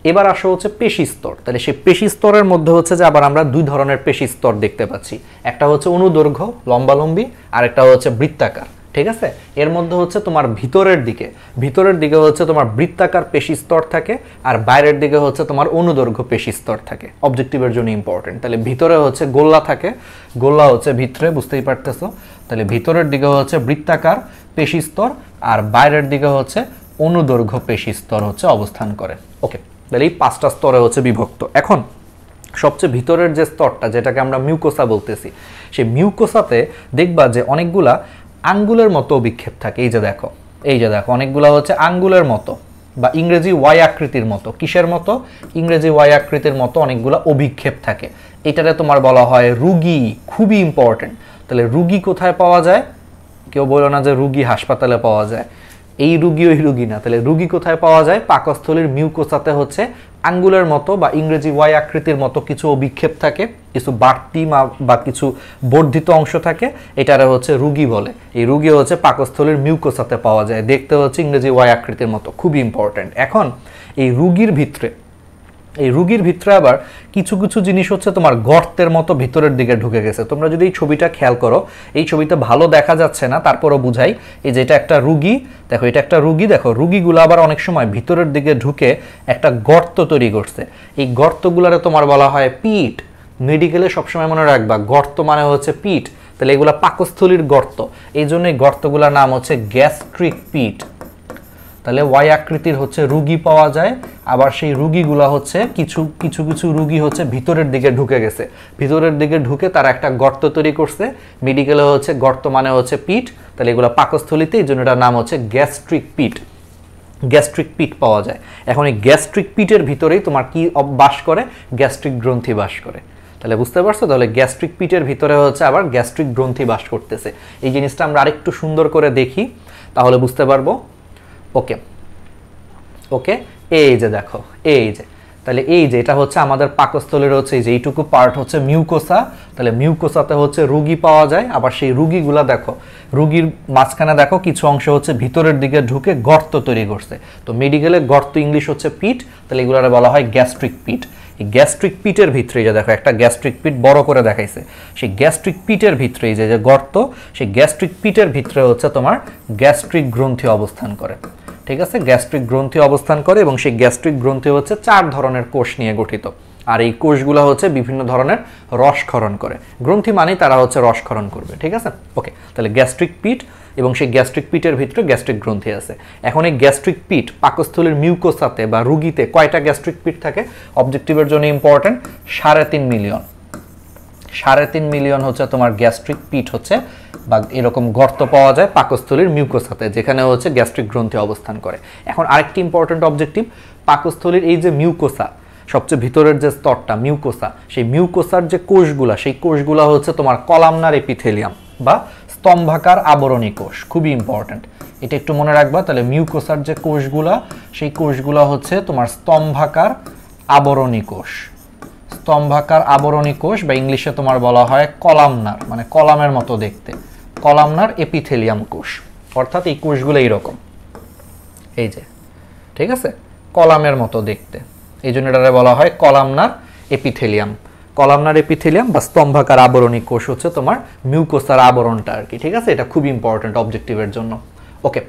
এবার আসা হচ্ছে পেশি স্তর। তাহলে সেই পেশি স্তরের মধ্যে হচ্ছে যে আবার আমরা দুই ধরনের পেশি স্তর দেখতে পাচ্ছি, একটা হচ্ছে অনুদৈর্ঘ্য লম্বালম্বি, আর একটা হচ্ছে বৃত্তাকার। ঠিক আছে, এর মধ্যে হচ্ছে তোমার ভিতরের দিকে হচ্ছে তোমার বৃত্তাকার পেশি স্তর থাকে, আর বাইরের দিকে হচ্ছে তোমার অনুদৈর্ঘ্য পেশি স্তর থাকে। অবজেক্টিভের জন্য ইম্পর্টেন্ট। তাহলে ভিতরে হচ্ছে গোল্লা থাকে, গোল্লা হচ্ছে ভিতরে, বুঝতেই পারতেছো। তাহলে ভিতরের দিকে হচ্ছে বৃত্তাকার পেশি স্তর, আর বাইরের দিকে হচ্ছে অনুদৈর্ঘ্য পেশি স্তর হচ্ছে অবস্থান করে। ওকে, তাহলে এই 5টা স্তরে হচ্ছে বিভক্ত। এখন সবচেয়ে ভিতরের যে স্তরটা, যেটাকে আমরা মিউকোসা বলতেছি, সেই মিউকোসাতে দেখবা যে অনেকগুলা আঙ্গুলের মতো অভিক্ষেপ থাকে। এই যে দেখো অনেকগুলা হচ্ছে আঙ্গুলের মতো বা ইংরেজি ওয়াই আকৃতির মতো। কিসের মতো? ইংরেজি ওয়াই আকৃতির মতো অনেকগুলা অভিক্ষেপ থাকে। এটারে তোমার বলা হয় রুগী। খুবই ইম্পর্টেন্ট। তাহলে রুগী কোথায় পাওয়া যায়? কেউ বলো না যে রুগী হাসপাতালে পাওয়া যায়, এই রুগী ওই রুগী না। তাহলে রুগী কোথায় পাওয়া যায়? পাকস্থলীর মিউকোসাতে হচ্ছে আঙ্গুলের মতো বা ইংরেজি ওয়াই আকৃতির মতো কিছু অভিক্ষেপ থাকে, কিছু বাড়তি বা কিছু বর্ধিত অংশ থাকে, এটারে হচ্ছে রুগী বলে। এই রুগী হচ্ছে পাকস্থলীর মিউকোসাতে পাওয়া যায়, দেখতে হচ্ছে ইংরেজি ওয়াই আকৃতির মতো। খুবই ইম্পর্টেন্ট। এখন এই রুগীর ভিতরে আবার কিছু কিছু জিনিস হচ্ছে তোমার গর্তের মতো ভিতরের দিকে ঢুকে গেছে। তোমরা যদি এই ছবিটা খেয়াল করো, এই ছবিতে ভালো দেখা যাচ্ছে না, তারপরও বুঝাই। এই যে এটা একটা রুগী, দেখো এটা একটা রুগী। দেখো রুগীগুলো আবার অনেক সময় ভিতরের দিকে ঢুকে একটা গর্ত তৈরি করছে। এই গর্তগুলোরে তোমার বলা হয় পিট। মেডিকেলে সবসময় মনে রাখবা, গর্ত মানে হচ্ছে পিট। তাহলে এগুলা পাকস্থলীর গর্ত, এই জন্য এই গর্তগুলোর নাম হচ্ছে গ্যাস্ট্রিক পিট। তাহলে ওয়াই আকৃতির হচ্ছে রুগী পাওয়া যায়, আবার সেই রুগীগুলা হচ্ছে কিছু কিছু রুগী হচ্ছে ভিতরের দিকে ঢুকে গেছে, ভিতরের দিকে ঢুকে তারা একটা গর্ত তৈরি করছে। মেডিকেলে হচ্ছে গর্ত মানে হচ্ছে পিট, তাহলে এগুলো পাকস্থলীতে, এই জন্য এটার নাম হচ্ছে গ্যাস্ট্রিক পিট পাওয়া যায়। এখন এই গ্যাস্ট্রিক পিটের ভিতরেই তোমার কি বাস করে? গ্যাস্ট্রিক গ্রন্থি বাস করে। তাহলে বুঝতে পারছো? তাহলে গ্যাস্ট্রিক পিটের ভিতরে হচ্ছে আবার গ্যাস্ট্রিক গ্রন্থি বাস করতেছে। এই জিনিসটা আমরা আরেকটু সুন্দর করে দেখি, তাহলে বুঝতে পারবো। ওকে, এই যে দেখো, তাহলে এই যে এটা হচ্ছে আমাদের পাকস্থলীর হচ্ছে এই যে এইটুকু পার্ট হচ্ছে মিউকোসা। তাহলে মিউকোসাতে হচ্ছে রুগী পাওয়া যায়, আবার সেই রুগীগুলা দেখো, রুগীর মাঝখানে দেখো কিছু অংশ হচ্ছে ভিতরের দিকে ঢুকে গর্ত তৈরি করছে। তো মেডিকেলে গর্ত ইংলিশ হচ্ছে পিট, তাহলে এগুলোরে বলা হয় গ্যাস্ট্রিক পিট। এই গ্যাস্ট্রিক পিটের ভিতরে যে দেখো একটা গ্যাস্ট্রিক পিট বড় করে দেখাইছে, সেই গ্যাস্ট্রিক পিটের ভিতরে এই যে গর্ত, সেই গ্যাস্ট্রিক পিটের ভিতরে হচ্ছে তোমার গ্যাস্ট্রিক গ্রন্থি অবস্থান করে। ঠিক আছে, গ্যাস্ট্রিক গ্রন্থি অবস্থান করে, এবং সেই গ্যাস্ট্রিক গ্রন্থি হচ্ছে 4 ধরনের কোষ নিয়ে গঠিত। আর এই কোষগুলো হচ্ছে বিভিন্ন ধরনের রসক্ষরণ করে। গ্রন্থি মানেই তারা হচ্ছে রসক্ষরণ করবে। ঠিক আছে, ওকে। তাহলে গ্যাস্ট্রিক পিট, এবং সেই গ্যাস্ট্রিক পিটের ভিতরে গ্যাস্ট্রিক গ্রন্থি আছে। এখন এই গ্যাস্ট্রিক পিট পাকস্থলীর মিউকোসাতে বা রুগীতে কয়টা গ্যাস্ট্রিক পিট থাকে? অবজেক্টিভের জন্য ইম্পর্টেন্ট, 3.5 মিলিয়ন। 3.5 মিলিয়ন হচ্ছে তোমার গ্যাস্ট্রিক পিট হচ্ছে, বা এরকম গর্ত পাওয়া যায় পাকস্থলীর মিউকোসাতে, যেখানে হচ্ছে গ্যাস্ট্রিক গ্রন্থি অবস্থান করে। এখন আরেকটি ইম্পর্টেন্ট অবজেক্টিভ, পাকস্থলীর এই যে মিউকোসা, সবচেয়ে ভিতরের যে স্তরটা মিউকোসা, সেই মিউকোসার যে কোষগুলা, সেই কোষগুলা হচ্ছে তোমার কলামনার এপিথেলিয়াম বা স্তম্ভাকার আবরণী কোষ। খুবই ইম্পর্টেন্ট, এটা একটু মনে রাখবা। তাহলে মিউকোসার যে কোষগুলা, সেই কোষগুলা হচ্ছে তোমার স্তম্ভাকার আবরণী কোষ। স্তম্ভাকার আবরণী কোষ বা ইংলিশে তোমার বলা হয় কলামনার, মানে কলামের মতো দেখতে, কলামনার এপিথেলিয়াম কোষ। অর্থাৎ এই কোষগুলো এইরকম, এই যে, ঠিক আছে, কলামের মতো দেখতে, এই জন্য এটারে বলা হয় কলামনার এপিথেলিয়াম। কলামনার এপিথেলিয়াম বা স্তম্ভাকার আবরণী কোষ হচ্ছে তোমার মিউকোসার আবরণটা আর কি। ঠিক আছে, এটা খুব ইম্পর্টেন্ট অবজেক্টিভের জন্য। ওকে,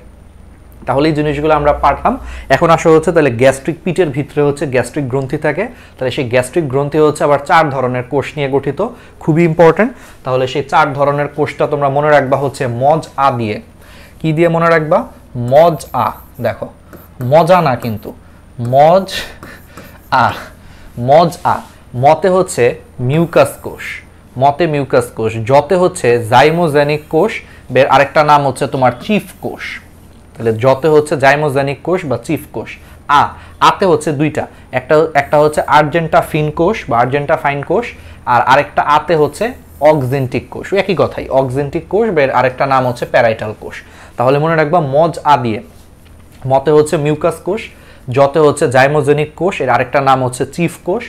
তাহলে এই জিনিসগুলো আমরা পারলাম। এখন আসা হচ্ছে তাহলে গ্যাস্ট্রিক পিটের ভিতরে হচ্ছে গ্যাস্ট্রিক গ্রন্থি থাকে। তাহলে সেই গ্যাস্ট্রিক গ্রন্থি হচ্ছে আবার 4 ধরনের কোষ নিয়ে গঠিত। খুবই ইম্পর্টেন্ট। তাহলে সেই 4 ধরনের কোষটা তোমরা মনে রাখবা হচ্ছে মজ আ দিয়ে। কি দিয়ে মনে রাখবা? মজ আ। দেখো, মজা না কিন্তু, মজ আ। মজ আ। মতে হচ্ছে মিউকাস কোষ, মতে মিউকাস কোষ। জতে হচ্ছে জাইমোজেনিক কোষ, বের আরেকটা নাম হচ্ছে তোমার চিফ কোষ। তাহলে জতে হচ্ছে জাইমোজেনিক কোষ বা চিফ কোষ। আতে হচ্ছে দুইটা, একটা হচ্ছে আর্জেন্টা ফিন কোষ বা আর্জেন্টা ফাইন কোষ, আর আরেকটা আতে হচ্ছে অক্সেন্টিক কোষ। একই কথাই, অক্সেন্টিক কোষ, বের আরেকটা নাম হচ্ছে প্যারাইটাল কোষ। তাহলে মনে রাখবা মজ আ দিয়ে, মতে হচ্ছে মিউকাস কোষ, জতে হচ্ছে জাইমোজেনিক কোষ, এর আরেকটা নাম হচ্ছে চিফ কোষ,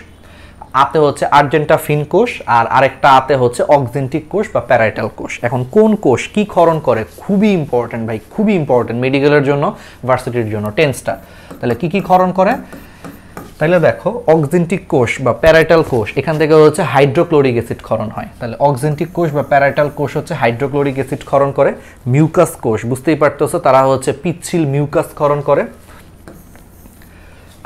আতে হচ্ছে আর্জেন্টা ফিন কোষ, আর আরেকটা আতে হচ্ছে অক্সেন্টিক কোষ বা প্যারাইটাল কোষ। এখন কোন কোষ কি ক্ষরণ করে? খুবই ইম্পর্টেন্ট ভাই, খুবই ইম্পর্টেন্ট মেডিকেলের জন্য, ভার্সিটির জন্য, 10 স্টার। তাহলে কি কি ক্ষরণ করে? তাহলে দেখো অক্সিনটিক কোষ বা প্যারাইটাল কোষ এখান থেকে হচ্ছে হাইড্রোক্লোরিক অ্যাসিড ক্ষরণ হয়। তাহলে অক্সিনটিক কোষ বা প্যারাইটাল কোষ হচ্ছে হাইড্রোক্লোরিক অ্যাসিড ক্ষরণ করে। মিউকাস কোষ বুঝতেই পারতেছো তারা হচ্ছে পিচ্ছিল মিউকাস ক্ষরণ করে।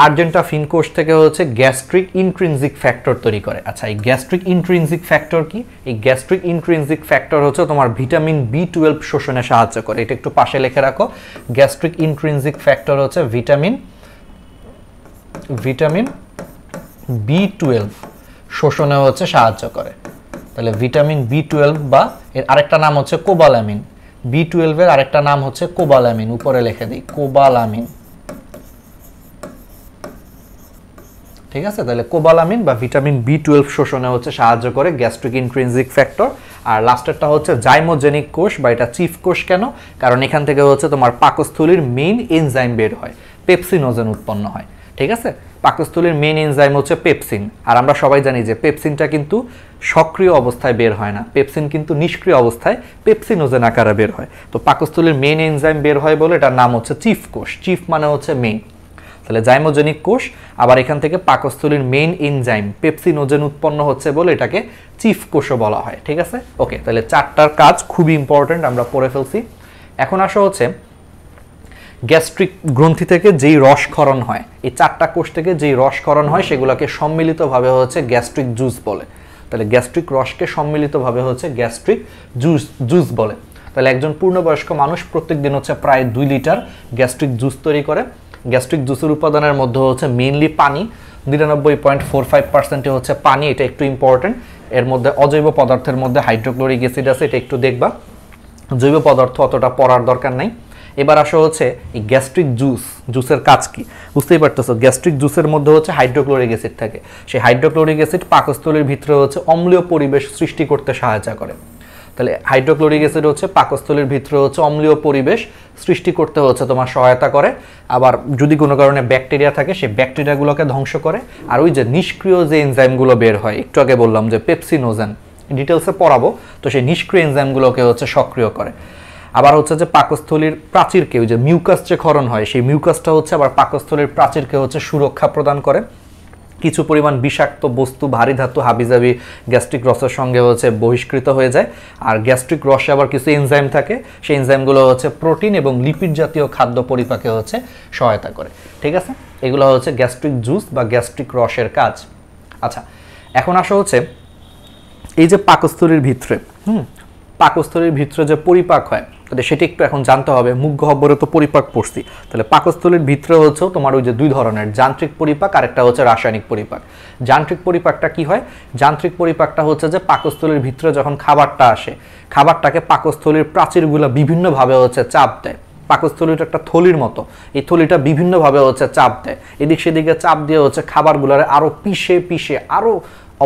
আর্জেন্টাফিন কোষ থেকে হচ্ছে গ্যাস্ট্রিক ইন্ট্রিনজিক ফ্যাক্টর তৈরি করে। আচ্ছা এই গ্যাস্ট্রিক ইন্ট্রিনজিক ফ্যাক্টর কি? এই গ্যাস্ট্রিক ইন্ট্রিনজিক ফ্যাক্টর হচ্ছে তোমার ভিটামিন B12 শোষণে সাহায্য করে। এটা একটু পাশে লিখে রাখো। গ্যাস্ট্রিক ইন্ট্রিনজিক ফ্যাক্টর হচ্ছে ভিটামিন B12 শোষণে হচ্ছে সাহায্য করে। তাহলে ভিটামিন B12 বা এর আরেকটা নাম হচ্ছে কোবালামিন। B12 এর আরেকটা নাম হচ্ছে কোবালামিন, উপরে লিখে দিই কোবালামিন। ঠিক আছে, তাহলে কোবালামিন বা ভিটামিন B12 শোষণে হচ্ছে সাহায্য করে গ্যাস্ট্রিক ইন্ট্রিনজিক ফ্যাক্টর। আর লাস্টেরটা হচ্ছে জাইমোজেনিক কোষ বা এটা চিফ কোষ কেন? কারণ এখান থেকে হচ্ছে তোমার পাকস্থলীর মেইন এনজাইম বের হয়, পেপসিনোজেন উৎপন্ন হয়। ঠিক আছে, পাকস্থলীর মেইন এনজাইম হচ্ছে পেপসিন। আর আমরা সবাই জানি যে পেপসিনটা কিন্তু সক্রিয় অবস্থায় বের হয় না, পেপসিন কিন্তু নিষ্ক্রিয় অবস্থায় পেপসিনোজেন আকারে বের হয়। তো পাকস্থলীর মেইন এনজাইম বের হয় বলে এটার নাম হচ্ছে চিফ কোষ। চিফ মানে হচ্ছে মেইন। তাহলে জাইমোজেনিক কোষ, আবার এখান থেকে পাকস্থলীর মেইন এনজাইম পেপসিনোজেন উৎপন্ন হচ্ছে বলে এটাকে চিফ কোষও বলা হয়। ঠিক আছে, ওকে। তাহলে চারটার কাজ খুবই ইম্পর্টেন্ট, আমরা পড়ে ফেলছি। এখন আসা হচ্ছে গ্যাস্ট্রিক গ্রন্থি থেকে যেই রসক্ষরণ হয়, এই চারটা কোষ থেকে যেই রসক্ষরণ হয় সেগুলোকে সম্মিলিতভাবে হচ্ছে গ্যাস্ট্রিক জুস বলে। তাহলে গ্যাস্ট্রিক রসকে সম্মিলিতভাবে হচ্ছে গ্যাস্ট্রিক জুস বলে। তাহলে একজন পূর্ণবয়স্ক মানুষ প্রত্যেকদিন হচ্ছে প্রায় 2 লিটার গ্যাস্ট্রিক জুস তৈরি করে। গ্যাস্ট্রিক জুসের উপাদানের মধ্যে হচ্ছে মেইনলি পানি, 99.45% হচ্ছে পানি, এটা একটু ইম্পর্টেন্ট। এর মধ্যে অজৈব পদার্থের মধ্যে হাইড্রোক্লোরিক অ্যাসিড আছে, এটা একটু দেখবা। জৈব পদার্থ অতটা পড়ার দরকার নাই। এবার আসা হচ্ছে এই গ্যাস্ট্রিক জুসের কাজ কি বুঝতেই পারতেছো। গ্যাস্ট্রিক জুসের মধ্যে হচ্ছে হাইড্রোক্লোরিক অ্যাসিড থাকে। সেই হাইড্রোক্লোরিক অ্যাসিড পাকস্থলীর ভিতরে হচ্ছে অম্লীয় পরিবেশ সৃষ্টি করতে সাহায্য করে। তাহলে হাইড্রোক্লোরিক অ্যাসিড হচ্ছে পাকস্থলীর ভিতরে হচ্ছে অম্লীয় পরিবেশ সৃষ্টি করতে হচ্ছে তোমার সহায়তা করে। আবার যদি কোনো কারণে ব্যাকটেরিয়া থাকে সেই ব্যাকটেরিয়াগুলোকে ধ্বংস করে। আর ওই যে নিষ্ক্রিয় যে এনজাইমগুলো বের হয়, একটু আগে বললাম যে পেপসিনোজেন, ডিটেলসে পড়াবো, তো সেই নিষ্ক্রিয় এনজাইমগুলোকে হচ্ছে সক্রিয় করে। আবার হচ্ছে যে পাকস্থলীর প্রাচীরকে, ওই যে মিউকাস যে ক্ষরণ হয়, সেই মিউকাসটা হচ্ছে আবার পাকস্থলীর প্রাচীরকে হচ্ছে সুরক্ষা প্রদান করে। কিছু পরিমাণ বিষাক্ত বস্তু, ভারী ধাতু হাবিজাবি গ্যাস্ট্রিক রসের সঙ্গে হচ্ছে বহিষ্কৃত হয়ে যায়। আর গ্যাস্ট্রিক রসে আবার কিছু এনজাইম থাকে, সেই এনজাইমগুলো হচ্ছে প্রোটিন এবং লিপিড জাতীয় খাদ্য পরিপাকে হচ্ছে সহায়তা করে। ঠিক আছে, এগুলো হচ্ছে গ্যাস্ট্রিক জুস বা গ্যাস্ট্রিক রসের কাজ। আচ্ছা, এখন আসা হচ্ছে এই যে পাকস্থলীর ভিতরে পাকস্থলীর ভিতরে যে পরিপাক হয়, তাহলে সেটা একটু এখন জানতে হবে। মুখ গহ্বরে তো পরিপাক পড়ছি, তাহলে পাকস্থলীর ভিতরে হচ্ছে তোমার ওই যে 2 ধরনের, যান্ত্রিক পরিপাক আর একটা হচ্ছে রাসায়নিক পরিপাক। যান্ত্রিক পরিপাকটা কি হয়? যান্ত্রিক পরিপাকটা হচ্ছে যে পাকস্থলীর ভিতরে যখন খাবারটা আসে, খাবারটাকে পাকস্থলীর প্রাচীরগুলো বিভিন্নভাবে হচ্ছে চাপ দেয়। পাকস্থলীটা একটা থলির মতো, এই থলিটা বিভিন্নভাবে হচ্ছে চাপ দেয়, এদিক সেদিকে চাপ দিয়ে হচ্ছে খাবারগুলোরে আরো পিষে আরো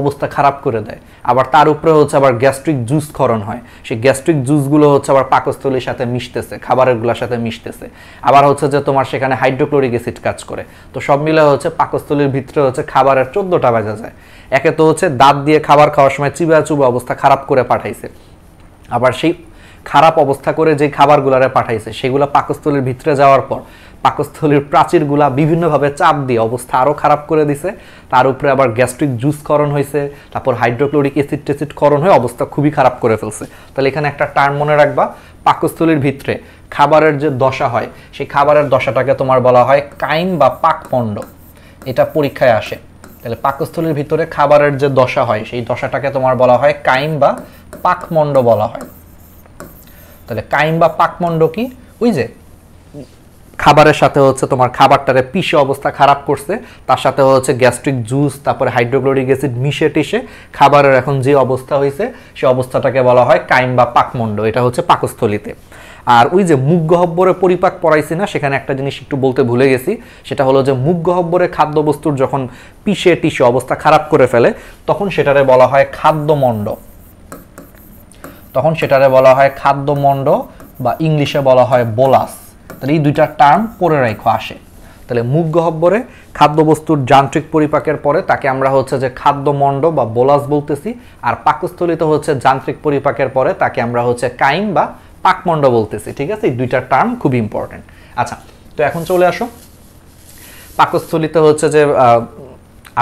অবস্থা খারাপ করে দেয়। আবার তার উপরে হচ্ছে আবার গ্যাস্ট্রিক জুস ক্ষরণ হয়, সেই গ্যাস্ট্রিক জুসগুলো হচ্ছে আবার পাকস্থলীর সাথে মিশতেছে, খাবারেরগুলোর সাথে মিশতেছে। আবার হচ্ছে যে তোমার সেখানে হাইড্রোক্লোরিক অ্যাসিড কাজ করে। তো সব মিলে হচ্ছে পাকস্থলীর ভিতরে হচ্ছে খাবারের 14টা বাজা যায়। একে তো হচ্ছে দাঁত দিয়ে খাবার খাওয়ার সময় চিবা চুবা অবস্থা খারাপ করে পাঠাইছে, আবার সেই খারাপ অবস্থা করে যে খাবারগুলারে পাঠাইছে সেগুলো পাকস্থলীর ভিতরে যাওয়ার পর পাকস্থলীর প্রাচীরগুলা বিভিন্নভাবে চাপ দিয়ে অবস্থা আরও খারাপ করে দিছে। তার উপরে আবার গ্যাস্ট্রিক জুস ক্ষরণ হয়েছে, তারপর হাইড্রোক্লোরিক অ্যাসিড টেসিড ক্ষরণ হয়ে অবস্থা খুবই খারাপ করে ফেলছে। তাহলে এখানে একটা টার্ম মনে রাখবা, পাকস্থলীর ভিতরে খাবারের যে দশা হয় সেই খাবারের দশাটাকে তোমার বলা হয় কাইম বা পাকমণ্ড। এটা পরীক্ষায় আসে। তাহলে পাকস্থলীর ভিতরে খাবারের যে দশা হয় সেই দশাটাকে তোমার বলা হয় কাইম বা পাকমণ্ড বলা হয়। তাহলে কাইম বা পাকমণ্ড কি? ওই যে খাবারের সাথে হচ্ছে তোমার খাবারটারে পিষে অবস্থা খারাপ করছে, তার সাথে হচ্ছে গ্যাস্ট্রিক জুস তারপরে হাইড্রোক্লোরিক অ্যাসিড মিশে টিশে খাবারের এখন যে অবস্থা হয়েছে সেই অবস্থাটাকে বলা হয় কাইম বা পাকমণ্ড। এটা হচ্ছে পাকস্থলীতে। আর ওই যে মুখ গহ্বরে পরিপাক পড়াইছি না, সেখানে একটা জিনিস একটু বলতে ভুলে গেছি, সেটা হলো যে মুখ গহ্বরে খাদ্যবস্তুর যখন পিষে টিষে অবস্থা খারাপ করে ফেলে তখন সেটারে বলা হয় খাদ্যমণ্ড। তখন সেটারে বলা হয় খাদ্যমণ্ড বা ইংলিশে বলা হয় বোলাস। তাহলে এই দুইটা টার্ম পরে রাখো আসে। তাহলে মুখ গহ্বরে খাদ্যবস্তুর যান্ত্রিক পরিপাকের পরে তাকে আমরা হচ্ছে যে খাদ্যমণ্ড বা বোলাস বলতেছি, আর পাকস্থলীতে হচ্ছে যান্ত্রিক পরিপাকের পরে তাকে আমরা হচ্ছে কাইম বা পাকমণ্ড বলতেছি। ঠিক আছে, এই দুইটা টার্ম খুব ইম্পর্টেন্ট। আচ্ছা, তো এখন চলে আসো পাকস্থলিতে হচ্ছে যে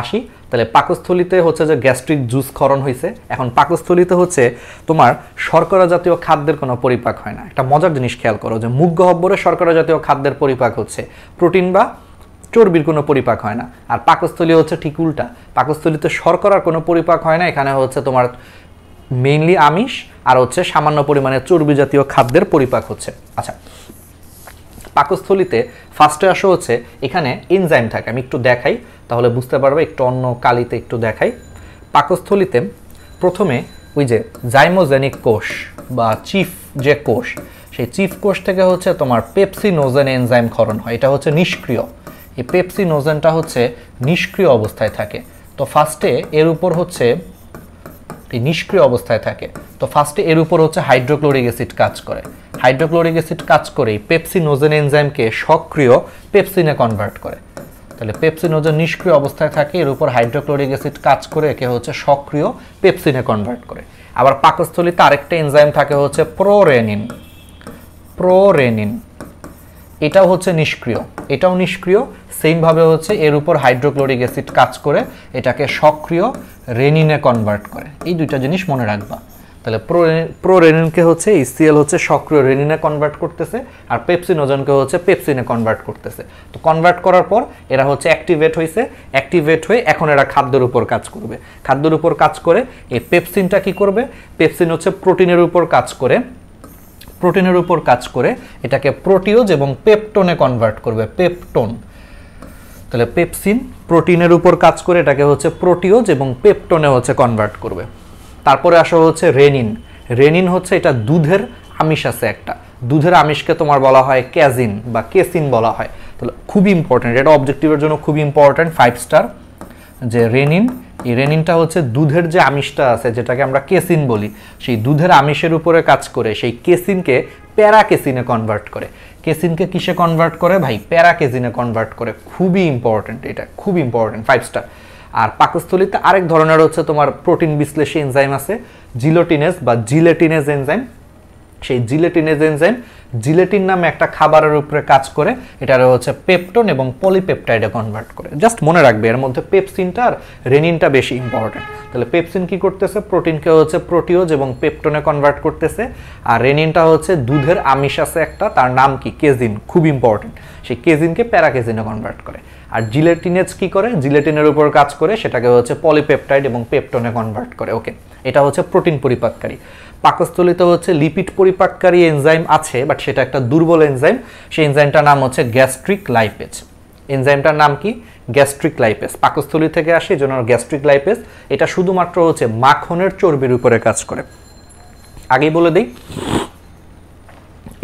আসি, তাহলে পাকস্থলিতে হচ্ছে যে গ্যাস্ট্রিক জুস ক্ষরণ হয়েছে। এখন পাকস্থলিতে হচ্ছে তোমার শর্করা জাতীয় খাদ্যের কোনো পরিপাক হয় না। একটা মজার জিনিস খেয়াল করো যে মুখ গহ্বরে শর্করা জাতীয় খাদ্যের পরিপাক হচ্ছে, প্রোটিন বা চর্বির কোনো পরিপাক হয় না। আর পাকস্থলী হচ্ছে ঠিক উল্টা, পাকস্থলীতে শর্করার কোনো পরিপাক হয় না, এখানে হচ্ছে তোমার মেইনলি আমিষ আর হচ্ছে সামান্য পরিমাণে চর্বি জাতীয় খাদ্যের পরিপাক হচ্ছে। আচ্ছা, পাকস্থলীতে ফার্স্টে আসো হচ্ছে এখানে এনজাইম থাকে, আমি একটু দেখাই তাহলে বুঝতে পারবে, একটু অন্য কালিতে একটু দেখাই। পাকস্থলীতে প্রথমে ওই যে জাইমোজেনিক কোষ বা চিফ যে কোষ, সেই চিফ কোষ থেকে হচ্ছে তোমার পেপসিনোজেন এনজাইম ক্ষরণ হয়, এটা হচ্ছে নিষ্ক্রিয়। এই পেপসিনোজেনটা হচ্ছে নিষ্ক্রিয় অবস্থায় থাকে। তো ফার্স্টে এর উপর হচ্ছে নিষ্ক্রিয় অবস্থায় থাকে, তো ফার্স্টে এর উপর হচ্ছে হাইড্রোক্লোরিক অ্যাসিড কাজ করে। হাইড্রোক্লোরিক অ্যাসিড কাজ করে পেপসিনোজেন এনজাইমকে সক্রিয় পেপসিনে কনভার্ট করে। তাহলে পেপসিনোজেন নিষ্ক্রিয় অবস্থায় থাকে, এর উপর হাইড্রোক্লোরিক অ্যাসিড কাজ করে একে হচ্ছে সক্রিয় পেপসিনে কনভার্ট করে। আবার পাকস্থলীতে আরেকটা এনজাইম থাকে হচ্ছে প্রোরেনিন। প্রোরেনিন এটাও হচ্ছে নিষ্ক্রিয়, এটাও নিষ্ক্রিয়। সেমভাবে হচ্ছে এর উপর হাইড্রোক্লোরিক অ্যাসিড কাজ করে এটাকে সক্রিয় রেনিনে কনভার্ট করে। এই দুইটা জিনিস মনে রাখবা। তাহলে প্রোরেনিনকে হচ্ছে HCl হচ্ছে সক্রিয় রেনিনে কনভার্ট করতেছে, আর পেপসিনোজেনকে হচ্ছে পেপসিনে কনভার্ট করতেছে। তো কনভার্ট করার পর এরা হচ্ছে অ্যাক্টিভেট হয়েছে, অ্যাক্টিভেট হয়ে এখন এরা খাদ্যের উপর কাজ করবে। খাদ্যের উপর কাজ করে এই পেপসিনটা কি করবে, পেপসিন হচ্ছে প্রোটিনের উপর কাজ করে, প্রোটিনের উপর কাজ করে এটাকে প্রোটিওজ এবং পেপটোনে কনভার্ট করবে, পেপটোন। তাহলে পেপসিন প্রোটিনের উপর কাজ করে এটাকে হচ্ছে প্রোটিওজ এবং পেপটোনে হচ্ছে কনভার্ট করবে। তারপরে আসা হচ্ছে রেনিন। রেনিন হচ্ছে এটা দুধের আমিষ আছে একটা, দুধের আমিষকে তোমার বলা হয় ক্যাজিন বা কেসিন বলা হয়। তাহলে খুবই ইম্পর্টেন্ট, এটা অবজেক্টিভের জন্য খুবই ইম্পর্টেন্ট, 5 স্টার। যে রেনিন, এই রেনিনটা হচ্ছে দুধের যে আমিষটা আছে যেটাকে আমরা কেসিন বলি, সেই দুধের আমিষের উপরে কাজ করে সেই কেসিনকে প্যারাকেসিনে কনভার্ট করে। কেসিনকে কিসে কনভার্ট করে ভাই? প্যারাকেসিনে কনভার্ট করে। খুবই ইম্পর্টেন্ট, এটা খুব ইম্পর্টেন্ট, 5 স্টার। আর পাকস্থলীতে আরেক ধরনের হচ্ছে তোমার প্রোটিন বিশ্লেষী এনজাইম আছে, জিলোটিনেজ বা জিলেটিনেজ এনজাইম। সেই জিলেটিনেজ এনজাইম জিলেটিন নামে একটা খাবারের উপরে কাজ করে, এটারে হচ্ছে পেপটোন এবং পলিপেপটাইডে কনভার্ট করে। জাস্ট মনে রাখবে এর মধ্যে পেপসিনটা আর রেনিনটা বেশি ইম্পর্টেন্ট। তাহলে পেপসিন কি করতেছে? প্রোটিনকে হচ্ছে প্রোটিওজ এবং পেপটোনে কনভার্ট করতেছে। আর রেনিনটা হচ্ছে দুধের আমিষ আছে একটা, তার নাম কি? কেজিন, খুব ইম্পর্টেন্ট। সেই কেজিনকে প্যারাকেজিনে কনভার্ট করে। আর জিলেটিনেজ কি করে? জিলেটিনের উপর কাজ করে, সেটাকে হচ্ছে পলিপেপটাইড এবং পেপটোনে কনভার্ট করে। ওকে, এটা হচ্ছে প্রোটিন পরিপাককারী। পাকস্থলীতে হচ্ছে লিপিড পরিপাককারী এনজাইম আছে, বাট সেটা একটা দুর্বল এনজাইম। সেই এনজাইমটার নাম হচ্ছে গ্যাস্ট্রিক লাইপেজ। এনজাইমটার নাম কি? Gastric lipase. পাকস্থলী থেকে আসে, এই জন্য গ্যাস্ট্রিক লাইপেজ। এটা শুধুমাত্র হচ্ছে মাখনের চর্বির উপরে কাজ করে। আগেই বলে দিই,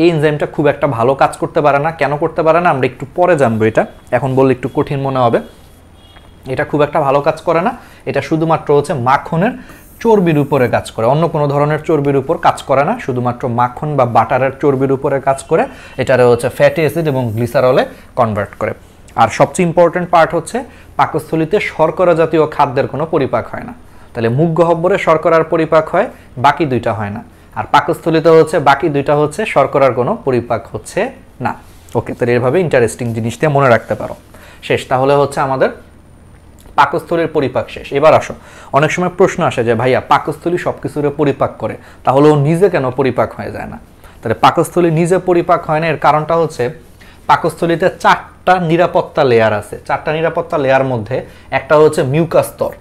এই এনজাইমটা খুব একটা ভালো কাজ করতে পারে না। কেন করতে পারে না আমরা একটু পরে জানবো, এটা এখন বললে একটু কঠিন মনে হবে। এটা খুব একটা ভালো কাজ করে না, এটা শুধুমাত্র হচ্ছে মাখনের চর্বির উপরে কাজ করে, অন্য কোনো ধরনের চর্বির উপর কাজ করে না, শুধুমাত্র মাখন বা বাটারের চর্বির উপরে কাজ করে। এটারে হচ্ছে ফ্যাটি অ্যাসিড এবং গ্লিসারলে কনভার্ট করে। আর সবচেয়ে ইম্পর্টেন্ট পার্ট হচ্ছে পাকস্থলীতে শর্করা জাতীয় খাদ্যের কোনো পরিপাক হয় না। তাহলে মুখ গহ্বরে শর্করার পরিপাক হয়, বাকি দুইটা হয় না। আর পাকস্থলীতে হচ্ছে বাকি দুইটা হচ্ছে শর্করার কোনো পরিপাক হচ্ছে না। ওকে, তাহলে এভাবে ইন্টারেস্টিং জিনিসটা মনে রাখতে পারো। শেষ, তাহলে হচ্ছে আমাদের পাকস্থলীর পরিপাক শেষ। এবার আসো, অনেক সময় প্রশ্ন আসে যে ভাইয়া পাকস্থলী সব কিছুর পরিপাক করে, তাহলে ও নিজে কেন পরিপাক হয়ে যায় না? তাহলে পাকস্থলী নিজে পরিপাক হয় না, এর কারণটা হচ্ছে পাকস্থলীতে 4টা নিরাপত্তা লেয়ার আছে। 4টা নিরাপত্তা লেয়ার মধ্যে একটা হচ্ছে মিউকাস স্তর।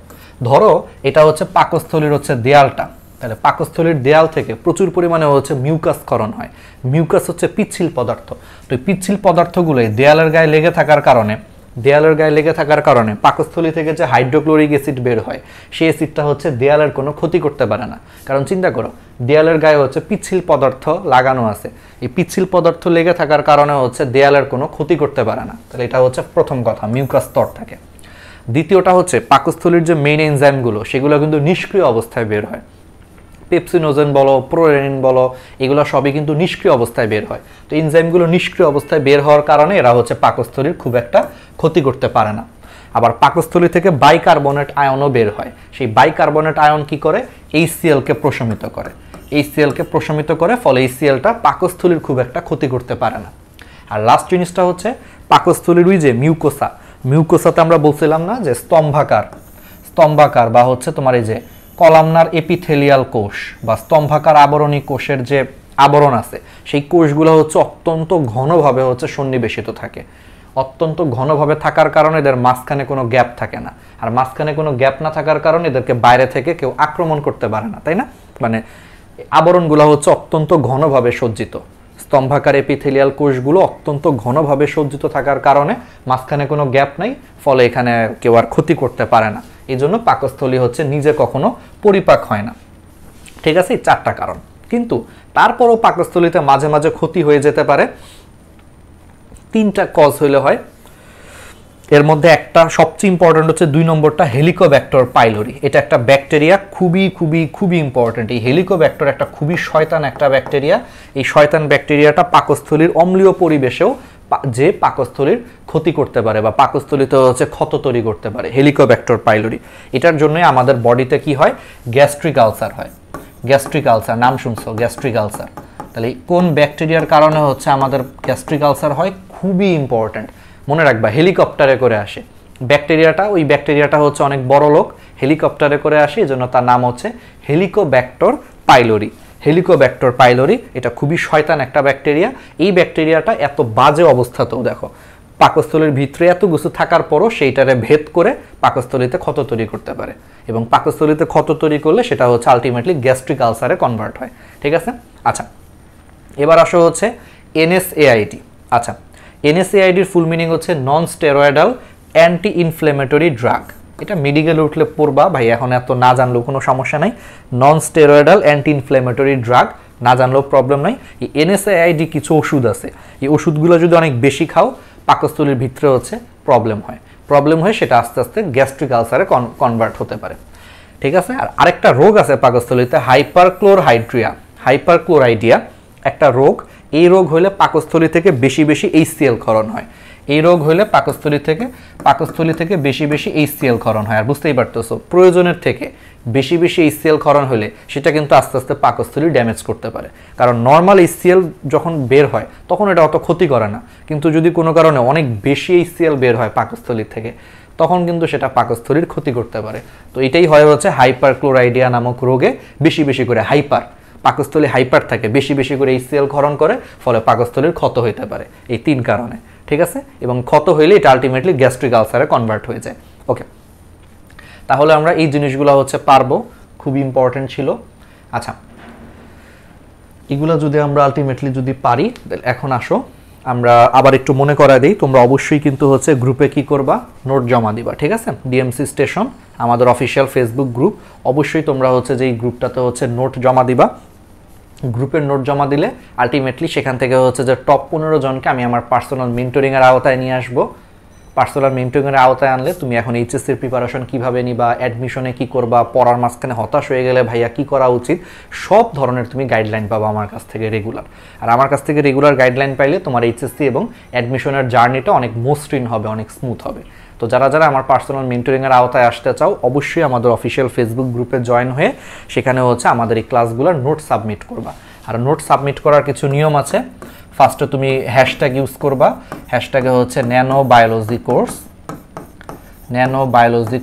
ধরো এটা হচ্ছে পাকস্থলীর হচ্ছে দেয়ালটা, তাহলে পাকস্থলীর দেয়াল থেকে প্রচুর পরিমাণে হচ্ছে মিউকাস ক্ষরণ হয়। মিউকাস হচ্ছে পিচ্ছিল পদার্থ। তো এই পিচ্ছিল পদার্থগুলো দেয়ালের গায়ে লেগে থাকার কারণে পাকস্থলী থেকে যে হাইড্রোক্লোরিক অ্যাসিড বের হয়, সেই অ্যাসিডটা হচ্ছে দেয়ালের কোনো ক্ষতি করতে পারে না। কারণ চিন্তা করো, দেয়ালের গায়ে হচ্ছে পিচ্ছিল পদার্থ লাগানো আছে, এই পিচ্ছিল পদার্থ লেগে থাকার কারণে হচ্ছে দেয়ালের কোনো ক্ষতি করতে পারে না। তাহলে এটা হচ্ছে প্রথম কথা, মিউকাস স্তর থাকে। দ্বিতীয়টা হচ্ছে পাকস্থলীর যে মেইন এনজাইমগুলো সেগুলো কিন্তু নিষ্ক্রিয় অবস্থায় বের হয়। পেপসিনোজেন বলো, প্রোরেনিন বলো, এগুলো সবই কিন্তু নিষ্ক্রিয় অবস্থায় বের হয়। তো এনজাইমগুলো নিষ্ক্রিয় অবস্থায় বের হওয়ার কারণে এরা হচ্ছে পাকস্থলীর খুব একটা ক্ষতি করতে পারে না। আবার পাকস্থলী থেকে বাইকার্বনেট আয়নও বের হয়। সেই বাইকার্বনেট আয়ন কি করে? HCl-কে প্রশমিত করে। HCl-কে প্রশমিত করে, ফলে HCl-টা পাকস্থলীর খুব একটা ক্ষতি করতে পারে না। আর লাস্ট জিনিসটা হচ্ছে পাকস্থলীর ওই যে মিউকোসা, মিউকোসাতে আমরা বলছিলাম না যে স্তম্ভাকার বা হচ্ছে তোমার এই যে কলামনার এপিথেলিয়াল কোষ বা স্তম্ভাকার আবরণী কোষের যে আবরণ আছে সেই কোষগুলো হচ্ছে অত্যন্ত ঘনভাবে হচ্ছে সন্নিবেশিত থাকে। অত্যন্ত ঘনভাবে থাকার কারণে এদের মাঝখানে কোনো গ্যাপ থাকে না, আর মাঝখানে কোনো গ্যাপ না থাকার কারণে এদেরকে বাইরে থেকে কেউ আক্রমণ করতে পারে না, তাই না? মানে আবরণগুলো হচ্ছে অত্যন্ত ঘনভাবে সজ্জিত। স্তম্ভাকার এপিথেলিয়াল কোষগুলো অত্যন্ত ঘনভাবে সজ্জিত থাকার কারণে মাঝখানে কোনো গ্যাপ নাই, ফলে এখানে কেউ আর ক্ষতি করতে পারে না। এই জন্য পাকস্থলী হচ্ছে নিজে কখনো পরিপাক হয় না। ঠিক আছে, এই 4টা কারণ। কিন্তু তারপরও পাকস্থলীতে মাঝে মাঝে ক্ষতি হয়ে যেতে পারে। 3টা কজ হইলে হয়। এর মধ্যে একটা সবচেয়ে ইম্পর্টেন্ট হচ্ছে 2 নম্বরটা হেলিকোব্যাক্টর পাইলোরি। এটা একটা ব্যাকটেরিয়া, খুবই খুবই খুবই ইম্পর্টেন্ট। এই হেলিকোব্যাক্টর একটা খুবই শয়তান একটা ব্যাকটেরিয়া। এই শয়তান ব্যাকটেরিয়াটা পাকস্থলীর অম্লীয় পরিবেশেও যে পাকস্থলীর ক্ষতি করতে পারে বা পাকস্থলীতে হচ্ছে ক্ষত তৈরি করতে পারে, হেলিকোব্যাক্টর পাইলোরি। এটার জন্যই আমাদের বডিতে কি হয়? গ্যাস্ট্রিক আলসার হয়। গ্যাস্ট্রিক আলসার নাম শুনছো, গ্যাস্ট্রিক আলসার। তাহলে কোন ব্যাকটেরিয়ার কারণে হচ্ছে আমাদের গ্যাস্ট্রিক আলসার হয়? খুবই ইম্পর্টেন্ট, মনে রাখবা। হেলিকপ্টারে করে আসে ব্যাকটেরিয়াটা। ওই ব্যাকটেরিয়াটা হচ্ছে অনেক বড় লোক, হেলিকপ্টারে করে আসে, এজন্য তার নাম হচ্ছে হেলিকোব্যাক্টর পাইলোরি। হেলিকোব্যাক্টর পাইলোরি এটা খুবই শয়তান একটা ব্যাকটেরিয়া। এই ব্যাকটেরিয়াটা এত বাজে অবস্থাতেও দেখো পাকস্থলীর ভিতরে এত কিছু থাকার পরও সেইটারে ভেদ করে পাকস্থলীতে ক্ষত তৈরি করতে পারে, এবং পাকস্থলীতে ক্ষত তৈরি করলে সেটা হচ্ছে আলটিমেটলি গ্যাস্ট্রিক আলসারে কনভার্ট হয়। ঠিক আছে, আচ্ছা এবার আসো হচ্ছে NSAID। আচ্ছা, NSAIDর ফুল মিনিং হচ্ছে non steroidal anti inflammatory drug. এটা মেডিকেলে উঠলে পড়বা ভাই, এখন এত না জানলেও কোনো সমস্যা নাই। Non steroidal anti inflammatory drug, না জানলেও প্রবলেম নাই। এই NSAID কিছু ওষুধ আছে, এই ওষুধগুলো যদি অনেক বেশি খাও পাকস্থলীর ভিতরে হচ্ছে প্রবলেম হয়, সেটা আস্তে আস্তে গ্যাস্ট্রিক আলসারে কনভার্ট হতে পারে। ঠিক আছে, আর আরেকটা রোগ আছে পাকস্থলীতে, হাইপারক্লোরাইডিয়া একটা রোগ। এই রোগ হলে পাকস্থলী থেকে বেশি বেশি HCl ক্ষরণ হয়। এই রোগ হলে পাকস্থলী থেকে বেশি বেশি HCl ক্ষরণ হয়। আর বুঝতেই পারতেছো, প্রয়োজনের থেকে বেশি বেশি HCl ক্ষরণ হলে সেটা কিন্তু আস্তে আস্তে পাকস্থলী ড্যামেজ করতে পারে। কারণ নর্মাল HCl যখন বের হয় তখন এটা অত ক্ষতি করে না, কিন্তু যদি কোনো কারণে অনেক বেশি HCl বের হয় পাকস্থলী থেকে তখন কিন্তু সেটা পাকস্থলীর ক্ষতি করতে পারে। তো এটাই হয় হচ্ছে হাইপারক্লোরাইডিয়া নামক রোগে বেশি বেশি করে পাকস্থলী হাইপার থাকে, বেশি বেশি করে HCl ক্ষরণ করে, ফলে পাকস্থলীর ক্ষত হইতে পারে এই 3 কারণে। ঠিক আছে, এবং ক্ষত হইলে এটা আলটিমেটলি গ্যাস্ট্রিক আলসারে কনভার্ট হয়ে যায়। ওকে, তাহলে আমরা এই জিনিসগুলো হচ্ছে পারবো, খুব ইম্পর্টেন্ট ছিল। আচ্ছা, এগুলো যদি আমরা আলটিমেটলি যদি পারি, এখন আসো আমরা আবার একটু মনে করায় দিই। তোমরা অবশ্যই কিন্তু হচ্ছে গ্রুপে কি করবা? নোট জমা দিবা। ঠিক আছে, ডিএমসি স্টেশন আমাদের অফিসিয়াল ফেসবুক গ্রুপ, অবশ্যই তোমরা হচ্ছে যে এই গ্রুপটাতে হচ্ছে নোট জমা দিবা। গ্রুপের নোট জমা দিলে আলটিমেটলি সেখান থেকে হচ্ছে যে টপ 15 জনকে আমি আমার পার্সোনাল মেন্টরিংয়ের আওতায় নিয়ে আসবো। পার্সোনাল মেন্টরিংয়ের আওতায় আনলে তুমি এখন এইচএসসির প্রিপারেশন কীভাবে নিবা, অ্যাডমিশনে কী করবা, পড়ার মাঝখানে হতাশ হয়ে গেলে ভাইয়া কী করা উচিত, সব ধরনের তুমি গাইডলাইন পাবা আমার কাছ থেকে রেগুলার। আর আমার কাছ থেকে রেগুলার গাইডলাইন পাইলে তোমার এইচএসসি এবং অ্যাডমিশনের জার্নিটা অনেক মসৃণ হবে, অনেক স্মুথ হবে। তো যারা যারা আমার পার্সোনাল মেন্টরিংয়ের আওতায় আসতে চাও অবশ্যই আমাদের অফিসিয়াল ফেসবুক গ্রুপে জয়েন হয়ে সেখানে হচ্ছে আমাদের এই ক্লাসগুলোর নোট সাবমিট করবা। আর নোট সাবমিট করার কিছু নিয়ম আছে। ফার্স্টে তুমি হ্যাশট্যাগ ইউজ করবা, হ্যাশট্যাগে হচ্ছে ন্যানোবায়োলজি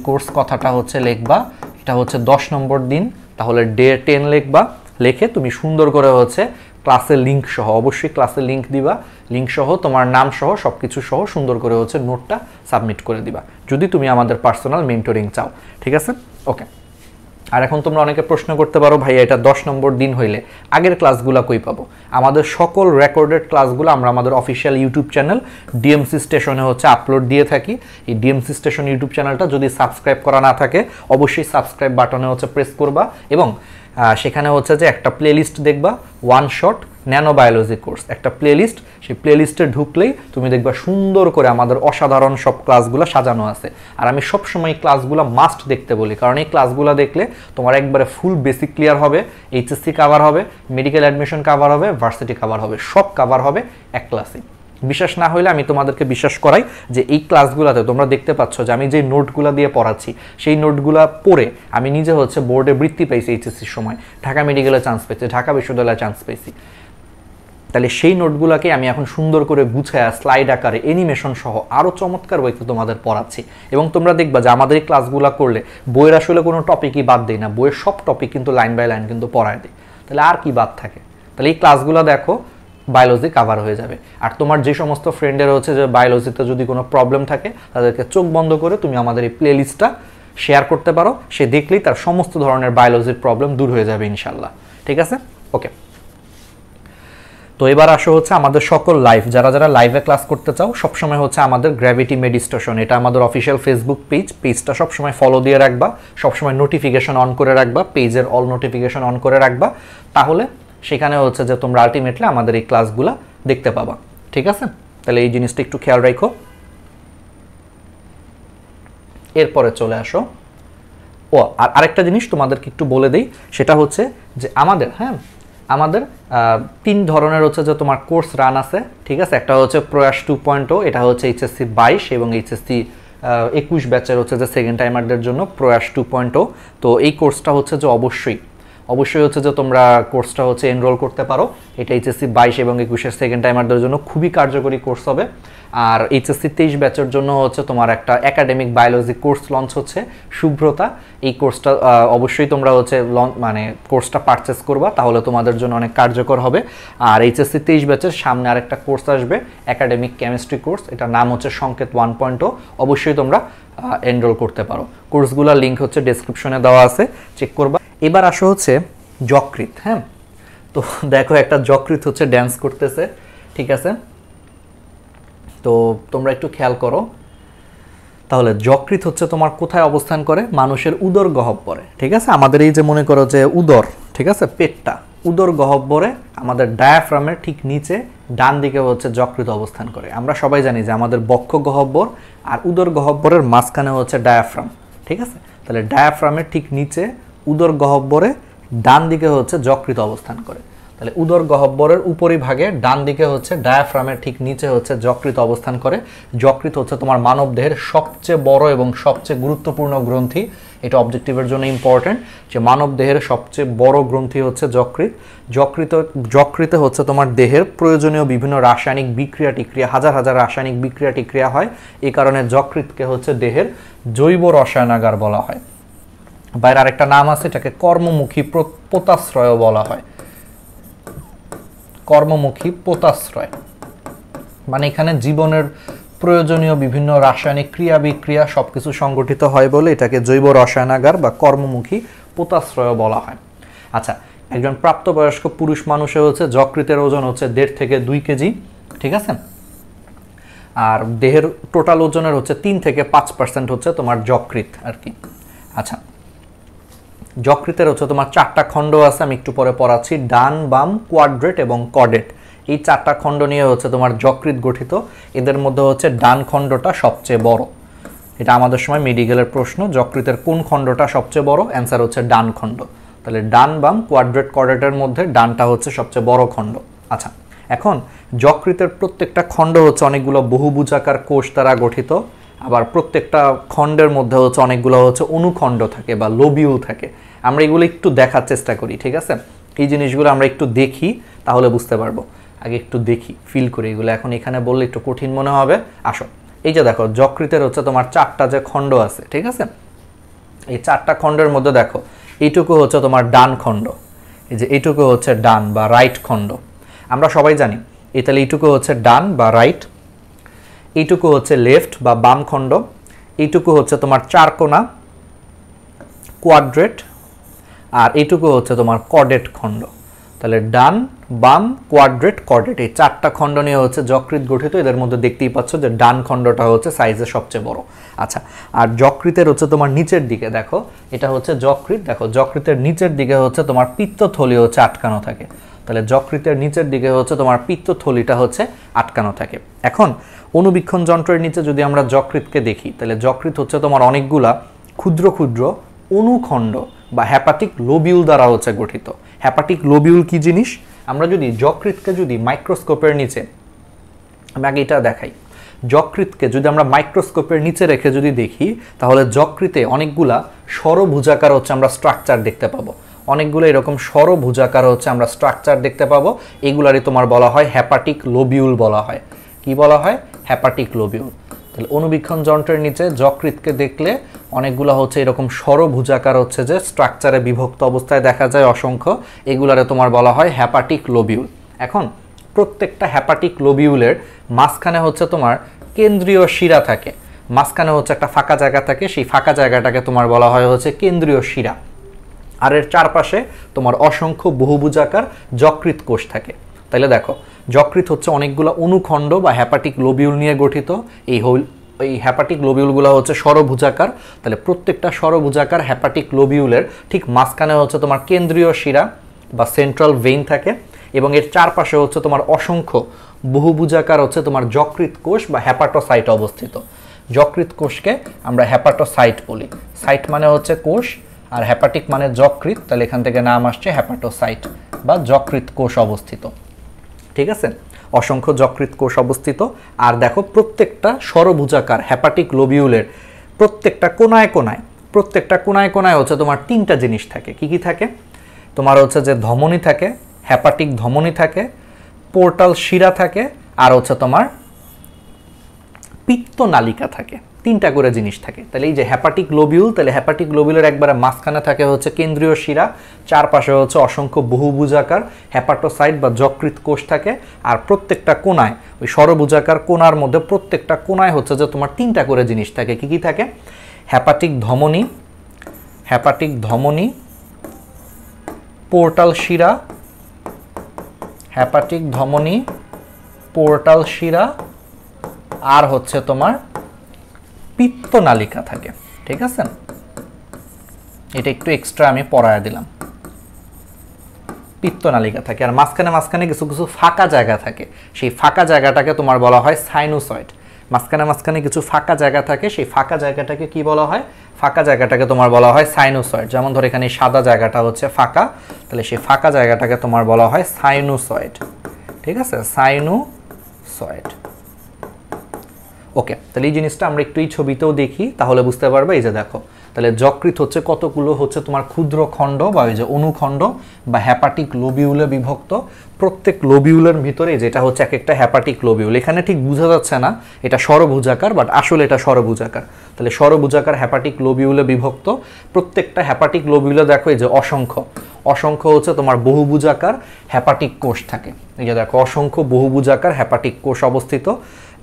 কোর্স কথাটা হচ্ছে লিখবা। এটা হচ্ছে 10 নম্বর দিন, তাহলে ডে 10 লিখবা। লিখে তুমি সুন্দর করে হচ্ছে ক্লাসের লিঙ্ক সহ, অবশ্যই ক্লাসের লিঙ্ক দিবা, লিঙ্ক সহ তোমার নাম সহ সব কিছু সহ সুন্দর করে হচ্ছে নোটটা সাবমিট করে দিবা, যদি তুমি আমাদের পার্সোনাল মেন্টরিং চাও। ঠিক আছে, ওকে। আর এখন তোমরা অনেকে প্রশ্ন করতে পারো ভাইয়া এটা 10 নম্বর দিন হইলে আগের ক্লাসগুলো কই পাবো? আমাদের সকল রেকর্ডেড ক্লাসগুলো আমরা আমাদের অফিসিয়াল ইউটিউব চ্যানেল ডিএমসি স্টেশনে হচ্ছে আপলোড দিয়ে থাকি। এই ডিএমসি স্টেশন ইউটিউব চ্যানেলটা যদি সাবস্ক্রাইব করা না থাকে অবশ্যই সাবস্ক্রাইব বাটনে হচ্ছে প্রেস করবা, এবং সেখানে হচ্ছে যে একটা প্লেলিস্ট দেখবা, ওয়ান শট ন্যানোবায়োলজি কোর্স একটা প্লেলিস্ট, সেই প্লেলিস্টে ঢুকলেই তুমি দেখবা সুন্দর করে আমাদের অসাধারণ সব ক্লাসগুলো সাজানো আছে। আর আমি সবসময় এই ক্লাসগুলো মাস্ট দেখতে বলি, কারণ এই ক্লাসগুলো দেখলে তোমার একবারে ফুল বেসিক ক্লিয়ার হবে, এইচএসসি কাভার হবে, মেডিকেল অ্যাডমিশন কাভার হবে, ভার্সিটি কাভার হবে, সব কাভার হবে এক ক্লাসে। বিশ্বাস না হইলে আমি তোমাদেরকে বিশ্বাস করাই যে এই ক্লাসগুলোতে তোমরা দেখতে পাচ্ছ যে আমি যে নোটগুলো দিয়ে পড়াচ্ছি সেই নোটগুলো পড়ে আমি নিজে হচ্ছে বোর্ডে বৃত্তি পাইছি, এইচএসসির সময় ঢাকা মেডিকেলে চান্স পেয়েছি, ঢাকা বিশ্ববিদ্যালয়ে চান্স পেয়েছি। তাহলে সেই নোটগুলোকে আমি এখন সুন্দর করে গুছায়া স্লাইড আকারে অ্যানিমেশন সহ আরও চমৎকার ওয়েতে তোমাদের পড়াচ্ছি। এবং তোমরা দেখবা যে আমাদের এই ক্লাসগুলো করলে বইয়ের আসলে কোনো টপিকই বাদ দেয় না, বইয়ের সব টপিক কিন্তু লাইন বাই লাইন কিন্তু পড়ায় দেয়। তাহলে আর কি বাদ থাকে? তাহলে এই ক্লাসগুলো দেখো, বায়োলজি কাভার হয়ে যাবে। আর তোমার যে সমস্ত ফ্রেন্ডের হচ্ছে যে বায়োলজিতে যদি কোনো প্রবলেম থাকে, তাদেরকে চোখ বন্ধ করে তুমি আমাদের এই প্লে লিস্টটা শেয়ার করতে পারো, সে দেখলেই তার সমস্ত ধরনের বায়োলজির প্রবলেম দূর হয়ে যাবে ইনশাল্লাহ। ঠিক আছে, ওকে। তো এবার আসো হচ্ছে আমাদের সকল লাইভ, যারা যারা লাইভে ক্লাস করতে চাও সবসময় হচ্ছে আমাদের গ্র্যাভিটি মেডিটেশন, এটা আমাদের অফিসিয়াল ফেসবুক পেজটা সবসময় ফলো দিয়ে রাখবা, সবসময় নোটিফিকেশন অন করে রাখবা, পেজের অল নোটিফিকেশন অন করে রাখবা, তাহলে সেখানে হচ্ছে যে তোমরা আলটিমেটলি আমাদের এই ক্লাসগুলো দেখতে পাবা। ঠিক আছে, তাহলে এই জিনিসটা একটু খেয়াল রাখো। এরপরে চলে আসো, ও আর আরেকটা জিনিস তোমাদেরকে একটু বলে দিই, সেটা হচ্ছে যে আমাদের আমাদের 3 ধরনের হচ্ছে যে তোমার কোর্স রান আছে। ঠিক আছে, একটা হচ্ছে প্রয়াস 2.0, এটা হচ্ছে এইচএসসি 22 এবং এইচএসসি 21 ব্যাচের হচ্ছে যে সেকেন্ড টাইমারদের জন্য প্রয়াস 2.0। তো এই কোর্সটা হচ্ছে যে অবশ্যই হচ্ছে যে তোমরা কোর্সটা হচ্ছে এনরোল করতে পারো। এটা এইচএসসি 22 এবং 21-এর সেকেন্ড টাইমারদের জন্য খুবই কার্যকরী কোর্স হবে। আর এইচএসসি 23 ব্যাচের জন্য হচ্ছে তোমার একটা একাডেমিক বায়োলজি কোর্স লঞ্চ হচ্ছে, শুভ্রতা। এই কোর্সটা অবশ্যই তোমরা হচ্ছে মানে কোর্সটা পারচেস করবা, তাহলে তোমাদের জন্য অনেক কার্যকর হবে। আর এইচএসসি 23 ব্যাচের সামনে আরেকটা কোর্স আসবে, একাডেমিক কেমিস্ট্রি কোর্স, এটার নাম হচ্ছে সংকেত 1.0। অবশ্যই তোমরা এনরোল করতে পারো। কোর্সগুলোর লিঙ্ক হচ্ছে ডেসক্রিপশনে দেওয়া আছে, চেক করবা। এবার আসো হচ্ছে যকৃৎ। তো দেখো একটা যকৃৎ হচ্ছে ড্যান্স করতেছে। ঠিক আছে, তো তোমরা একটু খেয়াল করো। তাহলে যকৃৎ হচ্ছে তোমার কোথায় অবস্থান করে? মানুষের উদর গহ্বরে। ঠিক আছে, আমাদের এই যে মনে করো যে উদর, ঠিক আছে, পেটটা, উদর গহ্বরে আমাদের ডায়াফ্রামের ঠিক নিচে ডান দিকে হচ্ছে যকৃৎ অবস্থান করে। আমরা সবাই জানি যে আমাদের বক্ষ গহ্বর আর উদর গহ্বরের মাঝখানে হচ্ছে ডায়াফ্রাম। ঠিক আছে, তাহলে ডায়াফ্রামের ঠিক নিচে উদর গহ্বরে ডান দিকে হচ্ছে যকৃৎ অবস্থান করে। তাহলে উদর গহ্বরের উপরিভাগে ডান দিকে হচ্ছে ডায়াফ্রামের ঠিক নিচে হচ্ছে যকৃৎ অবস্থান করে। যকৃৎ হচ্ছে তোমার মানব দেহের সবচেয়ে বড় এবং সবচেয়ে গুরুত্বপূর্ণ গ্রন্থি। এটা অবজেক্টিভের জন্য ইম্পর্টেন্ট যে মানব দেহের সবচেয়ে বড় গ্রন্থি হচ্ছে যকৃৎ। যকৃতে হচ্ছে তোমার দেহের প্রয়োজনীয় বিভিন্ন রাসায়নিক বিক্রিয়া টিক্রিয়া, হাজার হাজার রাসায়নিক বিক্রিয়া টিক্রিয়া হয়। এই কারণে যকৃৎকে হচ্ছে দেহের জৈব রসায়নাগার বলা হয়। বাইরে আরেকটা নাম আছে, এটাকে কর্মমুখী পোতাশ্রয় বলা হয়। কর্মমুখী পোতাশ্রয় মানে এখানে জীবনের প্রয়োজনীয় বিভিন্ন রাসায়নিক ক্রিয়া বিক্রিয়া সবকিছু সংগঠিত হয় বলে এটাকে জৈব রসায়নাগার বা কর্মমুখী পোতাশ্রয় বলা হয়। আচ্ছা, একজন প্রাপ্তবয়স্ক পুরুষ মানুষের হচ্ছে যকৃতের ওজন হচ্ছে 1.5 থেকে 2 কেজি। ঠিক আছে, আর দেহের টোটাল ওজনের হচ্ছে 3 থেকে 5% হচ্ছে তোমার যকৃৎ আর কি। আচ্ছা, যকৃতের হচ্ছে তোমার 4টা খণ্ড আছে, আমি একটু পরে পড়াচ্ছি, ডান, বাম, কোয়াড্রেট এবং কডেট। এই 4টা খণ্ড নিয়ে হচ্ছে তোমার যকৃৎ গঠিত। এদের মধ্যে হচ্ছে ডান খণ্ডটা সবচেয়ে বড়। এটা আমাদের সময় মেডিকেলের প্রশ্ন, যকৃতের কোন খণ্ডটা সবচেয়ে বড়? অ্যান্সার হচ্ছে ডান খণ্ড। তাহলে ডান, বাম, কোয়াড্রেট, কডেটের মধ্যে ডানটা হচ্ছে সবচেয়ে বড় খণ্ড। আচ্ছা, এখন যকৃতের প্রত্যেকটা খণ্ড হচ্ছে অনেকগুলো বহুভুজাকার কোষ দ্বারা গঠিত। আবার প্রত্যেকটা খণ্ডের মধ্যে হচ্ছে অনেকগুলো হচ্ছে অনুখণ্ড থাকে বা লোবিউল থাকে। আমরা এগুলো একটু দেখার চেষ্টা করি। ঠিক আছে, এই জিনিসগুলো আমরা একটু দেখি, তাহলে বুঝতে পারবো। আগে একটু দেখি, ফিল করি। এগুলো এখন এখানে বললে একটু কঠিন মনে হবে। আসো, এই যে দেখো যকৃতের হচ্ছে তোমার 4টা যে খণ্ড আছে। ঠিক আছে, এই 4টা খণ্ডের মধ্যে দেখো এইটুকু হচ্ছে তোমার ডান খণ্ড, এই যে এইটুকু হচ্ছে ডান বা রাইট খণ্ড। আমরা সবাই জানি তাহলে এইটুকু হচ্ছে ডান বা রাইট, এইটুকু হচ্ছে লেফট বা বাম খণ্ড, এইটুকু হচ্ছে তোমার 4 কোণা কোয়াড্রেট, আর এইটুকু হচ্ছে তোমার কডেট খণ্ড। তাহলে ডান, বাম, কোয়াড্রেট, কডেট, এই 4টা খণ্ড নিয়ে হচ্ছে যকৃৎ গঠিত। এদের মধ্যে দেখতেই পাচ্ছ যে ডান খণ্ডটা হচ্ছে সাইজে সবচেয়ে বড়। আচ্ছা, আর যকৃতের হচ্ছে তোমার নিচের দিকে দেখো, এটা হচ্ছে যকৃৎ। দেখো যকৃতের নিচের দিকে হচ্ছে তোমার পিত্তথলি হচ্ছে আটকানো থাকে। তাহলে যকৃতের নিচের দিকে হচ্ছে তোমার পিত্তথলিটা হচ্ছে আটকানো থাকে। এখন অণুবীক্ষণ যন্ত্রের নিচে যদি আমরা যকৃৎকে দেখি, তাহলে যকৃৎ হচ্ছে তোমার অনেকগুলা ক্ষুদ্র ক্ষুদ্র অনুখণ্ড বা হ্যাপাটিক লোবিউল দ্বারা হচ্ছে গঠিত। হ্যাপাটিক লোবিউল কি জিনিস? আমরা যদি যকৃৎকে যদি মাইক্রোস্কোপের নিচে, আমি আগে এটা দেখাই, যকৃৎকে যদি আমরা মাইক্রোস্কোপের নিচে রেখে যদি দেখি, তাহলে যকৃতে অনেকগুলা ষড়ভুজাকার হচ্ছে আমরা স্ট্রাকচার দেখতে পাবো। অনেকগুলো এরকম ষড়ভুজাকার হচ্ছে আমরা স্ট্রাকচার দেখতে পাবো, এগুলারই তোমার বলা হয় হেপাটিক লোবিউল বলা হয়। কি বলা হয়? Hepatic lobule. তাহলে অনুবীক্ষণ যন্ত্রের নিচে যকৃতকে দেখলে অনেকগুলো হচ্ছে এরকম ষড়ভুজাকার হচ্ছে যে স্ট্রাকচারে বিভক্ত অবস্থায় দেখা যায় অসংখ্য, এগুলারে তোমার বলা হয় হেপাটিক লোবিউল। এখন প্রত্যেকটা হেপাটিক লোবিউলের মাঝখানে হচ্ছে তোমার কেন্দ্রীয় শিরা থাকে, মাঝখানে হচ্ছে একটা ফাঁকা জায়গা থাকে, সেই ফাঁকা জায়গাটাকে তোমার বলা হয় হচ্ছে কেন্দ্রীয় শিরা। আর এর চারপাশে তোমার অসংখ্য বহুভুজাকার যকৃৎ কোষ থাকে। তাহলে দেখো, যকৃৎ হচ্ছে অনেকগুলো অনুখণ্ড বা হেপাটিক লোবিউল নিয়ে গঠিত। এই হেপাটিক লোবিউলগুলো হচ্ছে ষড়ভুজাকার। তাহলে প্রত্যেকটা ষড়ভুজাকার হেপাটিক লোবিউলের ঠিক মাঝখানে হচ্ছে তোমার কেন্দ্রীয় শিরা বা সেন্ট্রাল ভেইন থাকে, এবং এর চারপাশে হচ্ছে তোমার অসংখ্য বহুভুজাকার হচ্ছে তোমার যকৃৎ কোষ বা হেপাটোসাইট অবস্থিত। যকৃৎ কোষকে আমরা হেপাটোসাইট বলি। সাইট মানে হচ্ছে কোষ, আর হেপাটিক মানে যকৃৎ, তাহলে এখান থেকে নাম আসছে হেপাটোসাইট বা যকৃৎ কোষ অবস্থিত। ঠিক আছে, অসংখ্য যকৃৎ কোষ অবস্থিত। আর দেখো, প্রত্যেকটা ষড়ভুজাকার হেপাটিক লোবিউলের প্রত্যেকটা কোনায় কোনায় হচ্ছে তোমার তিনটা জিনিস থাকে। কি কি থাকে? তোমার হচ্ছে যে ধমনী থাকে, হেপাটিক ধমনী থাকে, পোর্টাল শিরা থাকে, আর হচ্ছে তোমার পিত্তনালিকা থাকে। তিনটা করে জিনিস থাকে। তাহলে এই যে হেপাটিক লোবিউল, তাহলে হেপাটিক লোবিউলের একবারে মাঝখানে থাকে হচ্ছে কেন্দ্রীয় শিরা, চারপাশে হচ্ছে অসংখ্য বহুভুজাকার হেপাটোসাইট বা যকৃৎ কোষ থাকে, আর প্রত্যেকটা কোনায় ওই ষড়ভুজাকার কোনার মধ্যে প্রত্যেকটা কোনায় হচ্ছে যে তোমার তিনটা করে জিনিস থাকে। কি কি থাকে? হেপাটিক ধমনী, পোর্টাল শিরা, হেপাটিক ধমনী, পোর্টাল শিরা, আর হচ্ছে তোমার পিত্তনালিকা থাকে। ঠিক আছে, এটা একটু এক্সট্রা আমি পড়ায় দিলাম। পিত্তনালিকা থাকে, আর মাঝখানে কিছু কিছু ফাঁকা জায়গা থাকে, সেই ফাঁকা জায়গাটাকে তোমার বলা হয় সাইনোসয়েড। মাঝখানে কিছু ফাঁকা জায়গা থাকে, সেই ফাঁকা জায়গাটাকে কি বলা হয়? ফাঁকা জায়গাটাকে তোমার বলা হয় সাইনোসয়েড। যেমন ধর এখানে সাদা জায়গাটা হচ্ছে ফাঁকা, তাহলে সেই ফাঁকা জায়গাটাকে তোমার বলা হয় সাইনোসয়েড। ঠিক আছে, সাইনোসয়েড। ওকে, তাহলে এই জিনিসটা আমরা একটু এই ছবিতেও দেখি, তাহলে বুঝতে পারবে। এই যে দেখো, তাহলে যকৃৎ হচ্ছে কতগুলো হচ্ছে তোমার ক্ষুদ্র খণ্ড বা ওই যে অনুখণ্ড বা হেপাটিক লোবিউলে বিভক্ত। প্রত্যেক লোবিউলের ভিতরে যেটা হচ্ছে এক একটা হেপাটিক লোবিউল। এখানে ঠিক বোঝা যাচ্ছে না এটা ষড়ভুজাকার, বাট আসলে এটা ষড়ভুজাকার। তাহলে ষড়ভুজাকার হেপাটিক লোবিউলে বিভক্ত। প্রত্যেকটা হেপাটিক লোবিউলে দেখো এই যে অসংখ্য হচ্ছে তোমার বহুভুজাকার হেপাটিক কোষ থাকে। এই যে দেখো, অসংখ্য বহুভুজাকার হেপাটিক কোষ অবস্থিত।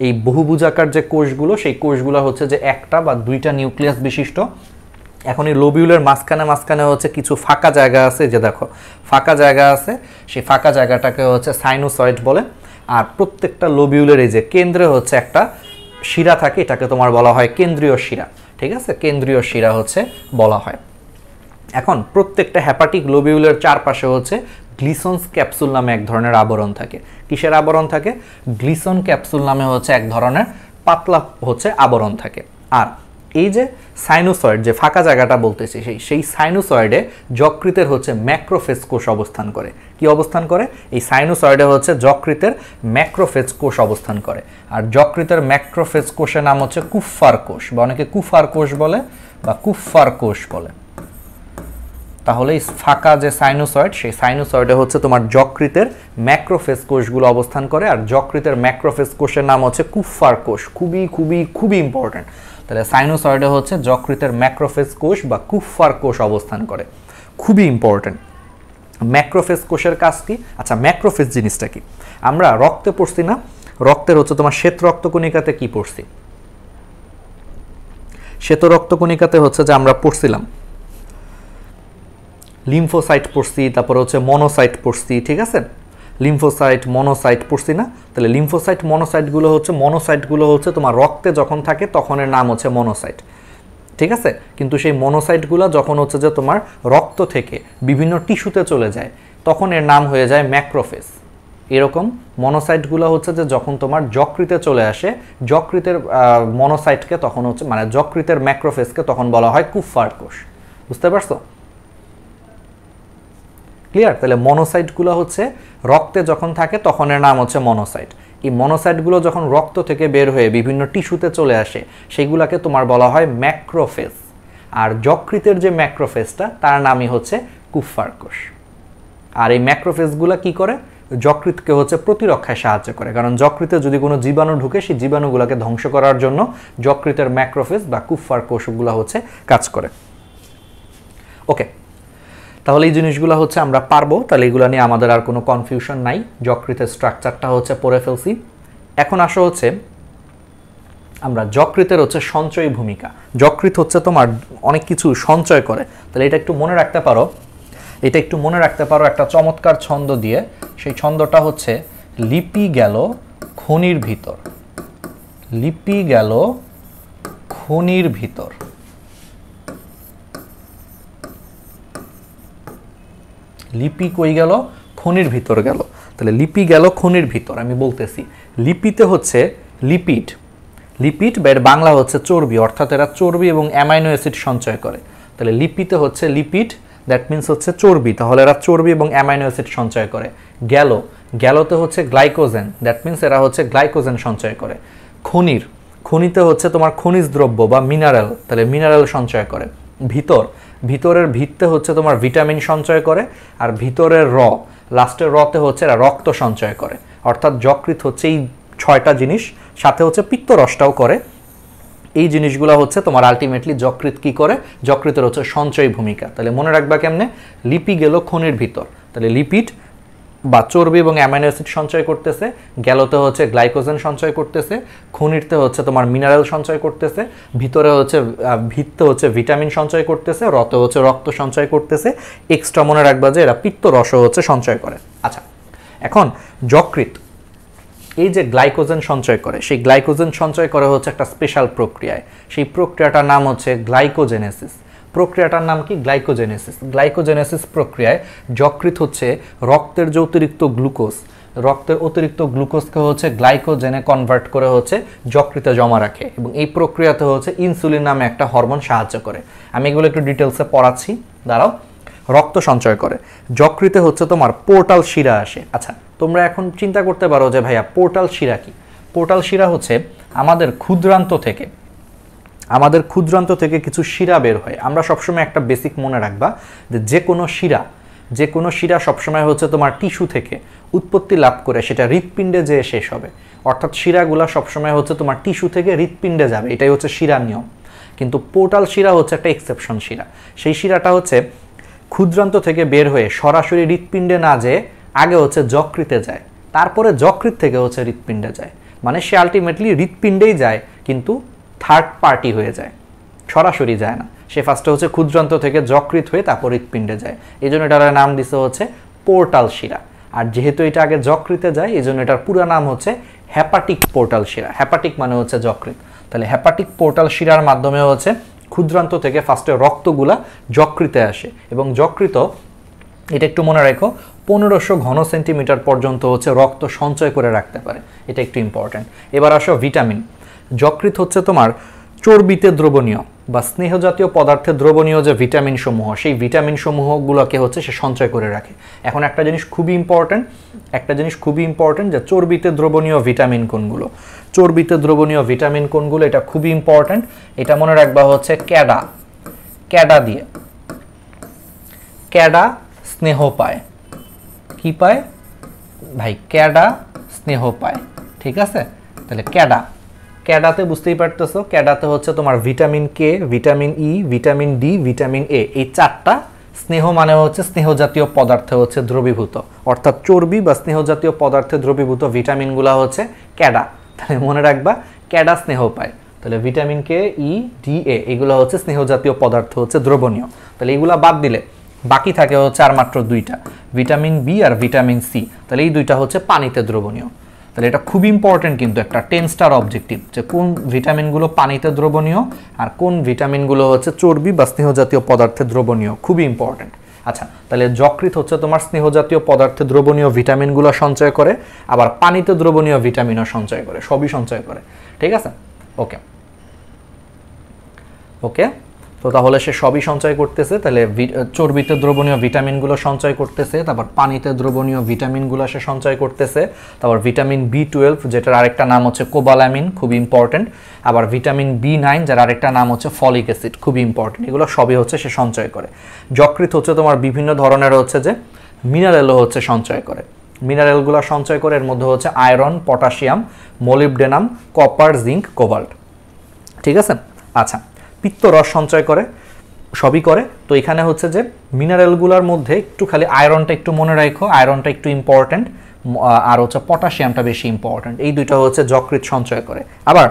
এই বহুভুজাকার যে কোষগুলো, সেই কোষগুলো হচ্ছে যে একটা বা দুইটা নিউক্লিয়াস বিশিষ্ট। এখন এই লোবিউলের মাঝখানে হচ্ছে কিছু ফাঁকা জায়গা আছে। যে দেখো, ফাঁকা জায়গা আছে, সেই ফাঁকা জায়গাটাকে হচ্ছে সাইনোসয়েড বলে। আর প্রত্যেকটা লোবিউলের এই যে কেন্দ্রে হচ্ছে একটা শিরা থাকে, এটাকে তোমার বলা হয় কেন্দ্রীয় শিরা। ঠিক আছে, কেন্দ্রীয় শিরা হচ্ছে বলা হয়। এখন প্রত্যেকটা হেপাটিক লোবিউলের চারপাশে হচ্ছে গ্লিসন্স ক্যাপসুল নামে এক ধরনের আবরণ থাকে। কিসের আবরণ থাকে? গ্লিসন ক্যাপসুল নামে হচ্ছে এক ধরনের পাতলা হচ্ছে আবরণ থাকে। আর এই যে সাইনোসয়েড, যে ফাঁকা জায়গাটা বলতেছি, সেই সাইনোসয়েডে যকৃতের হচ্ছে ম্যাক্রোফেজ কোষ অবস্থান করে। কি অবস্থান করে? এই সাইনোসয়েডে হচ্ছে যকৃতের ম্যাক্রোফেজ কোষ অবস্থান করে। আর যকৃতের ম্যাক্রোফেজ কোষের নাম হচ্ছে কুফার কোষ, বা অনেকে কুফার কোষ বলে বা কুফার কোষ বলে। তাহলে এই ফাঁকা যে সাইনোসয়েড, সেই সাইনোসয়েডে হচ্ছে তোমার যকৃতের ম্যাক্রোফেজ কোষগুলো অবস্থান করে। আর যকৃতের ম্যাক্রোফেজ কোষের নাম হচ্ছে কুফার কোষ। খুবই ইম্পর্টেন্ট। তাহলে সাইনোসয়েডে হচ্ছে যকৃতের ম্যাক্রোফেজ কোষ বা কুফার কোষ অবস্থান করে। খুবই ইম্পর্টেন্ট। ম্যাক্রোফেজ কোষের কাজ কি? আচ্ছা, ম্যাক্রোফেজ জিনিসটা কি? আমরা রক্তে পড়ছি না? রক্তের হচ্ছে তোমার শ্বেত রক্তকণিকাতে কি পড়ছি? শ্বেত রক্তকণিকাতে হচ্ছে যে আমরা পড়ছিলাম লিম্ফোসাইট পড়ছি, তারপর হচ্ছে মনোসাইট পড়ছি। ঠিক আছে, লিম্ফোসাইট মনোসাইট পড়ছি না? তাহলে লিম্ফোসাইট মনোসাইটগুলো হচ্ছে তোমার রক্তে যখন থাকে তখন এর নাম হচ্ছে মনোসাইট। ঠিক আছে, কিন্তু সেই মনোসাইটগুলো যখন হচ্ছে যে তোমার রক্ত থেকে বিভিন্ন টিস্যুতে চলে যায় তখন এর নাম হয়ে যায় ম্যাক্রোফেজ। এরকম মনোসাইটগুলো হচ্ছে যে যখন তোমার যকৃতে চলে আসে, যকৃতের মনোসাইটকে তখন হচ্ছে মানে যকৃতের ম্যাক্রোফেজকে তখন বলা হয় কুফার কোষ। বুঝতে পারছো? ক্লিয়ার? তাহলে মনোসাইটগুলো হচ্ছে রক্তে যখন থাকে তখন এর নাম হচ্ছে মনোসাইট। এই মনোসাইটগুলো যখন রক্ত থেকে বের হয়ে বিভিন্ন টিস্যুতে চলে আসে সেইগুলোকে তোমার বলা হয় ম্যাক্রোফেজ। আর যকৃতের যে ম্যাক্রোফেজটা তার নামই হচ্ছে কুফফার কোষ। আর এই ম্যাক্রোফেজগুলো কি করে? যকৃতকে হচ্ছে প্রতিরক্ষায় সাহায্য করে, কারণ যকৃতে যদি কোনো জীবাণু ঢুকে সেই জীবাণুগুলোকে ধ্বংস করার জন্য যকৃতের ম্যাক্রোফেজ বা কুফফার কোষগুলো হচ্ছে কাজ করে। ওকে, তাহলে এই জিনিসগুলো হচ্ছে আমরা পারবো, তাহলে এগুলো নিয়ে আমাদের আর কোনো কনফিউশন নাই। যকৃতের স্ট্রাকচারটা হচ্ছে পড়ে ফেলছি। এখন আসো হচ্ছে আমরা যকৃতের হচ্ছে সঞ্চয়ী ভূমিকা। যকৃত হচ্ছে তোমার অনেক কিছু সঞ্চয় করে, তাহলে এটা একটু মনে রাখতে পারো। একটা চমৎকার ছন্দ দিয়ে। সেই ছন্দটা হচ্ছে লিপি গেল খনির ভিতর। লিপি গেল খনির ভিতর। লিপি কই গেল? খনির ভিতর গেল। তাহলে লিপি গেল খনির ভিতর। আমি বলতেছি লিপিতে হচ্ছে লিপিড। লিপিড বা এর বাংলা হচ্ছে চর্বি, অর্থাৎ এরা চর্বি এবং অ্যামাইনো অ্যাসিড সঞ্চয় করে। তাহলে লিপিতে হচ্ছে লিপিড, দ্যাট মিনস হচ্ছে চর্বি, তাহলে এরা চর্বি এবং অ্যামাইনো অ্যাসিড সঞ্চয় করে। গ্যালোতে হচ্ছে গ্লাইকোজেন, দ্যাট মিনস এরা হচ্ছে গ্লাইকোজেন সঞ্চয় করে। খনিতে হচ্ছে তোমার খনিজ দ্রব্য বা মিনারেল, তাহলে মিনারেল সঞ্চয় করে। ভিতরের ভিততে হচ্ছে তোমার ভিটামিন সঞ্চয় করে। আর ভিতরের লাস্টের রতে হচ্ছে এরা রক্ত সঞ্চয় করে। অর্থাৎ যকৃত হচ্ছে এই 6টা জিনিস, সাথে হচ্ছে পিত্তরসটাও করে। এই জিনিসগুলো হচ্ছে তোমার আলটিমেটলি যকৃত কি করে? যকৃতের হচ্ছে সঞ্চয়ী ভূমিকা। তাহলে মনে রাখবা কেমনে? লিপি গেল খনির ভিতর, তাহলে লিপিড বা চর্বি এবং অ্যামাইনো অ্যাসিড সঞ্চয় করতেছে। গ্যালোতে হচ্ছে গ্লাইকোজেন সঞ্চয় করতেছে। খনিতে হচ্ছে তোমার মিনারেল সঞ্চয় করতেছে। ভিতরে হচ্ছে ভিটামিন সঞ্চয় করতেছে। রতে হচ্ছে রক্ত সঞ্চয় করতেছে। এক্সট্রা মনে রাখবা যে এরা পিত্তরস হচ্ছে সঞ্চয় করে। আচ্ছা, এখন যকৃত এই যে গ্লাইকোজেন সঞ্চয় করে, সেই গ্লাইকোজেন সঞ্চয় করে হচ্ছে একটা স্পেশাল প্রক্রিয়ায়। সেই প্রক্রিয়াটার নাম হচ্ছে গ্লাইকোজেনেসিস। প্রক্রিয়াটার নাম কি? গ্লাইকোজেনেসিস প্রক্রিয়ায় যকৃত হচ্ছে রক্তের অতিরিক্ত গ্লুকোজকে হচ্ছে গ্লাইকোজেনে কনভার্ট করে হচ্ছে যকৃতে জমা রাখে, এবং এই প্রক্রিয়াতে হচ্ছে ইনসুলিন নামে একটা হরমোন সাহায্য করে। আমি এগুলো একটু ডিটেলসে পড়াচ্ছি, দাঁড়াও। রক্ত সঞ্চয় করে। যকৃতে হচ্ছে তোমার পোর্টাল শিরা আসে। আচ্ছা, তোমরা এখন চিন্তা করতে পারো যে ভাইয়া পোর্টাল শিরা কি? পোর্টাল শিরা হচ্ছে আমাদের ক্ষুদ্রান্ত থেকে কিছু শিরা বের হয়। আমরা সবসময় একটা বেসিক মনে রাখবা যে কোনো শিরা সবসময় হচ্ছে তোমার টিস্যু থেকে উৎপত্তি লাভ করে সেটা হৃৎপিণ্ডে যেয়ে শেষ হবে। অর্থাৎ শিরাগুলা সবসময় হচ্ছে তোমার টিস্যু থেকে হৃৎপিণ্ডে যাবে, এটাই হচ্ছে শিরার নিয়ম। কিন্তু পোর্টাল শিরা হচ্ছে একটা এক্সেপশন শিরা। সেই শিরাটা হচ্ছে ক্ষুদ্রান্ত থেকে বের হয়ে সরাসরি হৃৎপিণ্ডে না যেয়ে আগে হচ্ছে যকৃতে যায়, তারপরে যকৃত থেকে হচ্ছে হৃৎপিণ্ডে যায়। মানে সে আলটিমেটলি হৃৎপিণ্ডেই যায়, কিন্তু থার্ড পার্টি হয়ে যায়, সরাসরি যায় না। সে ফার্স্টে হচ্ছে ক্ষুদ্রান্ত থেকে যকৃত হয়ে তারপর হৃৎপিণ্ডে যায়। এই জন্য এটার নাম দিছে হচ্ছে পোর্টাল শিরা। আর যেহেতু এটা আগে যকৃতে যায়, এই জন্য এটার পুরো নাম হচ্ছে হেপাটিক পোর্টাল শিরা। হেপাটিক মানে হচ্ছে যকৃত। তাহলে হেপাটিক পোর্টাল শিরার মাধ্যমে হচ্ছে ক্ষুদ্রান্ত থেকে ফার্স্টে রক্তগুলা যকৃতে আসে, এবং যকৃত, এটা একটু মনে রাখো, 1500 ঘন সেন্টিমিটার পর্যন্ত হচ্ছে রক্ত সঞ্চয় করে রাখতে পারে। এটা একটু ইম্পর্টেন্ট। এবার আসো ভিটামিন। যকৃত হচ্ছে তোমার চর্বিতে দ্রবণীয় বা স্নেহজাতীয় পদার্থে দ্রবণীয় যে ভিটামিন সমূহ, সেই ভিটামিন সমূহগুলোকে হচ্ছে সে সঞ্চয় করে রাখে। এখন একটা জিনিস খুবই ইম্পর্টেন্ট যে চর্বিতে দ্রবণীয় ভিটামিন কোনগুলো। এটা খুবই ইম্পর্টেন্ট। এটা মনে রাখবা হচ্ছে ক্যাডা স্নেহ পায়। কি পায় ভাই? ক্যাডা স্নেহ পায়। ঠিক আছে, তাহলে ক্যাডাতে বুঝতেই পারতেছো, ক্যাডাতে হচ্ছে তোমার vitamin K, vitamin E, vitamin D, vitamin A, এই 4টা। স্নেহ মানে হচ্ছে স্নেহজাতীয় পদার্থে হচ্ছে দ্রবীভূত, অর্থাৎ চর্বি বা স্নেহজাতীয় পদার্থে দ্রবীভূত ভিটামিনগুলো হচ্ছে ক্যাডা। তাহলে মনে রাখবা ক্যাডা স্নেহ পায়। তাহলে ভিটামিন কে, ই, ডি, এ এগুলো হচ্ছে স্নেহজাতীয় পদার্থ হচ্ছে দ্রবণীয়। তাহলে এগুলা বাদ দিলে বাকি থাকে হচ্ছে আর মাত্র 2টা, ভিটামিন বি আর ভিটামিন সি। তাহলে এই 2টা হচ্ছে পানিতে দ্রবণীয়। তাহলে এটা খুব ইম্পর্টেন্ট, কিন্তু একটা 10 স্টার অবজেক্টিভ, যে কোন ভিটামিনগুলো পানিতে দ্রবণীয় আর কোন ভিটামিনগুলো হচ্ছে চর্বি বা স্নেহজাতীয় পদার্থে দ্রবণীয়, খুবই ইম্পর্টেন্ট। আচ্ছা, তাহলে যকৃত হচ্ছে তোমার স্নেহজাতীয় পদার্থে দ্রবণীয় ভিটামিনগুলো সঞ্চয় করে, আবার পানিতে দ্রবণীয় ভিটামিনও সঞ্চয় করে, সবই সঞ্চয় করে। ঠিক আছে, ওকে। তো তাহলে সে সবই সঞ্চয় করতেছে, তাহলে চর্বিতে দ্রবণীয় ভিটামিনগুলো সঞ্চয় করতেছে, তারপর পানিতে দ্রবণীয় ভিটামিনগুলো সে সঞ্চয় করতেছে, তারপর ভিটামিন B12 যেটার আরেকটা নাম হচ্ছে কোবালামিন, খুব ইম্পর্টেন্ট, আবার ভিটামিন B9 যার আরেকটা নাম হচ্ছে ফলিক অ্যাসিড, খুব ইম্পর্টেন্ট। এগুলো সবই হচ্ছে সে সঞ্চয় করে। যকৃৎ হচ্ছে তোমার বিভিন্ন ধরনের হচ্ছে যে মিনারেলও হচ্ছে সঞ্চয় করে। মিনারেলগুলো সঞ্চয় করে, এর মধ্যে হচ্ছে iron, potassium, molybdenum, copper, zinc, cobalt. ঠিক আছে। আচ্ছা, পিত্তরস সঞ্চয় করে, সবই করে। তো এখানে হচ্ছে যে মিনারেলগুলোর মধ্যে একটু খালি আয়রনটা একটু মনে রাখো, আয়রনটা একটু ইম্পর্টেন্ট, আর হচ্ছে পটাশিয়ামটা বেশি ইম্পর্টেন্ট। এই দুইটা হচ্ছে যকৃৎ সঞ্চয় করে। আবার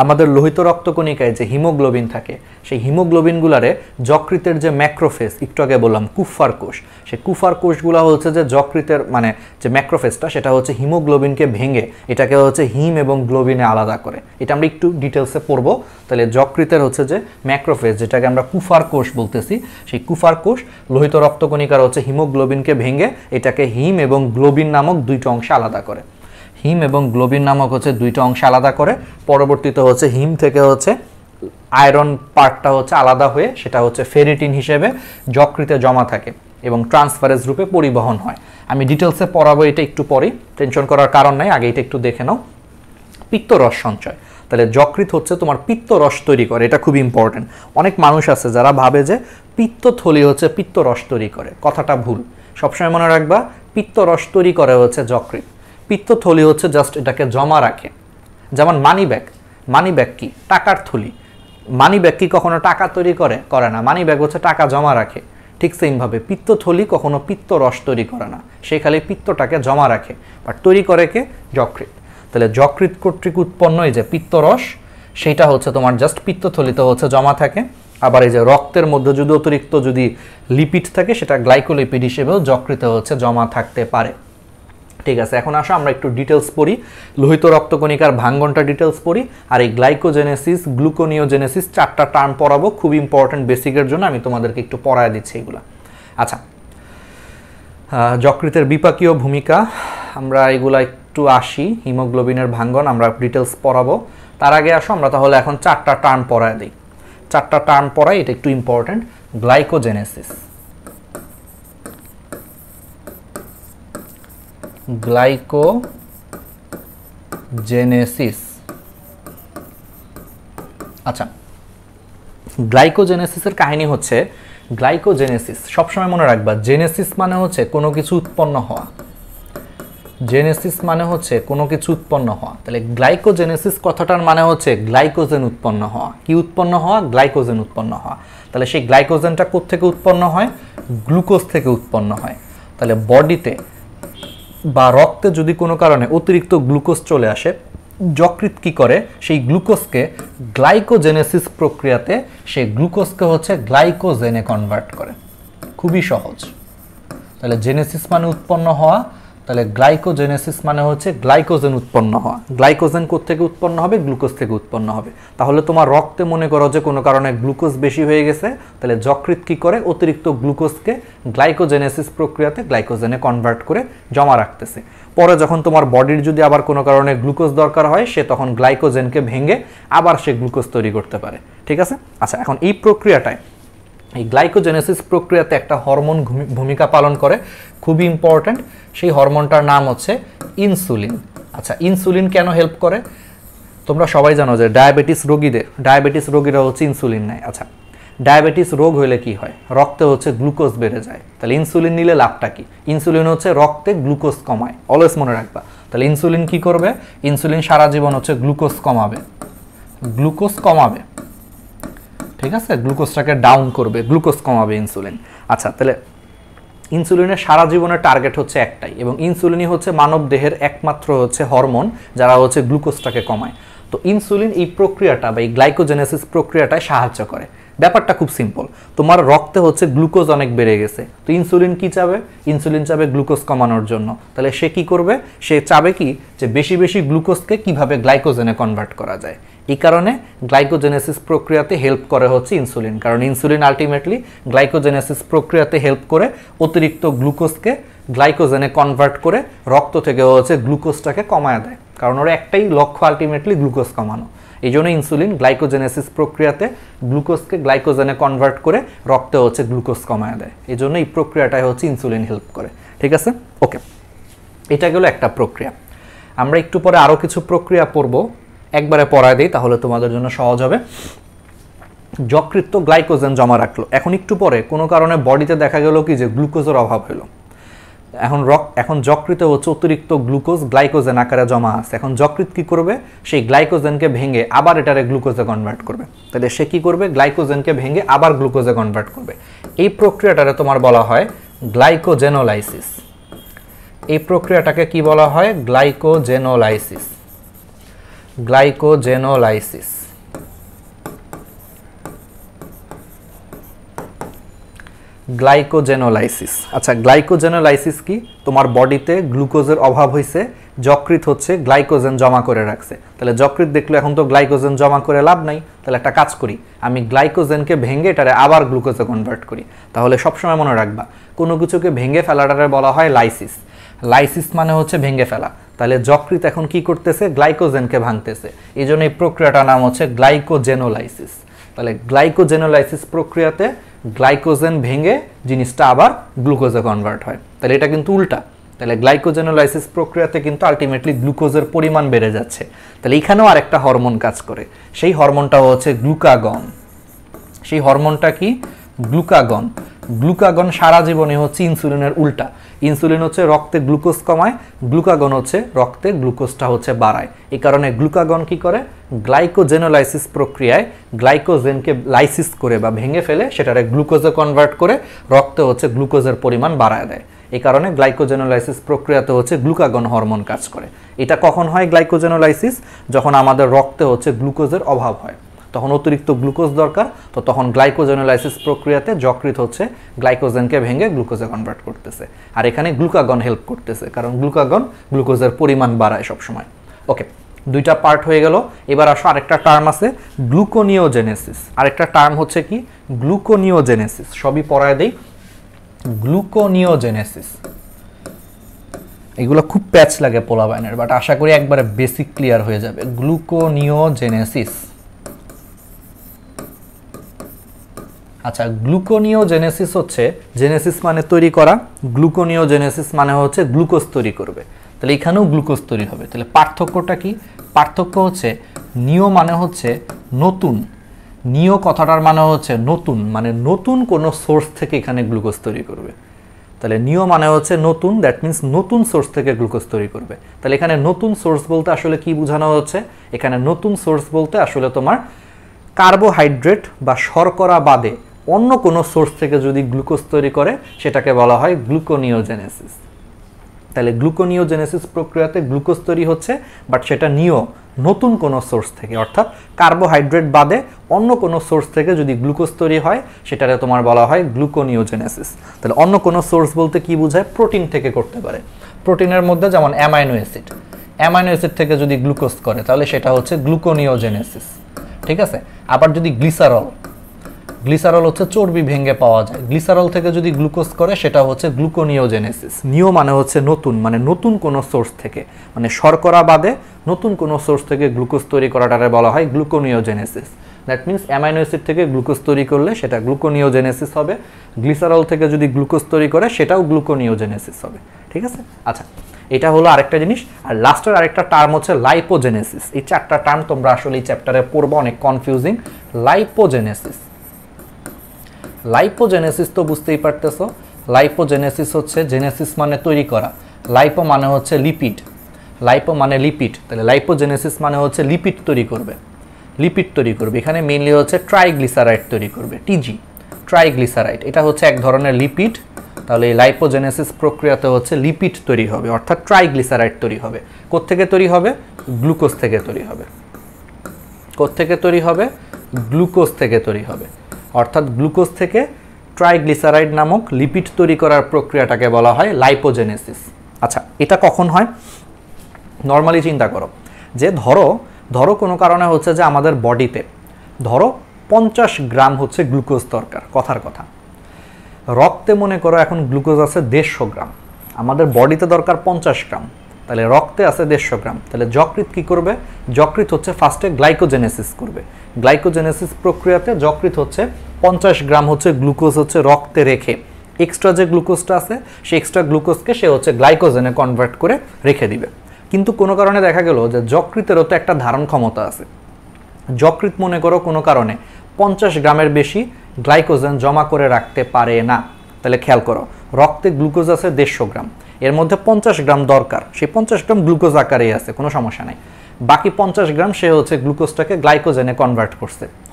আমাদের লোহিত রক্তকণিকায় যে হিমোগ্লোবিন থাকে, সেই হিমোগ্লোবিনগুলারে যকৃতের যে ম্যাক্রোফেজ, একটু আগে বললাম কুফার কোষ, সেই কুফার কোষগুলো হচ্ছে যে যকৃতের মানে যে ম্যাক্রোফেজটা, সেটা হচ্ছে হিমোগ্লোবিনকে ভেঙে এটাকে হচ্ছে হিম এবং গ্লোবিনে আলাদা করে। এটা আমরা একটু ডিটেলসে পড়বো। তাহলে যকৃতের হচ্ছে যে ম্যাক্রোফেজ, যেটাকে আমরা কুফার কোষ বলতেছি, সেই কুফার কোষ লোহিত রক্তকণিকার হচ্ছে হিমোগ্লোবিনকে ভেঙে এটাকে হিম এবং গ্লোবিন নামক দুইটা অংশে আলাদা করে। হিম এবং গ্লোবিন নামক হচ্ছে দুইটা অংশ আলাদা করে। পরবর্তীতে হচ্ছে হিম থেকে হচ্ছে আয়রন পার্টটা হচ্ছে আলাদা হয়ে সেটা হচ্ছে ফেরিটিন হিসেবে যকৃতে জমা থাকে এবং ট্রান্সফারেজ রূপে পরিবহন হয়। আমি ডিটেলসে পড়াবো, এটা একটু পরেই, টেনশন করার কারণ নাই, আগে এটা একটু দেখে নাও। পিত্তরস সঞ্চয়, তাহলে যকৃৎ হচ্ছে তোমার পিত্তরস তৈরি করে, এটা খুব ইম্পর্টেন্ট। অনেক মানুষ আছে যারা ভাবে যে পিত্তথলি হচ্ছে পিত্তরস তৈরি করে, কথাটা ভুল। সবসময় মনে রাখবা পিত্তরস তৈরি করে হচ্ছে যকৃৎ, পিত্তথলি হচ্ছে জাস্ট এটাকে জমা রাখে। যেমন মানি ব্যাগ, মানি ব্যাগ কি? টাকার থলি। মানি ব্যাগ কি কখনো টাকা তৈরি করে? করে না। মানি ব্যাগ হচ্ছে টাকা জমা রাখে। ঠিক সেইমভাবে পিত্তথলি কখনো পিত্তরস তৈরি করে না, সে খালি পিত্তটাকে জমা রাখে। বাট তৈরি করে কে? যকৃৎ। তাহলে যকৃৎ কর্তৃক উৎপন্ন এই যে পিত্তরস, সেইটা হচ্ছে তোমার জাস্ট পিত্তথলিতে হচ্ছে জমা থাকে। আবার এই যে রক্তের মধ্যে যদি অতিরিক্ত যদি লিপিড থাকে, সেটা গ্লাইকোলিপিড হিসেবেও যকৃতে হচ্ছে জমা থাকতে পারে। ঠিক আছে, এখন আসো আমরা একটু ডিটেলস পড়ি, লোহিত রক্তকণিকার ভাঙ্গনটা ডিটেলস পড়ি, আর এই গ্লাইকোজেনেসিস, গ্লুকোনিওজেনেসিস, চারটা টার্ম পড়াবো, খুব ইম্পর্টেন্ট বেসিকের জন্য, আমি তোমাদেরকে একটু পড়ায় দিচ্ছি এগুলা। আচ্ছা, যকৃতের বিপাকীয় ভূমিকা, আমরা এগুলা একটু আসি। হিমোগ্লোবিনের ভাঙ্গন আমরা ডিটেলস পড়াবো, তার আগে আসো আমরা তাহলে এখন চারটা টার্ম পড়ায় দিই। চারটা টার্ম পড়াই, এটা একটু ইম্পর্টেন্ট। Glycogenesis, glycogenesis. আচ্ছা, গ্লাইকোজেনেসিসের কাহিনী হচ্ছে, গ্লাইকোজেনেসিস সবসময় মনে রাখবা, জেনেসিস মানে হচ্ছে কোনো কিছু উৎপন্ন হওয়া, জেনেসিস মানে হচ্ছে কোনো কিছু উৎপন্ন হওয়া। তাহলে গ্লাইকোজেনেসিস কথাটার মানে হচ্ছে গ্লাইকোজেন উৎপন্ন হওয়া। কি উৎপন্ন হওয়া? গ্লাইকোজেন উৎপন্ন হওয়া। তাহলে সেই গ্লাইকোজেনটা কোত্থেকে উৎপন্ন হয়? গ্লুকোজ থেকে উৎপন্ন হয়। তাহলে বডিতে বা রক্তে যদি কোনো কারণে অতিরিক্ত গ্লুকোজ চলে আসে, যকৃৎ কি করে? সেই গ্লুকোজকে গ্লাইকোজেনেসিস প্রক্রিয়াতে সেই গ্লুকোজকে হচ্ছে গ্লাইকোজেনে কনভার্ট করে। খুবই সহজ। তাহলে জেনেসিস মানে উৎপন্ন হওয়া, তাহলে গ্লাইকোজেনেসিস মানে হচ্ছে গ্লাইকোজেন উৎপন্ন হওয়া। গ্লাইকোজেন কোত্থেকে উৎপন্ন হবে? গ্লুকোজ থেকে উৎপন্ন হবে। তাহলে তোমার রক্তে মনে করো যে কোনো কারণে গ্লুকোজ বেশি হয়ে গেছে, তাহলে যকৃৎ কি করে? অতিরিক্ত গ্লুকোজকে গ্লাইকোজেনেসিস প্রক্রিয়াতে গ্লাইকোজেনে কনভার্ট করে জমা রাখতেছে। পরে যখন তোমার বডির যদি আবার কোনো কারণে গ্লুকোজ দরকার হয়, সে তখন গ্লাইকোজেনকে ভেঙে আবার সে গ্লুকোজ তৈরি করতে পারে। ঠিক আছে। আচ্ছা, এখন এই প্রক্রিয়াটায়, এই গ্লাইকোজেনেসিস প্রক্রিয়াতে একটা হরমোন ভূমিকা পালন করে, খুবই ইম্পর্ট্যান্ট। সেই হরমোনটার নাম হচ্ছে ইনসুলিন। আচ্ছা, ইনসুলিন কেন হেল্প করে? তোমরা সবাই জানো যে ডায়াবেটিস রোগীরা হচ্ছে ইনসুলিন নেয়। আচ্ছা, ডায়াবেটিস রোগ হলে কি হয়? রক্তে হচ্ছে গ্লুকোজ বেড়ে যায়। তাহলে ইনসুলিন নিলে লাভটা কি? ইনসুলিন হচ্ছে রক্তে গ্লুকোজ কমায়, অলওয়েজ মনে রাখবা। তাহলে ইনসুলিন কি করবে? ইনসুলিন সারা জীবন হচ্ছে গ্লুকোজ কমাবে, ঠিক আছে, গ্লুকোজটাকে ডাউন করবে, গ্লুকোজ কমাবে ইনসুলিন। আচ্ছা, তাহলে ইনসুলিনের সারা জীবনের টার্গেট হচ্ছে একটাই, এবং ইনসুলিনই হচ্ছে মানব দেহের একমাত্র হচ্ছে হরমোন যারা হচ্ছে গ্লুকোজটাকে কমায়। তো ইনসুলিন এই প্রক্রিয়াটা বা এই গ্লাইকোজেনেসিস প্রক্রিয়াটায় সাহায্য করে। ব্যাপারটা খুব সিম্পল, তোমার রক্তে হচ্ছে গ্লুকোজ অনেক বেড়ে গেছে, তো ইনসুলিন কি চাবে? ইনসুলিন চাবে গ্লুকোজ কমানোর জন্য। তাহলে সে কি করবে? সে চাবে কি যে বেশি বেশি গ্লুকোজকে কিভাবে গ্লাইকোজেনে কনভার্ট করা যায়। এই কারণে গ্লাইকোজেনেসিস প্রক্রিয়াতে হেল্প করে হচ্ছে ইনসুলিন, কারণ ইনসুলিন আলটিমেটলি গ্লাইকোজেনেসিস প্রক্রিয়াতে হেল্প করে অতিরিক্ত গ্লুকোজকে গ্লাইকোজেনে কনভার্ট করে রক্ত থেকে হচ্ছে গ্লুকোজটাকে কমায় দেয়, কারণ ওর একটাই লক্ষ্য আলটিমেটলি গ্লুকোজ কমানো। এই জন্য ইনসুলিন গ্লাইকোজেনেসিস প্রক্রিয়াতে গ্লুকোজকে গ্লাইকোজেনে কনভার্ট করে রক্তে হচ্ছে গ্লুকোজ কমায় দেয়। এই জন্য এই প্রক্রিয়াটাই হচ্ছে ইনসুলিন হেল্প করে। ঠিক আছে, ওকে, এটা গেল একটা প্রক্রিয়া। আমরা একটু পরে আরও কিছু প্রক্রিয়া পড়ব, একবারে পড়ায় দিই তাহলে তোমাদের জন্য সহজ হবে। যকৃৎ তো গ্লাইকোজেন জমা রাখলো, এখন একটু পরে কোনো কারণে বডিতে দেখা গেল কি যে গ্লুকোজের অভাব হলো, এখন যকৃতে হচ্ছে অতিরিক্ত গ্লুকোজ গ্লাইকোজেন আকারে জমা আছে। এখন যকৃৎ কি করবে, সেই গ্লাইকোজেনকে ভেঙে আবার এটারে গ্লুকোজে কনভার্ট করবে। তাহলে সে কি করবে, গ্লাইকোজেনকে ভেঙে আবার গ্লুকোজে কনভার্ট করবে। এই প্রক্রিয়াটারে তোমার বলা হয় গ্লাইকোজেনোলাইসিস। এই প্রক্রিয়াটাকে কি বলা হয়, গ্লাইকোজেনোলাইসিস। গ্লাইকোজেনোলাইসিস। গ্লাইকোজেনোলাইসিস। আচ্ছা, গ্লাইকোজেনোলাইসিস কি, তোমার বডিতে গ্লুকোজের অভাব হয়েছে, যকৃৎ হচ্ছে গ্লাইকোজেন জমা করে রাখছে। তাহলে যকৃৎ দেখলো এখন তো গ্লাইকোজেন জমা করে লাভ নাই, তাহলে একটা কাজ করি, আমি গ্লাইকোজেনকে ভেঙে এটারে আবার গ্লুকোজে কনভার্ট করি। তাহলে সবসময় মনে রাখবা, কোনো কিছুকে ভেঙে ফেলাটারে বলা হয় লাইসিস। লাইসিস মানে হচ্ছে ভেঙে ফেলা। তাহলে যকৃৎ এখন কি করতেছে, গ্লাইকোজেনকে ভাঙতেছে। এই জন্য এই প্রক্রিয়াটার নাম হচ্ছে গ্লাইকোজেনোলাইসিস। তাহলে গ্লাইকোজেনোলাইসিস প্রক্রিয়াতে গ্লাইকোজেন ভেঙে জিনিসটা আবার গ্লুকোজে কনভার্ট হয়। তাহলে এটা কিন্তু উল্টা। তাহলে গ্লাইকোজেনোলাইসিস প্রক্রিয়াতে কিন্তু আলটিমেটলি গ্লুকোজের পরিমাণ বেড়ে যাচ্ছে। তাহলে এখানেও আরেকটা হরমোন কাজ করে, সেই হরমোনটা হচ্ছে গ্লুকাগন। সেই হরমোনটা কি, গ্লুকাগন। গ্লুকাগন সারা জীবনে হচ্ছে ইনসুলিনের উল্টা। ইনসুলিন হচ্ছে রক্তে গ্লুকোজ কমায়, গ্লুকাগন হচ্ছে রক্তে গ্লুকোজটা হচ্ছে বাড়ায়। এই কারণে গ্লুকাগন কি করে, গ্লাইকোজেনোলাইসিস প্রক্রিয়ায় গ্লাইকোজেনকে লাইসিস করে বা ভেঙে ফেলে সেটারে গ্লুকোজে কনভার্ট করে রক্তে হচ্ছে গ্লুকোজের পরিমাণ বাড়ায় দেয়। এই কারণে গ্লাইকোজেনোলাইসিস প্রক্রিয়াতে হচ্ছে গ্লুকাগন হরমোন কাজ করে। এটা কখন হয় গ্লাইকোজেনোলাইসিস, যখন আমাদের রক্তে হচ্ছে গ্লুকোজের অভাব হয়, তখন অতিরিক্ত গ্লুকোজ দরকার, তো তখন গ্লাইকোজেনোলাইসিস প্রক্রিয়াতে যকৃৎ হচ্ছে গ্লাইকোজেনকে ভেঙে গ্লুকোজে কনভার্ট করতেছে। আর এখানে গ্লুকাগন হেল্প করতেছে, কারণ গ্লুকাগন গ্লুকোজের পরিমাণ বাড়ায় সবসময়। ওকে, দুইটা পার্ট হয়ে গেল। এবার আসো আরেকটা টার্ম আছে, গ্লুকোনিওজেনেসিস। আরেকটা টার্ম হচ্ছে কি, গ্লুকোনিওজেনেসিস। সবই পড়ায় দেই। গ্লুকোনিওজেনেসিস, এগুলো খুব প্যাচ লাগে পোলাবাইনের, বাট আশা করি একবারে বেসিক ক্লিয়ার হয়ে যাবে। গ্লুকোনিওজেনেসিস। আচ্ছা, গ্লুকোনিওজেনেসিস হচ্ছে, জেনেসিস মানে তৈরি করা, গ্লুকোনিওজেনেসিস মানে হচ্ছে গ্লুকোজ তৈরি করবে। তাহলে এখানেও গ্লুকোজ তৈরি হবে। তাহলে পার্থক্যটা কি, পার্থক্য হচ্ছে নিও মানে হচ্ছে নতুন, নিও কথাটার মানে হচ্ছে নতুন, মানে নতুন কোনো সোর্স থেকে এখানে গ্লুকোজ তৈরি করবে। তাহলে নিও মানে হচ্ছে নতুন, দ্যাট মিন্স নতুন সোর্স থেকে গ্লুকোজ তৈরি করবে। তাহলে এখানে নতুন সোর্স বলতে আসলে কি বোঝানো হচ্ছে, এখানে নতুন সোর্স বলতে আসলে তোমার কার্বোহাইড্রেট বা শর্করা বাদে অন্য কোনো সোর্স থেকে যদি গ্লুকোজ তৈরি করে সেটাকে বলা হয় গ্লুকোনিওজেনেসিস। তাহলে গ্লুকোনিওজেনেসিস প্রক্রিয়াতে গ্লুকোজ তৈরি হচ্ছে, বাট সেটা নিও নতুন কোনো সোর্স থেকে, অর্থাৎ কার্বোহাইড্রেট বাদে অন্য কোনো সোর্স থেকে যদি গ্লুকোজ তৈরি হয় সেটারে তোমার বলা হয় গ্লুকোনিওজেনেসিস। তাহলে অন্য কোনো সোর্স বলতে কি বোঝায়, প্রোটিন থেকে করতে পারে। প্রোটিনের মধ্যে যেমন অ্যামাইনো অ্যাসিড, অ্যামাইনো অ্যাসিড থেকে যদি গ্লুকোজ করে তাহলে সেটা হচ্ছে গ্লুকোনিওজেনেসিস। ঠিক আছে, আবার যদি গ্লিসারল, গ্লিসারল হচ্ছে চর্বি ভেঙে পাওয়া যায়, গ্লিসারল থেকে যদি গ্লুকোজ করে সেটা হচ্ছে গ্লুকোনিওজেনেসিস। নিও মানে হচ্ছে নতুন, মানে নতুন কোনো সোর্স থেকে, মানে শর্করা বাদে নতুন কোনো সোর্স থেকে গ্লুকোজ তৈরি করাটারে বলা হয় gluconeogenesis. That means amino acid থেকে গ্লুকোজ তৈরি করলে সেটা গ্লুকোনিওজেনেসিস হবে, গ্লিসারল থেকে যদি গ্লুকোজ তৈরি করে সেটাও গ্লুকোনিওজেনেসিস হবে। ঠিক আছে, আচ্ছা এটা হলো আরেকটা জিনিস। আর লাস্টের আরেকটা টার্ম হচ্ছে লাইপোজেনেসিস। এই চারটা টার্ম তোমরা আসলে এই চ্যাপ্টারে পড়বো, অনেক কনফিউজিং। লাইপোজেনেসিস, লাইপোজেনেসিস তো বুঝতেই পারতেছো, লাইপোজেনেসিস হচ্ছে জেনেসিস মানে তৈরি করা, লাইপো মানে হচ্ছে লিপিড, লাইপো মানে লিপিড। তাহলে লাইপোজেনেসিস মানে হচ্ছে লিপিড তৈরি করবে, লিপিড তৈরি করবে। এখানে মেইনলি হচ্ছে ট্রাইগ্লিসারাইড তৈরি করবে, টিজি, ট্রাইগ্লিসারাইড। এটা হচ্ছে এক ধরনের লিপিড। তাহলে এই লাইপোজেনেসিস প্রক্রিয়াতে হচ্ছে লিপিড তৈরি হবে, অর্থাৎ ট্রাইগ্লিসারাইড তৈরি হবে। কোত্থেকে তৈরি হবে, গ্লুকোজ থেকে তৈরি হবে। কোত্থেকে তৈরি হবে, গ্লুকোজ থেকে তৈরি হবে, অর্থাৎ গ্লুকোজ থেকে ট্রাইগ্লিসারাইড নামক লিপিড তৈরি করার প্রক্রিয়াটাকে বলা হয় লাইপোজেনেসিস। আচ্ছা, এটা কখন হয়, নর্মালি চিন্তা করো যে ধরো কোনো কারণে হচ্ছে যে আমাদের বডিতে ধরো 50 গ্রাম হচ্ছে গ্লুকোজ দরকার, কথার কথা। রক্তে মনে করো এখন গ্লুকোজ আছে 150 গ্রাম, আমাদের বডিতে দরকার 50 গ্রাম। তাহলে রক্তে রক্তে আছে 150 গ্রাম, তাহলে যকৃৎ কি করবে? যকৃৎ হচ্ছে ফার্স্টে গ্লাইকোজেনেসিস করবে। গ্লাইকোজেনেসিস প্রক্রিয়াতে যকৃৎ হচ্ছে 50 গ্রাম হচ্ছে গ্লুকোজ হচ্ছে রক্তে রেখে এক্সট্রা যে গ্লুকোজটা আছে সেই এক্সট্রা গ্লুকোজকে সে হচ্ছে গ্লাইকোজেনে কনভার্ট করে রেখে দিবে। কিন্তু কোনো কারণে দেখা গেল যে যকৃতেরও তো একটা ধারণ ক্ষমতা আছে। যকৃৎ মনে করো কোনো কারণে 50 গ্রামের বেশি গ্লাইকোজেন জমা করে রাখতে পারে না। তাহলে খেয়াল করো, রক্তে গ্লুকোজ আছে 150 গ্রাম, এর মধ্যে 50 গ্রাম দরকার, সেই 50 গ্রাম গ্লুকোজ আকারেই আছে, কোনো সমস্যা নাই। বাকি 50 গ্রাম সে হচ্ছে গ্লুকোজটাকে গ্লাইকোজেনে কনভার্ট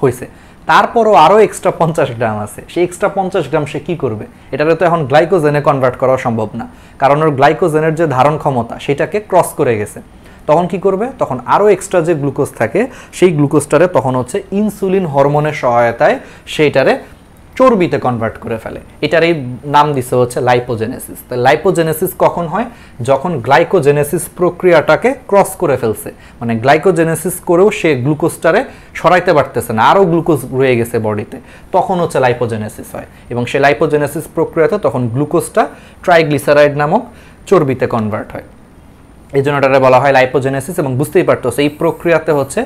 হয়েছে। তারপরও আরও এক্সট্রা 50 গ্রাম আছে, সেই এক্সট্রা 50 গ্রাম সে কী করবে? এটাকে তো এখন গ্লাইকোজেনে কনভার্ট করা সম্ভব না, কারণ ওর গ্লাইকোজেনের যে ধারণ ক্ষমতা সেটাকে ক্রস করে গেছে। তখন কি করবে? তখন আরও এক্সট্রা যে গ্লুকোজ থাকে সেই গ্লুকোজটারে তখন হচ্ছে ইনসুলিন হরমোনের সহায়তায় সেইটারে চর্বিতে কনভার্ট করে ফেলে। এটার এই নাম দিছে হচ্ছে লাইপোজেনেসিস। তাই লাইপোজেনেসিস কখন হয়? যখন গ্লাইকোজেনেসিস প্রক্রিয়াটাকে ক্রস করে ফেলছে, মানে গ্লাইকোজেনেসিস করেও সে গ্লুকোজটারে সরাইতে পারতেছে না, আরও গ্লুকোজ রয়ে গেছে বডিতে, তখন হচ্ছে লাইপোজেনেসিস হয়। এবং সেই লাইপোজেনেসিস প্রক্রিয়াতে তখন গ্লুকোজটা ট্রাইগ্লিসারাইড নামক চর্বিতে কনভার্ট হয়। এই জন্য এটাকে বলা হয় লাইপোজেনেসিস। এবং বুঝতেই পারতেছে এই প্রক্রিয়াতে হচ্ছে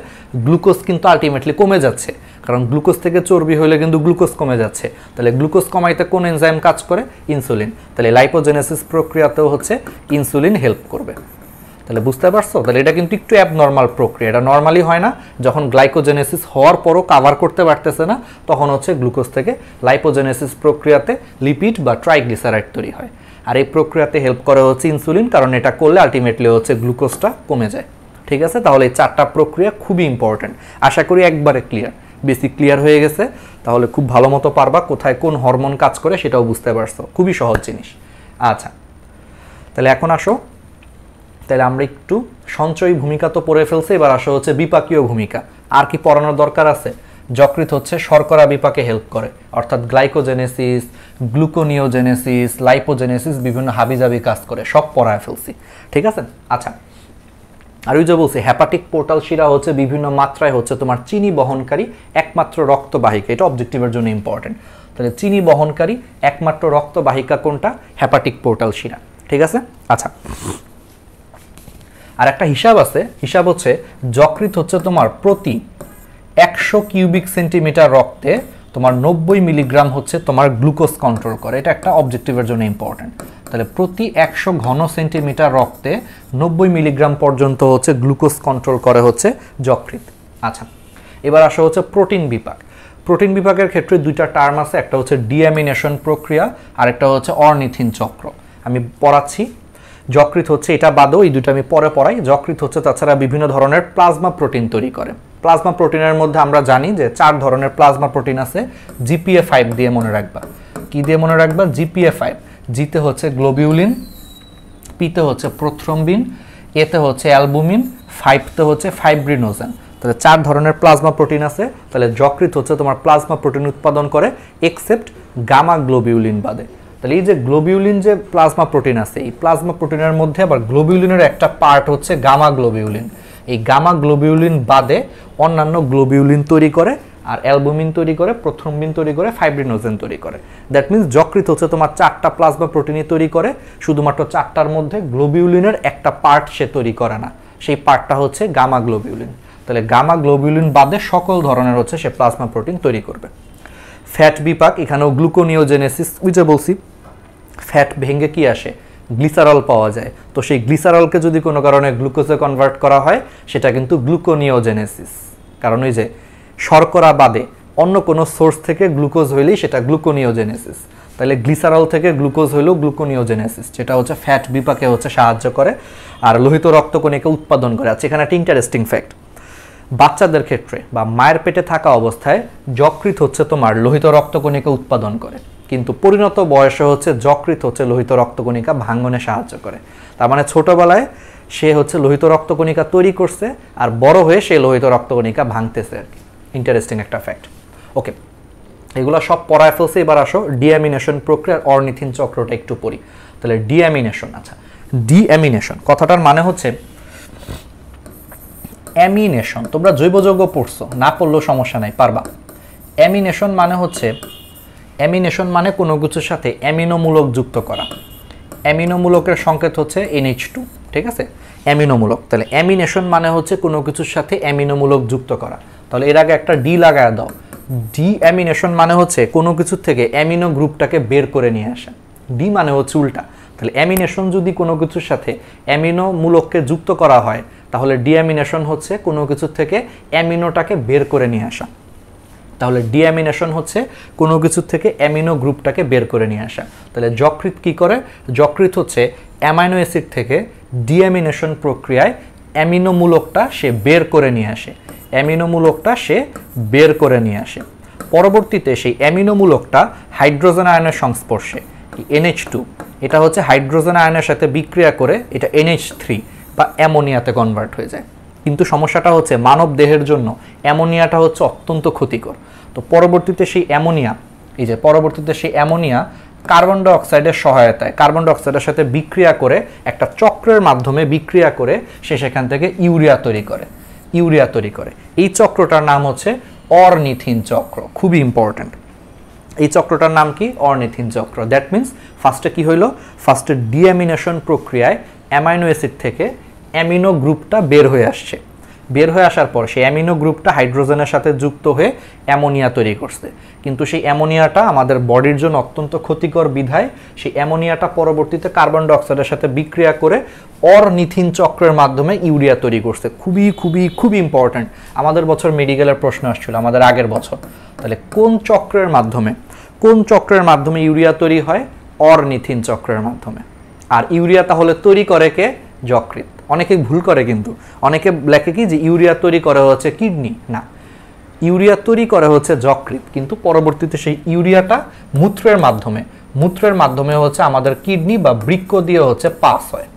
গ্লুকোজ কিন্তু আলটিমেটলি কমে যাচ্ছে, কারণ গ্লুকোজ থেকে চর্বি হলে কিন্তু গ্লুকোজ কমে যাচ্ছে। তাহলে গ্লুকোজ কমাইতে কোন এনজাইম কাজ করে? ইনসুলিন। তাহলে লাইপোজেনেসিস প্রক্রিয়াতেও হচ্ছে ইনসুলিন হেল্প করবে। তাহলে বুঝতে পারছো? তাহলে এটা কিন্তু একটু অ্যাবনর্মাল প্রক্রিয়া, এটা নর্মালি হয় না। যখন গ্লাইকোজেনেসিস হওয়ার পরও কাভার করতে পারতেছে না, তখন হচ্ছে গ্লুকোজ থেকে লাইপোজেনেসিস প্রক্রিয়াতে লিপিড বা ট্রাইগ্লিসারাইড তৈরি হয়। আর এই প্রক্রিয়াতে হেল্প করে হচ্ছে ইনসুলিন, কারণ এটা করলে আলটিমেটলি হচ্ছে গ্লুকোজটা কমে যায়। ঠিক আছে? তাহলে এই 4টা প্রক্রিয়া খুবই ইম্পর্টেন্ট। আশা করি একবারে ক্লিয়ার, বেসিক ক্লিয়ার হয়ে গেছে। তাহলে খুব ভালো মতো পারবা কোথায় কোন হরমোন কাজ করে সেটাও বুঝতে পারছো। খুবই সহজ জিনিস। আচ্ছা, তাহলে এখন আসো, তাহলে আমরা একটু সঞ্চয়ী ভূমিকা তো পড়ে ফেলছি, এবার আসো হচ্ছে বিপাকীয় ভূমিকা। আর কি পড়ানোর দরকার আছে? যকৃৎ হচ্ছে শর্করা বিপাকে হেল্প করে, অর্থাৎ গ্লাইকোজেনেসিস, গ্লুকোনিওজেনেসিস, লাইপোজেনেসিস, বিভিন্ন হাবিজাবি কাজ করে, সব পড়ায় ফেলছি। ঠিক আছে? আচ্ছা, আর ওই যে বলছি হেপাটিক পোর্টাল শিরা হচ্ছে বিভিন্ন মাত্রায় হচ্ছে তোমার চিনি বহনকারী একমাত্র রক্তবাহিকা। এটা অবজেক্টিভের জন্য ইম্পর্টেন্ট। তাহলে চিনি বহনকারী একমাত্র রক্তবাহিকা কোনটা? হেপাটিক পোর্টাল শিরা। ঠিক আছে? আচ্ছা, আর একটা হিসাব আছে, হিসাব হচ্ছে যকৃৎ হচ্ছে তোমার প্রতি 100 কিউবিক সেন্টিমিটার রক্তে তোমার 90 মিলিগ্রাম হচ্ছে তোমার গ্লুকোজ কন্ট্রোল করে। এটা একটা অবজেক্টিভের জন্য ইম্পর্টেন্ট। তাহলে প্রতি 100 ঘন সেন্টিমিটার রক্তে 90 মিলিগ্রাম পর্যন্ত হচ্ছে গ্লুকোজ কন্ট্রোল করে হচ্ছে যকৃৎ। আচ্ছা, এবার আসা হচ্ছে প্রোটিন বিপাক। প্রোটিন বিপাকের ক্ষেত্রে দুইটা টার্ম আছে, একটা হচ্ছে ডিঅ্যামিনেশন প্রক্রিয়া আর একটা হচ্ছে অর্নিথিন চক্র। আমি পড়াচ্ছি। যকৃৎ হচ্ছে, এটা বাদেও এই দুটো আমি পরে পড়াই। যকৃৎ হচ্ছে তাছাড়া বিভিন্ন ধরনের প্লাজমা প্রোটিন তৈরি করে। প্লাজমা প্রোটিনের মধ্যে আমরা জানি যে 4 ধরনের প্লাজমা প্রোটিন আছে। GPA5 দিয়ে মনে রাখবা। কি দিয়ে মনে রাখবা? GPA5। জিতে হচ্ছে গ্লোবিউলিন, পিতে হচ্ছে প্রোথ্রম্বিন, এতে হচ্ছে অ্যালবুমিন, 5তে হচ্ছে ফাইব্রিনোজেন। তাহলে 4 ধরনের প্লাজমা প্রোটিন আছে। তাহলে যকৃৎ হচ্ছে তোমার প্লাজমা প্রোটিন উৎপাদন করে এক্সেপ্ট গামা গ্লোবিউলিন বাদে। তাহলে এই যে গ্লোবিউলিন যে প্লাজমা প্রোটিন আছে, এই প্লাজমা প্রোটিনের মধ্যে আবার গ্লোবিউলিনের একটা পার্ট হচ্ছে গামা গ্লোবিউলিন। এই গামা গ্লোবিউলিন বাদে অন্যান্য গ্লোবিউলিন তৈরি করে, আর অ্যালবুমিন তৈরি করে, প্রোথ্রম্বিন তৈরি করে, ফাইব্রিনোজেন তৈরি করে। দ্যাট মিনস যকৃৎ হচ্ছে তোমার 4টা প্লাজমা প্রোটিনই তৈরি করে, শুধুমাত্র 4টার মধ্যে গ্লোবিউলিনের একটা পার্ট সে তৈরি করে না, সেই পার্টটা হচ্ছে গামা গ্লোবিউলিন। তাহলে গামা গ্লোবিউলিন বাদে সকল ধরনের হচ্ছে সে প্লাজমা প্রোটিন তৈরি করবে। ফ্যাট বিপাক, এখানেও গ্লুকোনিওজেনেসিস, ওই যে বলছি ফ্যাট ভেঙে কি আসে? গ্লিসারল পাওয়া যায়। তো সেই গ্লিসারলকে যদি কোনো কারণে গ্লুকোজে কনভার্ট করা হয় সেটা কিন্তু গ্লুকোনিওজেনেসিস। কারণ ওই যে শর্করা বাদে অন্য কোনো সোর্স থেকে গ্লুকোজ হইলেই সেটা গ্লুকোনিওজেনেসিস। তাহলে গ্লিসারল থেকে গ্লুকোজ হইলেও গ্লুকোনিওজেনেসিস, যেটা হচ্ছে ফ্যাট বিপাকে হচ্ছে সাহায্য করে আর লোহিত রক্তকণিকা উৎপাদন করে। আচ্ছা, এখানে একটা ইন্টারেস্টিং ফ্যাক্ট, বাচ্চাদের ক্ষেত্রে বা মায়ের পেটে থাকা অবস্থায় যকৃৎ হচ্ছে তোমার লোহিত রক্তকণিকা উৎপাদন করে, কিন্তু পরিণত বয়সে হচ্ছে যকৃৎ হচ্ছে লোহিত রক্তকণিকা ভাঙ্গনে সাহায্য করে। তার মানে ছোটবেলায় সে হচ্ছে লোহিত রক্তকণিকা তৈরি করছে আর বড় হয়ে সে লোহিত রক্তকণিকা ভাঙতেছে আর কি। ইন্টারেস্টিং একটা ফ্যাক্ট। ওকে, এগুলো সব পড়ায় ফেলছে। এবার আসো ডিঅ্যামিনেশন প্রক্রিয়ার অর্নিথিন চক্রটা একটু পড়ি। তাহলে ডিঅ্যামিনেশন, আচ্ছা ডিঅ্যামিনেশন কথাটার মানে হচ্ছে অ্যামিনেশন। তোমরা জৈব যৌগ পড়ছো, না পড়লেও সমস্যা নাই, পারবা। অ্যামিনেশন মানে হচ্ছে, অ্যামিনেশন মানে কোনো কিছুর সাথে অ্যামিনোমূলক যুক্ত করা। অ্যামিনোমূলকের সংকেত হচ্ছে NH2, ঠিক আছে? অ্যামিনোমূলক, তাহলে অ্যামিনেশন মানে হচ্ছে কোনো কিছুর সাথে অ্যামিনোমূলক যুক্ত করা। তাহলে এর আগে একটা ডি লাগায় দাও। ডিঅ্যামিনেশন মানে হচ্ছে কোনো কিছুর থেকে অ্যামিনো গ্রুপটাকে বের করে নিয়ে আসা। ডি মানে হচ্ছে উল্টা। তাহলে অ্যামিনেশন যদি কোনো কিছুর সাথে অ্যামিনো মূলককে যুক্ত করা হয়, তাহলে ডিঅ্যামিনেশন হচ্ছে কোনো কিছুর থেকে অ্যামিনোটাকে বের করে নিয়ে আসা। তাহলে ডিঅ্যামিনেশন হচ্ছে কোনো কিছুর থেকে অ্যামিনো গ্রুপটাকে বের করে নিয়ে আসা। তাহলে যকৃৎ কি করে? যকৃৎ হচ্ছে অ্যামাইনো অ্যাসিড থেকে ডিঅ্যামিনেশন প্রক্রিয়ায় অ্যামিনো মূলকটা সে বের করে নিয়ে আসে। অ্যামিনো মূলকটা সে বের করে নিয়ে আসে। পরবর্তীতে সেই অ্যামিনো মূলকটা হাইড্রোজেন আয়নের সংস্পর্শে, NH2, এটা হচ্ছে হাইড্রোজেন আয়নের সাথে বিক্রিয়া করে এটা NH3 বা অ্যামোনিয়াতে কনভার্ট হয়ে যায়। কিন্তু সমস্যাটা হচ্ছে মানব দেহের জন্য অ্যামোনিয়াটা হচ্ছে অত্যন্ত ক্ষতিকর। তো পরবর্তীতে সেই অ্যামোনিয়া কার্বন ডাই অক্সাইডের সহায়তায় কার্বন ডাই অক্সাইডের সাথে বিক্রিয়া করে একটা চক্রের মাধ্যমে বিক্রিয়া করে সে সেখান থেকে ইউরিয়া তৈরি করে। এই চক্রটার নাম হচ্ছে অরনিথিন চক্র। খুবই ইম্পর্ট্যান্ট। এই চক্রটার নাম কি? অরনিথিন চক্র। দ্যাট মিন্স ফার্স্টে কি হইলো? ফার্স্টে ডিঅ্যামিনেশন প্রক্রিয়ায় অ্যামাইনো অ্যাসিড থেকে অ্যামিনো গ্রুপটা বের হয়ে আসছে। বের হয়ে আসার পর সেই অ্যামিনো গ্রুপটা হাইড্রোজেনের সাথে যুক্ত হয়ে অ্যামোনিয়া তৈরি করছে। কিন্তু সেই অ্যামোনিয়াটা আমাদের বডির জন্য অত্যন্ত ক্ষতিকর বিধায় সেই অ্যামোনিয়াটা পরবর্তীতে কার্বন ডাই অক্সাইডের সাথে বিক্রিয়া করে অরনিথিন চক্রের মাধ্যমে ইউরিয়া তৈরি করছে। খুবই খুবই খুবই ইম্পর্ট্যান্ট। আমাদের বছর মেডিকেলের প্রশ্ন আসছিল, আমাদের আগের বছর। তাহলে কোন চক্রের মাধ্যমে ইউরিয়া তৈরি হয়? অরনিথিন চক্রের মাধ্যমে। আর ইউরিয়া তাহলে তৈরি করে কে? যকৃৎ। অনেকে ভুল করে, কিন্তু অনেকে লেখে কি যে ইউরিয়া তৈরি করে হচ্ছে কিডনি। না, ইউরিয়া তৈরি করে হচ্ছে যকৃৎ, কিন্তু পরবর্তীতে সেই ইউরিয়াটা মূত্রের মাধ্যমে হচ্ছে আমাদের কিডনি বা বৃক্ক দিয়ে হচ্ছে পাস হয়।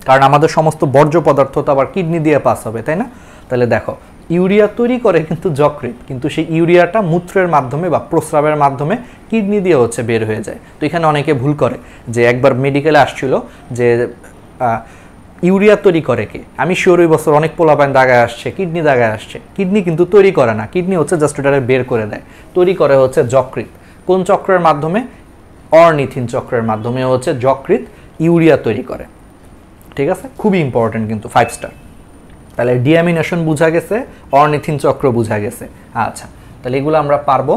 কারণ আমাদের সমস্ত বর্জ্য পদার্থ তো আবার কিডনি দিয়ে পাস হবে, তাই না? তাহলে দেখো, ইউরিয়া তৈরি করে কিন্তু যকৃৎ, কিন্তু সেই ইউরিয়াটা মূত্রের মাধ্যমে বা প্রস্রাবের মাধ্যমে কিডনি দিয়ে হচ্ছে বের হয়ে যায়। তো এখানে অনেকে ভুল করে যে একবার মেডিকেলে আসছিল যে ইউরিয়া তৈরি করে কে? আমি শিওর ওই বছর অনেক পোলাপাইন দাগায় আসছে, কিডনি দাগায় আসছে। কিডনি কিন্তু তৈরি করে না, কিডনি হচ্ছে জাস্ট এটারে বের করে দেয়। তৈরি করে হচ্ছে যকৃৎ। কোন চক্রের মাধ্যমে? অরনিথিন চক্রের মাধ্যমে হচ্ছে যকৃৎ ইউরিয়া তৈরি করে। ঠিক আছে, খুবই ইম্পর্টেন্ট কিন্তু 5 স্টার। তাহলে ডিঅ্যামিনেশন বোঝা গেছে, অরনিথিন চক্র বোঝা গেছে। আচ্ছা, তাহলে এগুলো আমরা পারবো।